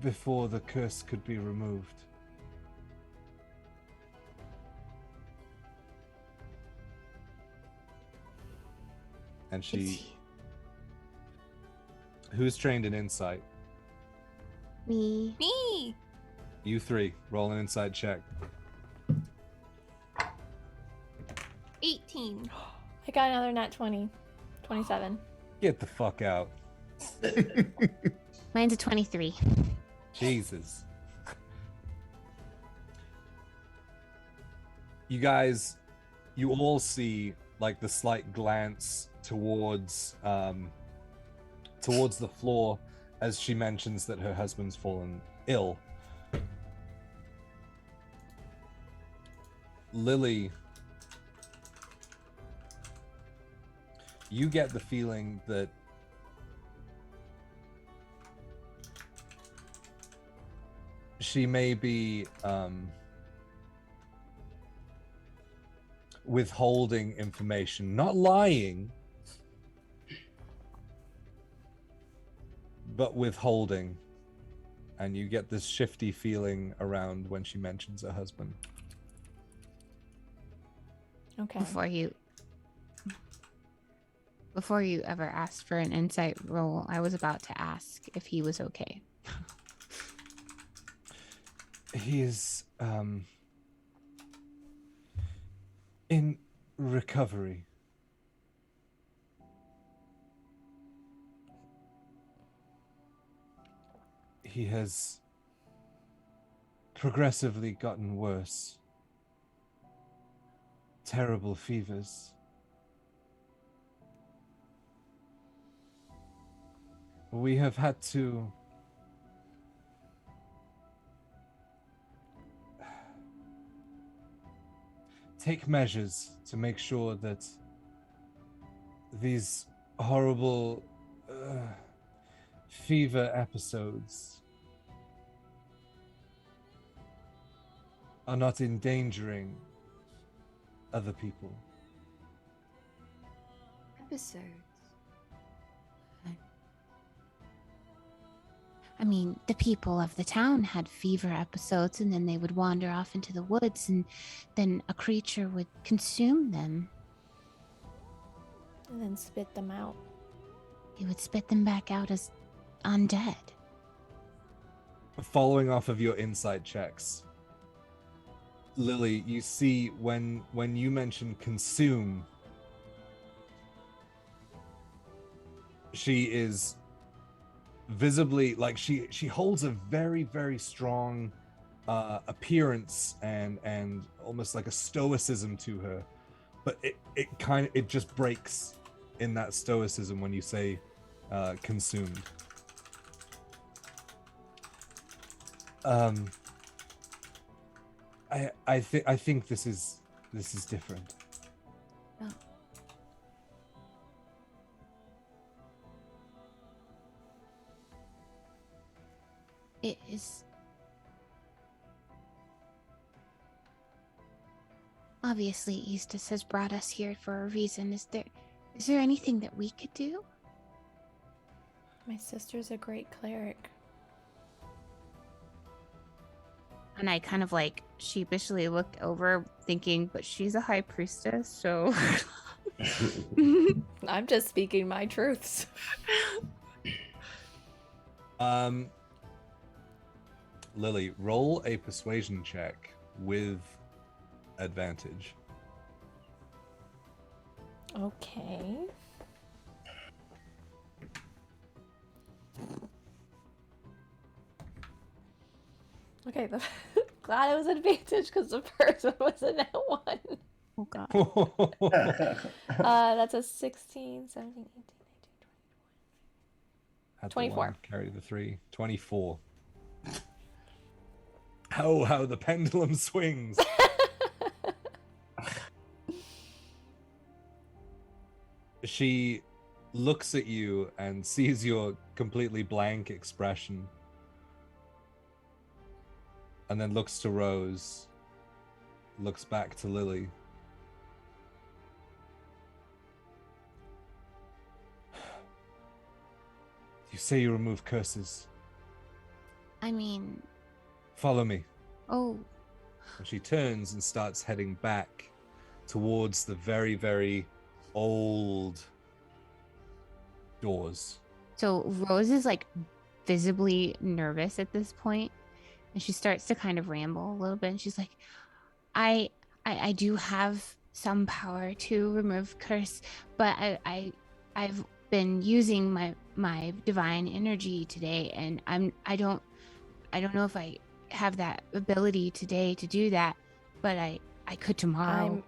before the curse could be removed. And who's trained in insight? Me. Me. You three, roll an insight check. 18. I got another nat 20. 27. Get the fuck out. Mine's a 23. Jesus. You guys, you all see like the slight glance towards the floor as she mentions that her husband's fallen ill. Lily, you get the feeling that she may be withholding information, not lying, but withholding. And you get this shifty feeling around when she mentions her husband. Okay. Before you ever asked for an insight roll, I was about to ask if he was okay. He is in recovery. He has progressively gotten worse. Terrible fevers. We have had to take measures to make sure that these horrible fever episodes are not endangering other people. Episodes. I mean, the people of the town had fever episodes, and then they would wander off into the woods, and then a creature would consume them. And then spit them out. He would spit them back out as undead. Following off of your insight checks, Lily, you see when you mention consume, she is visibly, like, she holds a very, very strong appearance and almost like a stoicism to her, but it just breaks in that stoicism when you say consumed. I think this is different. Oh. It is obviously Eustace has brought us here for a reason. Is there anything that we could do? My sister's a great cleric. And I kind of like sheepishly look over, thinking, but she's a high priestess, so. I'm just speaking my truths. Lily, roll a persuasion check with advantage. Okay. Okay, glad it was advantage because the first one was a net 1. Oh god. That's a 16, 17, 18, 19, 20. Had the 24. one, carry the 3. 24. Oh, how the pendulum swings. She looks at you and sees your completely blank expression. And then looks to Rose. Looks back to Lily. You say you remove curses. I mean, Follow me. oh, And she turns and starts heading back towards the very, very old doors. so Rose is like visibly nervous at this point, and she starts to kind of ramble a little bit, and she's like, I do have some power to remove curse, but I've been using my divine energy today, and I don't know if I have that ability today to do that, but I could tomorrow.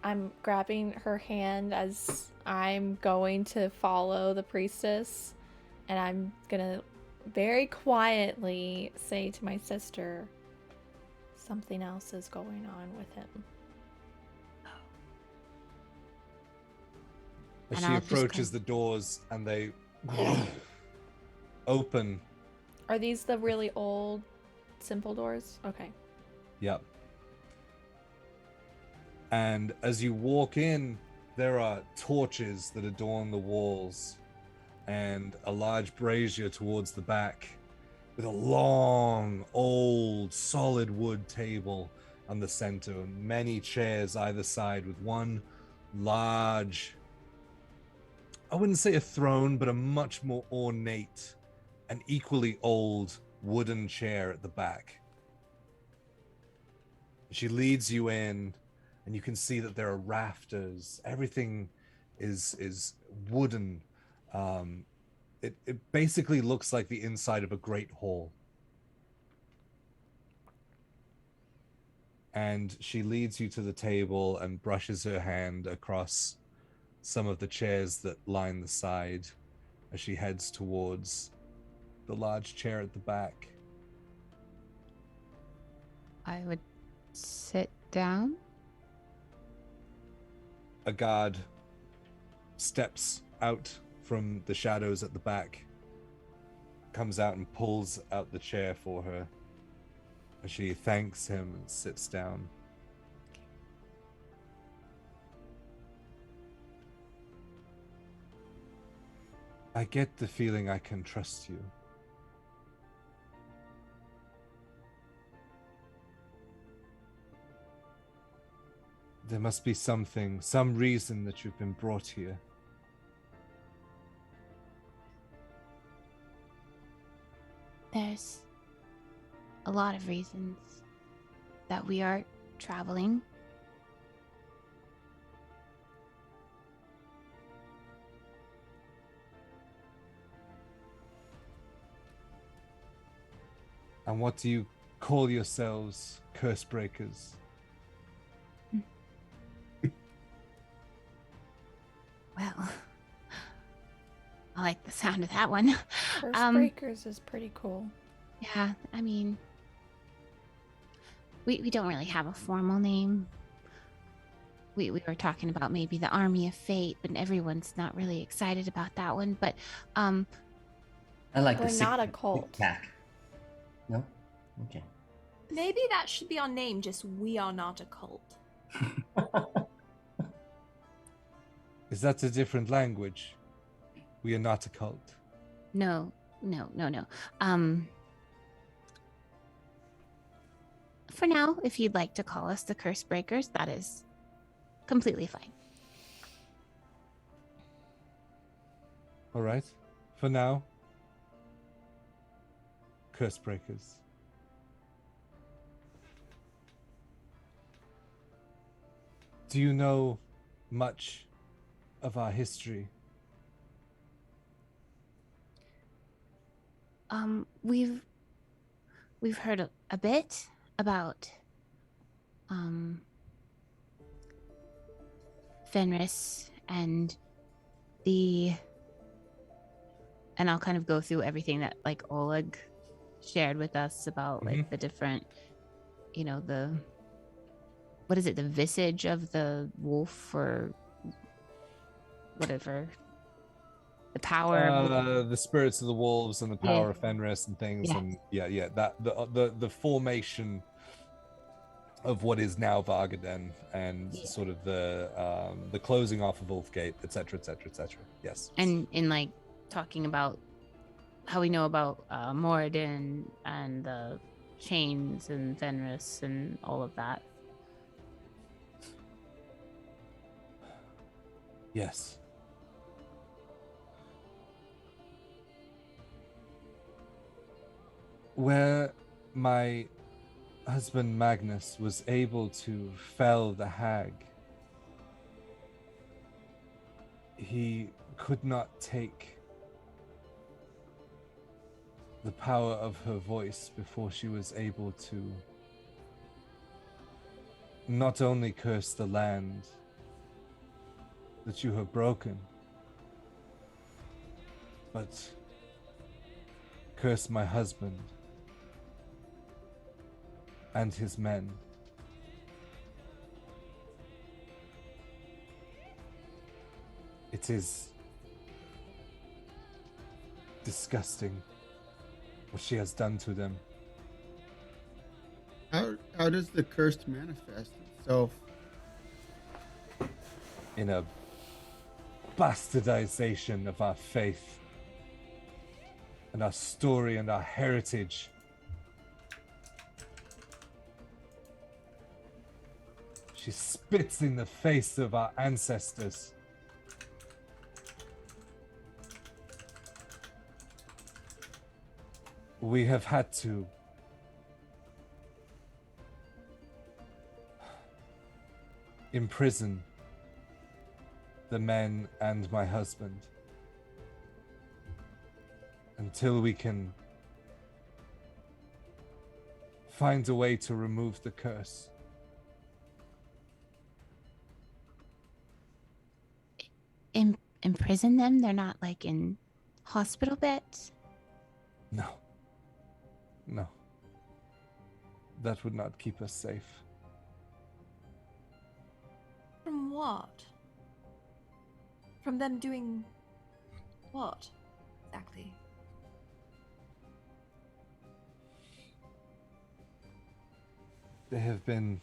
I'm grabbing her hand as I'm going to follow the priestess, and I'm gonna very quietly say to my sister, something else is going on with him. As And she I'll just approaches the doors and they open. Are these the really old, simple doors? Okay. Yep. And as you walk in, there are torches that adorn the walls and a large brazier towards the back with a long, old, solid wood table on the center and many chairs either side with one large, I wouldn't say a throne, but a much more ornate and equally old wooden chair at the back. She leads you in, and you can see that there are rafters. Everything is wooden. It basically looks like the inside of a great hall. And she leads you to the table and brushes her hand across some of the chairs that line the side as she heads towards the large chair at the back. I would sit down. A guard steps out from the shadows at the back, comes out and pulls out the chair for her. She thanks him and sits down. I get the feeling I can trust you. There must be something, some reason that you've been brought here. There's a lot of reasons that we are traveling. And what do you call yourselves, curse breakers? Well, like the sound of that one. Curse Breakers is pretty cool. Yeah, I mean, we don't really have a formal name. We were talking about maybe the Army of Fate, but everyone's not really excited about that one. But I like We're the not a six cult. pack. No? Okay. Maybe that should be our name, just We Are Not a Cult. Is that a different language? We are not a cult. no. For now, if you'd like to call us the Curse Breakers, that is completely fine. All right. For now, Curse Breakers. Do you know much of our history? We've heard a bit about Fenris and I'll kind of go through everything that like Oleg shared with us about like the different, what is it, the visage of the wolf or whatever, the power of The spirits of the wolves and the power of Fenris and things, Yeah. and that the formation of what is now Vargaden and sort of the closing off of Ulfgate, etc., etc., etc. Yes. and in like talking about how we know about Moradin and the chains and Fenris and all of that. Yes. Where my husband Magnus was able to fell the hag, he could not take the power of her voice before she was able to not only curse the land that you have broken, but curse my husband and his men. It is disgusting what she has done to them. How does the curse manifest itself? In a bastardization of our faith and our story and our heritage. She spits in the face of our ancestors. We have had to imprison the men and my husband until we can find a way to remove the curse. Imprison them? They're not like in hospital beds? No. No. That would not keep us safe. From what? From them doing what exactly? They have been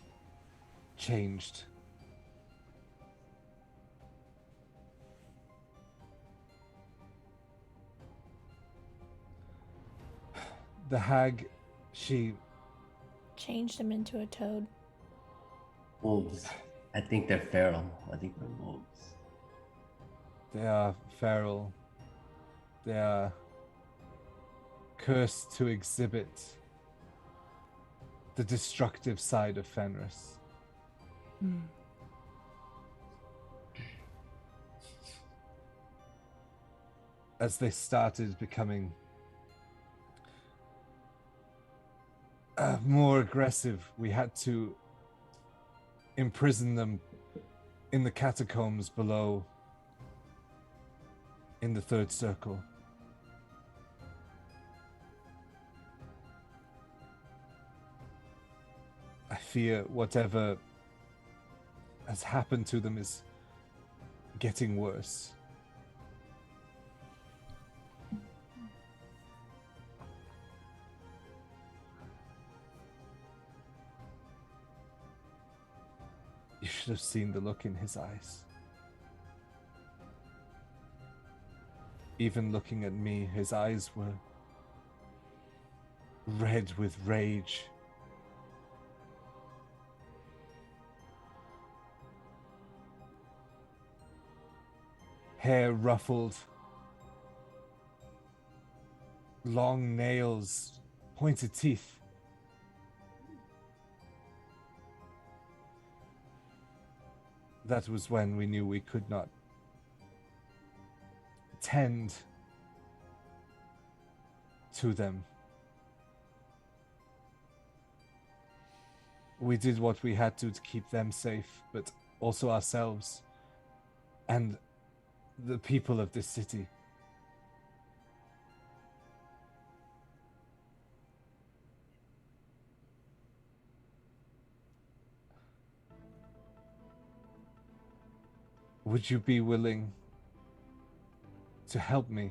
changed. The hag, she... Changed him into a toad. Wolves. I think they're feral. I think they're wolves. They are feral. They are cursed to exhibit the destructive side of Fenris. As they started becoming more aggressive, we had to imprison them in the catacombs below in the third circle. I fear whatever has happened to them is getting worse. You should have seen the look in his eyes. Even looking at me, his eyes were red with rage. Hair ruffled, long nails, pointed teeth. That was when we knew we could not tend to them. We did what we had to keep them safe, but also ourselves and the people of this city. Would you be willing to help me?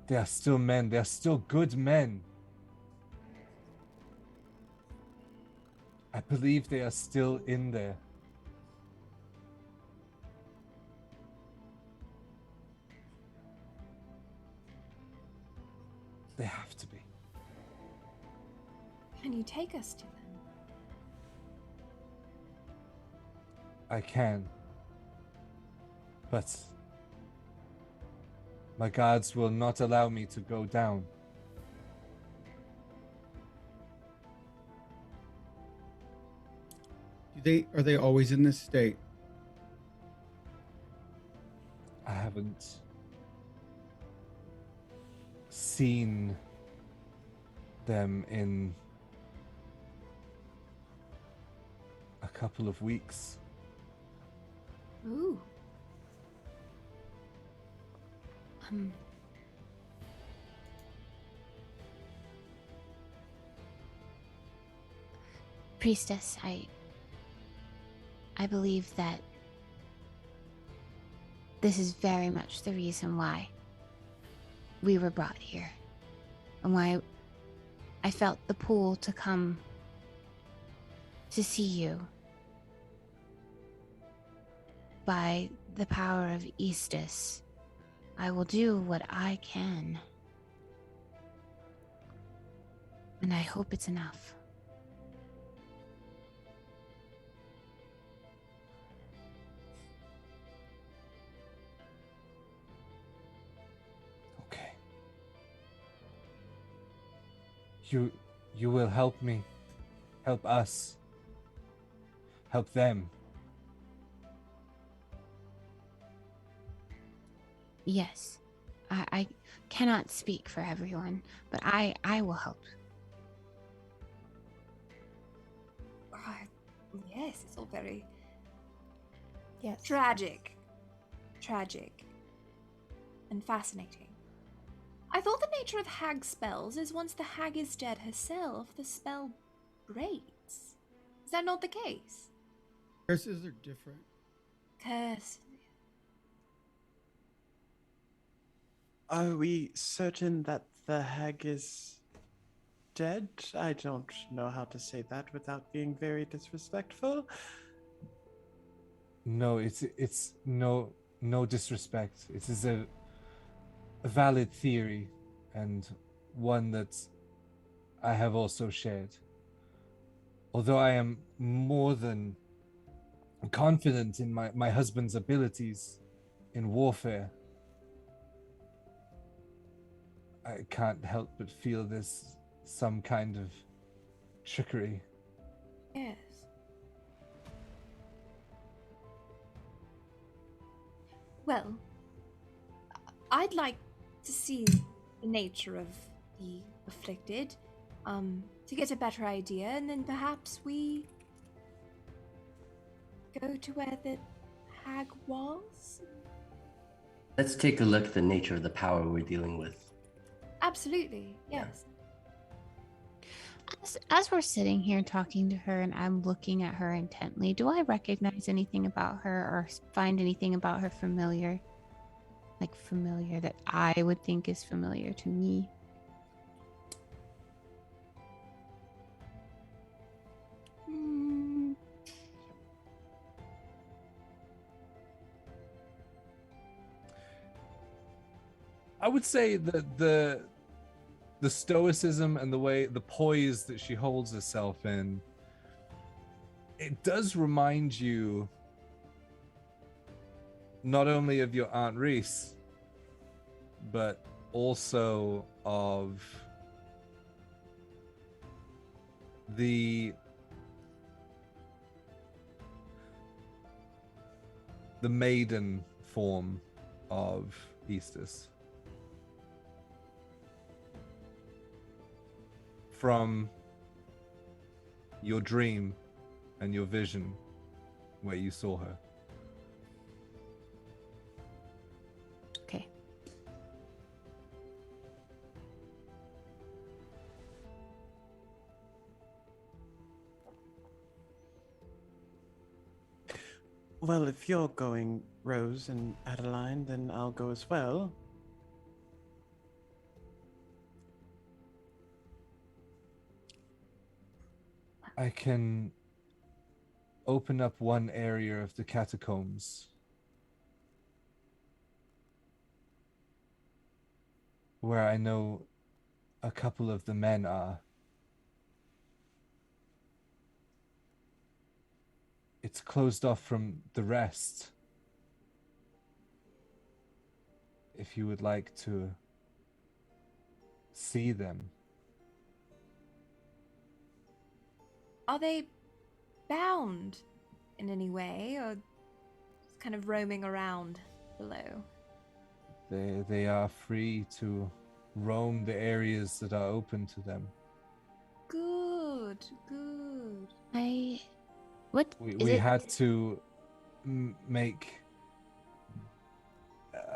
They are still men. They are still good men. I believe they are still in there. They have to be. Can you take us to them? I can. But my guards will not allow me to go down. Are they always in this state? I haven't seen them in a couple of weeks. Ooh. Priestess, I believe that this is very much the reason why we were brought here, and why I felt the pull to come to see you. By the power of Eastus, I will do what I can. And I hope it's enough. Okay. You will help me. Help us. Help them. Yes, I cannot speak for everyone, but I will help. Yes, it's all very Yes. tragic, and fascinating. I thought the nature of hag spells is once the hag is dead herself, the spell breaks. Is that not the case? Curses are different. Curse. Are we certain that the hag is dead? I don't know how to say that without being very disrespectful. No, it's no disrespect. It is a valid theory, and one that I have also shared. Although I am more than confident in my husband's abilities in warfare, I can't help but feel this some kind of trickery. Yes. Well, I'd like to see the nature of the afflicted, to get a better idea, and then perhaps we go to where the hag was? Let's take a look at the nature of the power we're dealing with. Absolutely, Yeah. yes. As we're sitting here talking to her and I'm looking at her intently, do I recognize anything about her or find anything about her familiar? Like familiar that I would think is familiar to me? I would say that the stoicism and the poise that she holds herself in, it does remind you not only of your Aunt Reese, but also of the maiden form of Eastus. From your dream and your vision where you saw her. Okay. Well, if you're going, Rose and Adeline, then I'll go as well. I can open up one area of the catacombs where I know a couple of the men are. It's closed off from the rest. If you would like to see them. Are they bound in any way, or just kind of roaming around below? They are free to roam the areas that are open to them. Good, good. What We, is we it? had to make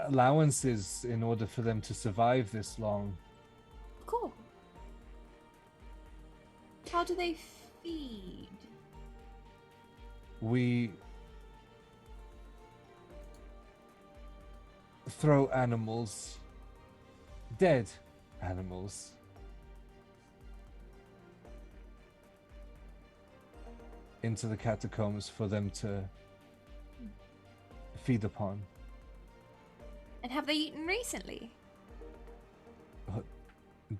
allowances in order for them to survive this long. Cool. How do they feed? We throw animals, dead animals, into the catacombs for them to feed upon. And have they eaten recently?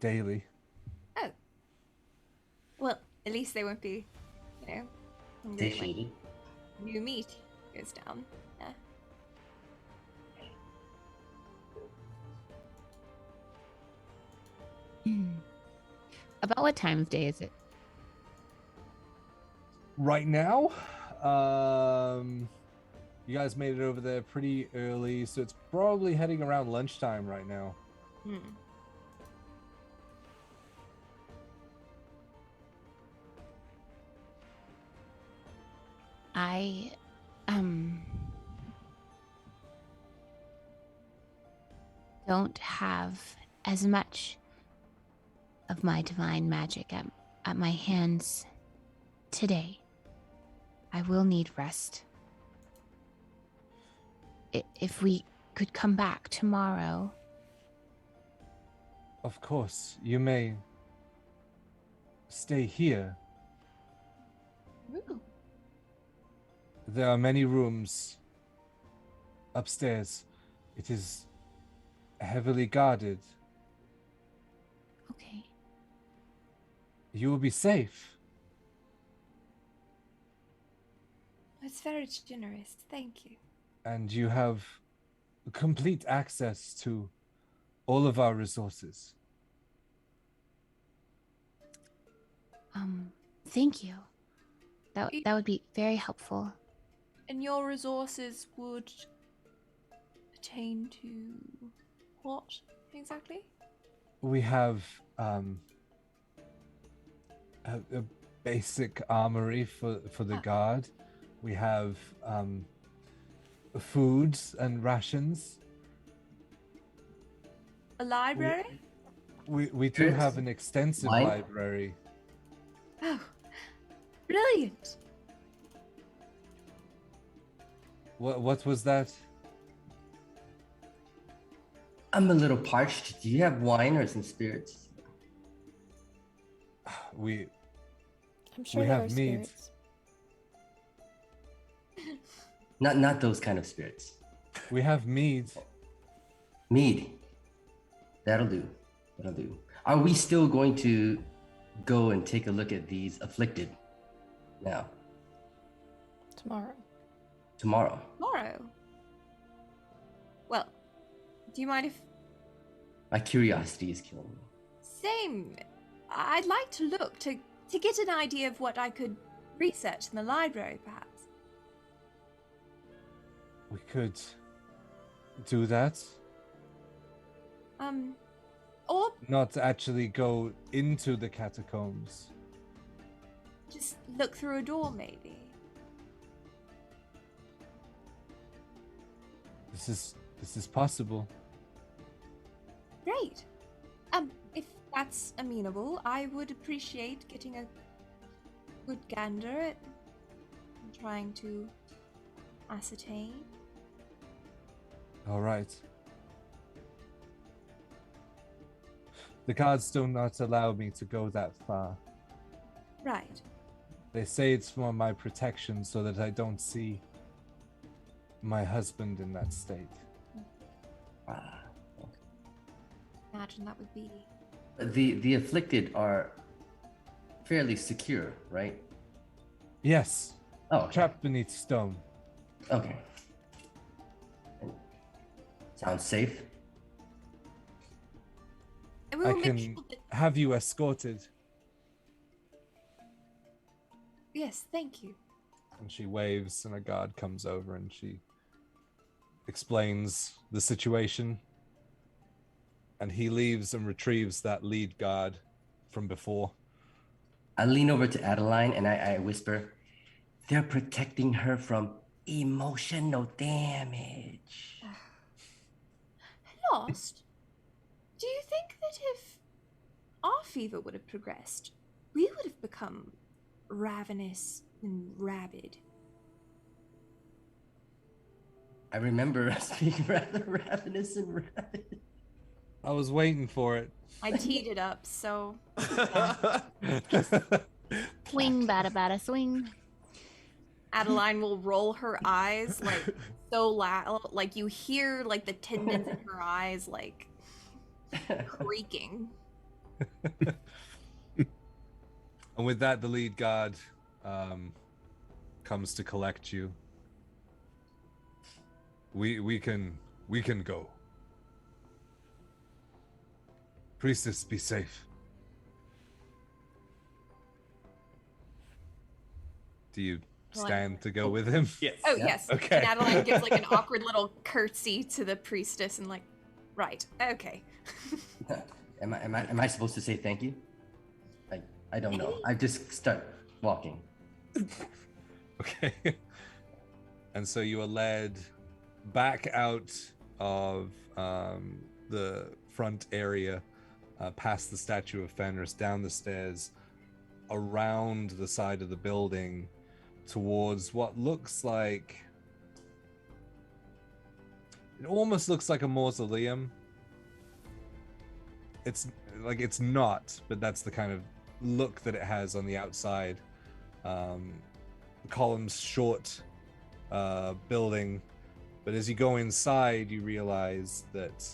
Daily. Oh. Well, at least they won't be, hungry when Satiated. new meat goes down. Yeah. About what time of day is it? Right now, you guys made it over there pretty early, so it's probably heading around lunchtime right now. Hmm. I don't have as much of my divine magic at my hands today. I will need rest. If we could come back tomorrow. Of course, you may stay here. Ooh. There are many rooms upstairs. It is heavily guarded. Okay. You will be safe. It's very generous. Thank you. And you have complete access to all of our resources. Thank you. That would be very helpful. And your resources would pertain to what exactly? We have a basic armory for the guard. We have food and rations. A library? We do have an extensive Wine? library. Oh, brilliant. What was that? I'm a little parched. Do you have wine or some spirits? We I'm sure We there have are mead. spirits. Not those kind of spirits. we have mead. Mead. That'll do. That'll do. Are we still going to go and take a look at these afflicted now? Tomorrow. Tomorrow? Tomorrow. Well, do you mind if... My curiosity is killing me. Same. I'd like to look to get an idea of what I could research in the library, perhaps. We could do that. Or Not actually go into the catacombs. just look through a door, maybe. This is possible. Great. If that's amenable, I would appreciate getting a good gander at trying to ascertain. All right. The guards do not allow me to go that far. Right. They say it's for my protection so that I don't see my husband in that state. Ah. Imagine that would be. The afflicted are fairly secure, right? Yes, Oh, okay. trapped beneath stone. Okay. Sounds safe. And we I will make can sure that... have you escorted. Yes, thank you. And she waves, and a guard comes over, and she explains the situation. And he leaves and retrieves that lead guard from before. I lean over to Adeline and I whisper, they're protecting her from emotional damage. Lost. Do you think that if our fever would have progressed, we would have become ravenous and rabid? I remember us being rather ravenous and rabid. I was waiting for it. I teed it up, so Swing, bada bada, swing. Adeline will roll her eyes like so loud, like you hear like the tendons in her eyes like creaking. And with that, the lead guard comes to collect you. We can go. Priestess, be safe. Do you stand to go with him? Yes. Oh Yeah. yes. Okay. And Adeline gives like an awkward little curtsy to the priestess and like, right, okay. Am I supposed to say thank you? I don't know. I just start walking. Okay. And so you are led back out of the front area, past the statue of Fenris, down the stairs, around the side of the building, towards what looks like... It almost looks like a mausoleum. It's not, but that's the kind of look that it has on the outside. Columns short building, but as you go inside, you realize that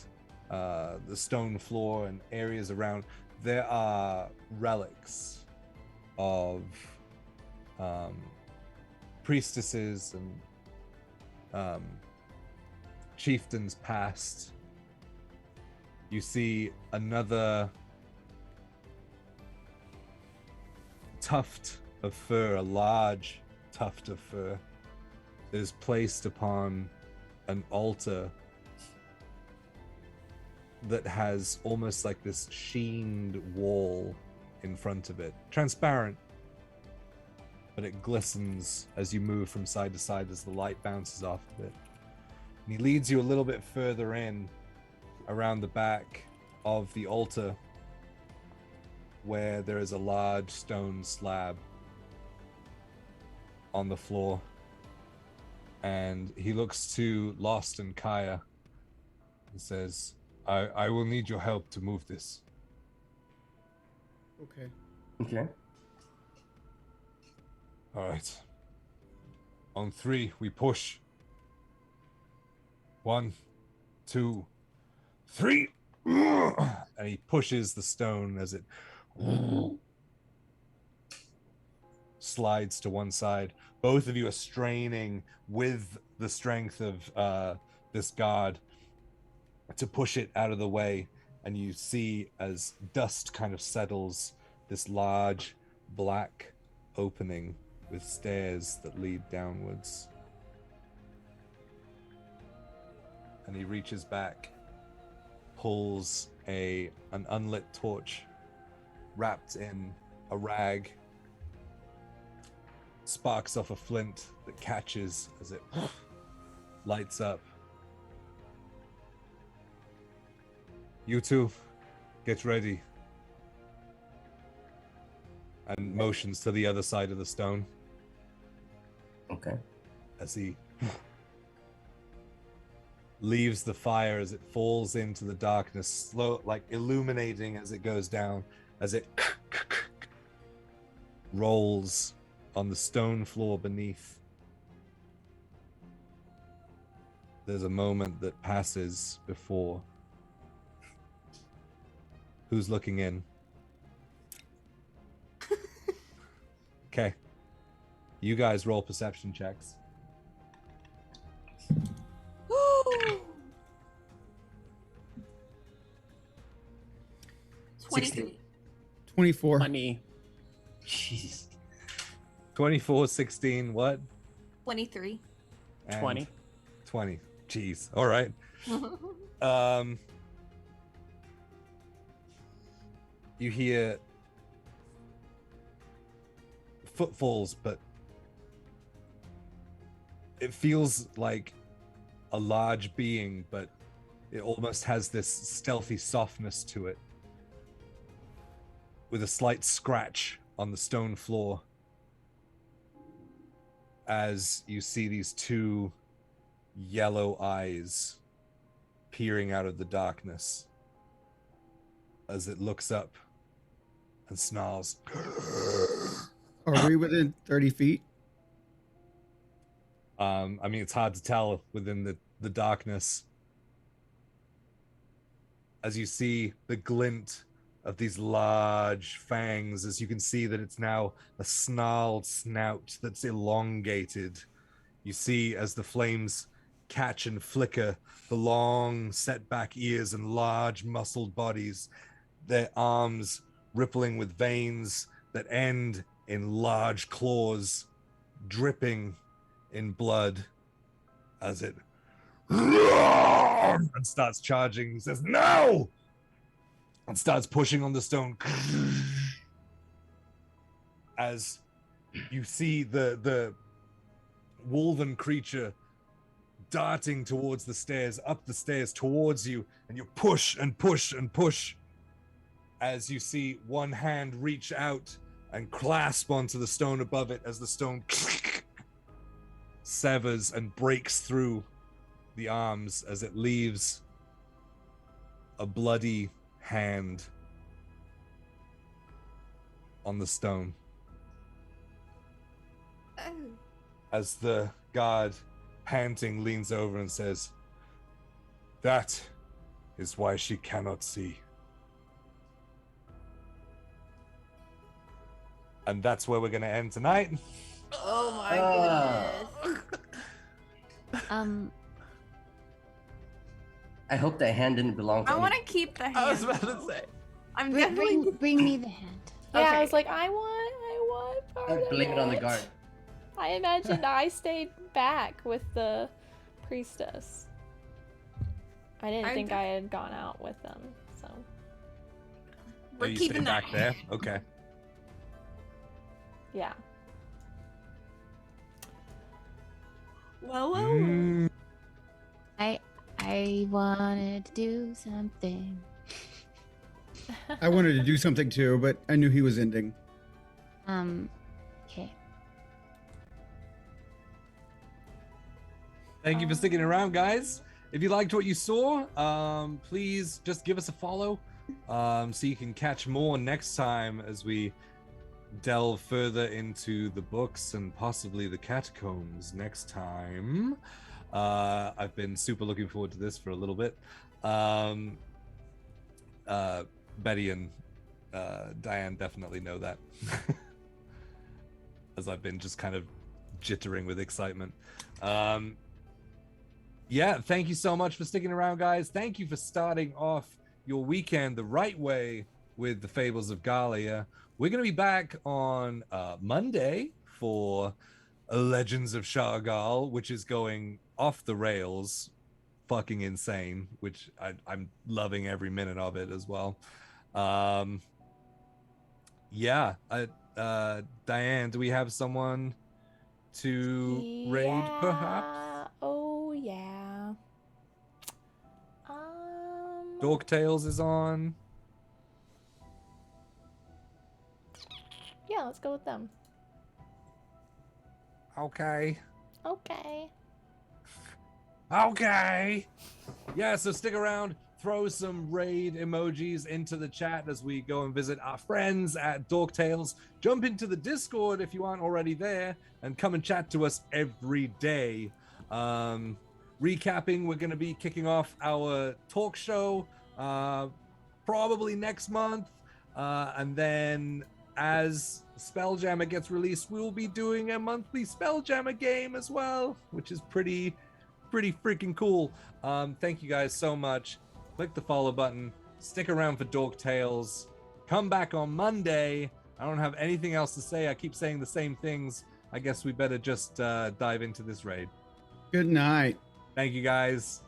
the stone floor and areas around, there are relics of priestesses and chieftains past. You see another tuft of fur, a large tuft of fur, that is placed upon an altar that has almost like this sheened wall in front of it. Transparent, but it glistens as you move from side to side as the light bounces off of it. And he leads you a little bit further in around the back of the altar where there is a large stone slab on the floor. And he looks to Lost and Kaya and says, I will need your help to move this. Okay. Okay. All right. On 3, we push. 1, 2, 3. And he pushes the stone as it slides to one side. Both of you are straining with the strength of this god to push it out of the way. And you see, as dust kind of settles, this large black opening with stairs that lead downwards. And he reaches back, pulls an unlit torch wrapped in a rag, sparks off a flint that catches as it lights up. You two, get ready. And motions to the other side of the stone. Okay. As he leaves the fire, as it falls into the darkness, slow, like illuminating as it goes down, as it rolls on the stone floor beneath. There's a moment that passes before. Who's looking in? Okay. You guys roll perception checks. 23. 24. Money. Jeez. 24, 16, what? 23. And 20. 20. Jeez. All right. You hear footfalls, but it feels like a large being, but it almost has this stealthy softness to it, with a slight scratch on the stone floor as you see these two yellow eyes peering out of the darkness as it looks up and snarls. Are we within 30 feet? I mean, it's hard to tell within the darkness. As you see the glint of these large fangs, as you can see that it's now a snarled snout that's elongated. You see as the flames catch and flicker, the long set back ears and large muscled bodies, their arms rippling with veins that end in large claws, dripping in blood as it and starts charging. He says, "No!" and starts pushing on the stone. As you see the wolven creature darting towards the stairs, up the stairs towards you, and you push and push and push as you see one hand reach out and clasp onto the stone above it as the stone severs and breaks through the arms as it leaves a bloody hand on the stone. Oh. As the guard, panting, leans over and says, "That is why she cannot see." And that's where we're going to end tonight. Oh my goodness. I hope that hand didn't belong to I me. want to keep the hand. I was about to say. I'm definitely. Bring me the hand. Yeah, I Okay. was like, I want part I of blame it on the it. guard. I imagined I stayed back with the priestess. I didn't I think d- I had gone out with them, so. We're Are you keeping staying that back there? Okay. Yeah. Well, Mm. I wanted to do something. I wanted to do something too, but I knew he was ending. Okay. Thank you for sticking around, guys. If you liked what you saw, please just give us a follow so you can catch more next time as we delve further into the books and possibly the catacombs next time. I've been super looking forward to this for a little bit. Betty and Diane definitely know that. As I've been just kind of jittering with excitement. Yeah, thank you so much for sticking around, guys. Thank you for starting off your weekend the right way with the Fables of Gahlia. We're going to be back on Monday for Legends of Shargal, which is going off the rails, fucking insane, which I'm loving every minute of it as well. Yeah, Diane, do we have someone to raid, perhaps? Oh, yeah. Dorktales is on. Yeah, let's go with them. Okay. Okay. Okay. Yeah, so stick around. Throw some raid emojis into the chat as we go and visit our friends at Dorktales. Jump into the Discord if you aren't already there and come and chat to us every day. Recapping, we're going to be kicking off our talk show probably next month. And then as Spelljammer gets released, we'll be doing a monthly Spelljammer game as well, which is pretty freaking cool. Thank you guys so much. Click the follow button. Stick around for Dork Tales. Come back on Monday. I don't have anything else to say. I keep saying the same things. I guess we better just dive into this raid. Good night. Thank you guys.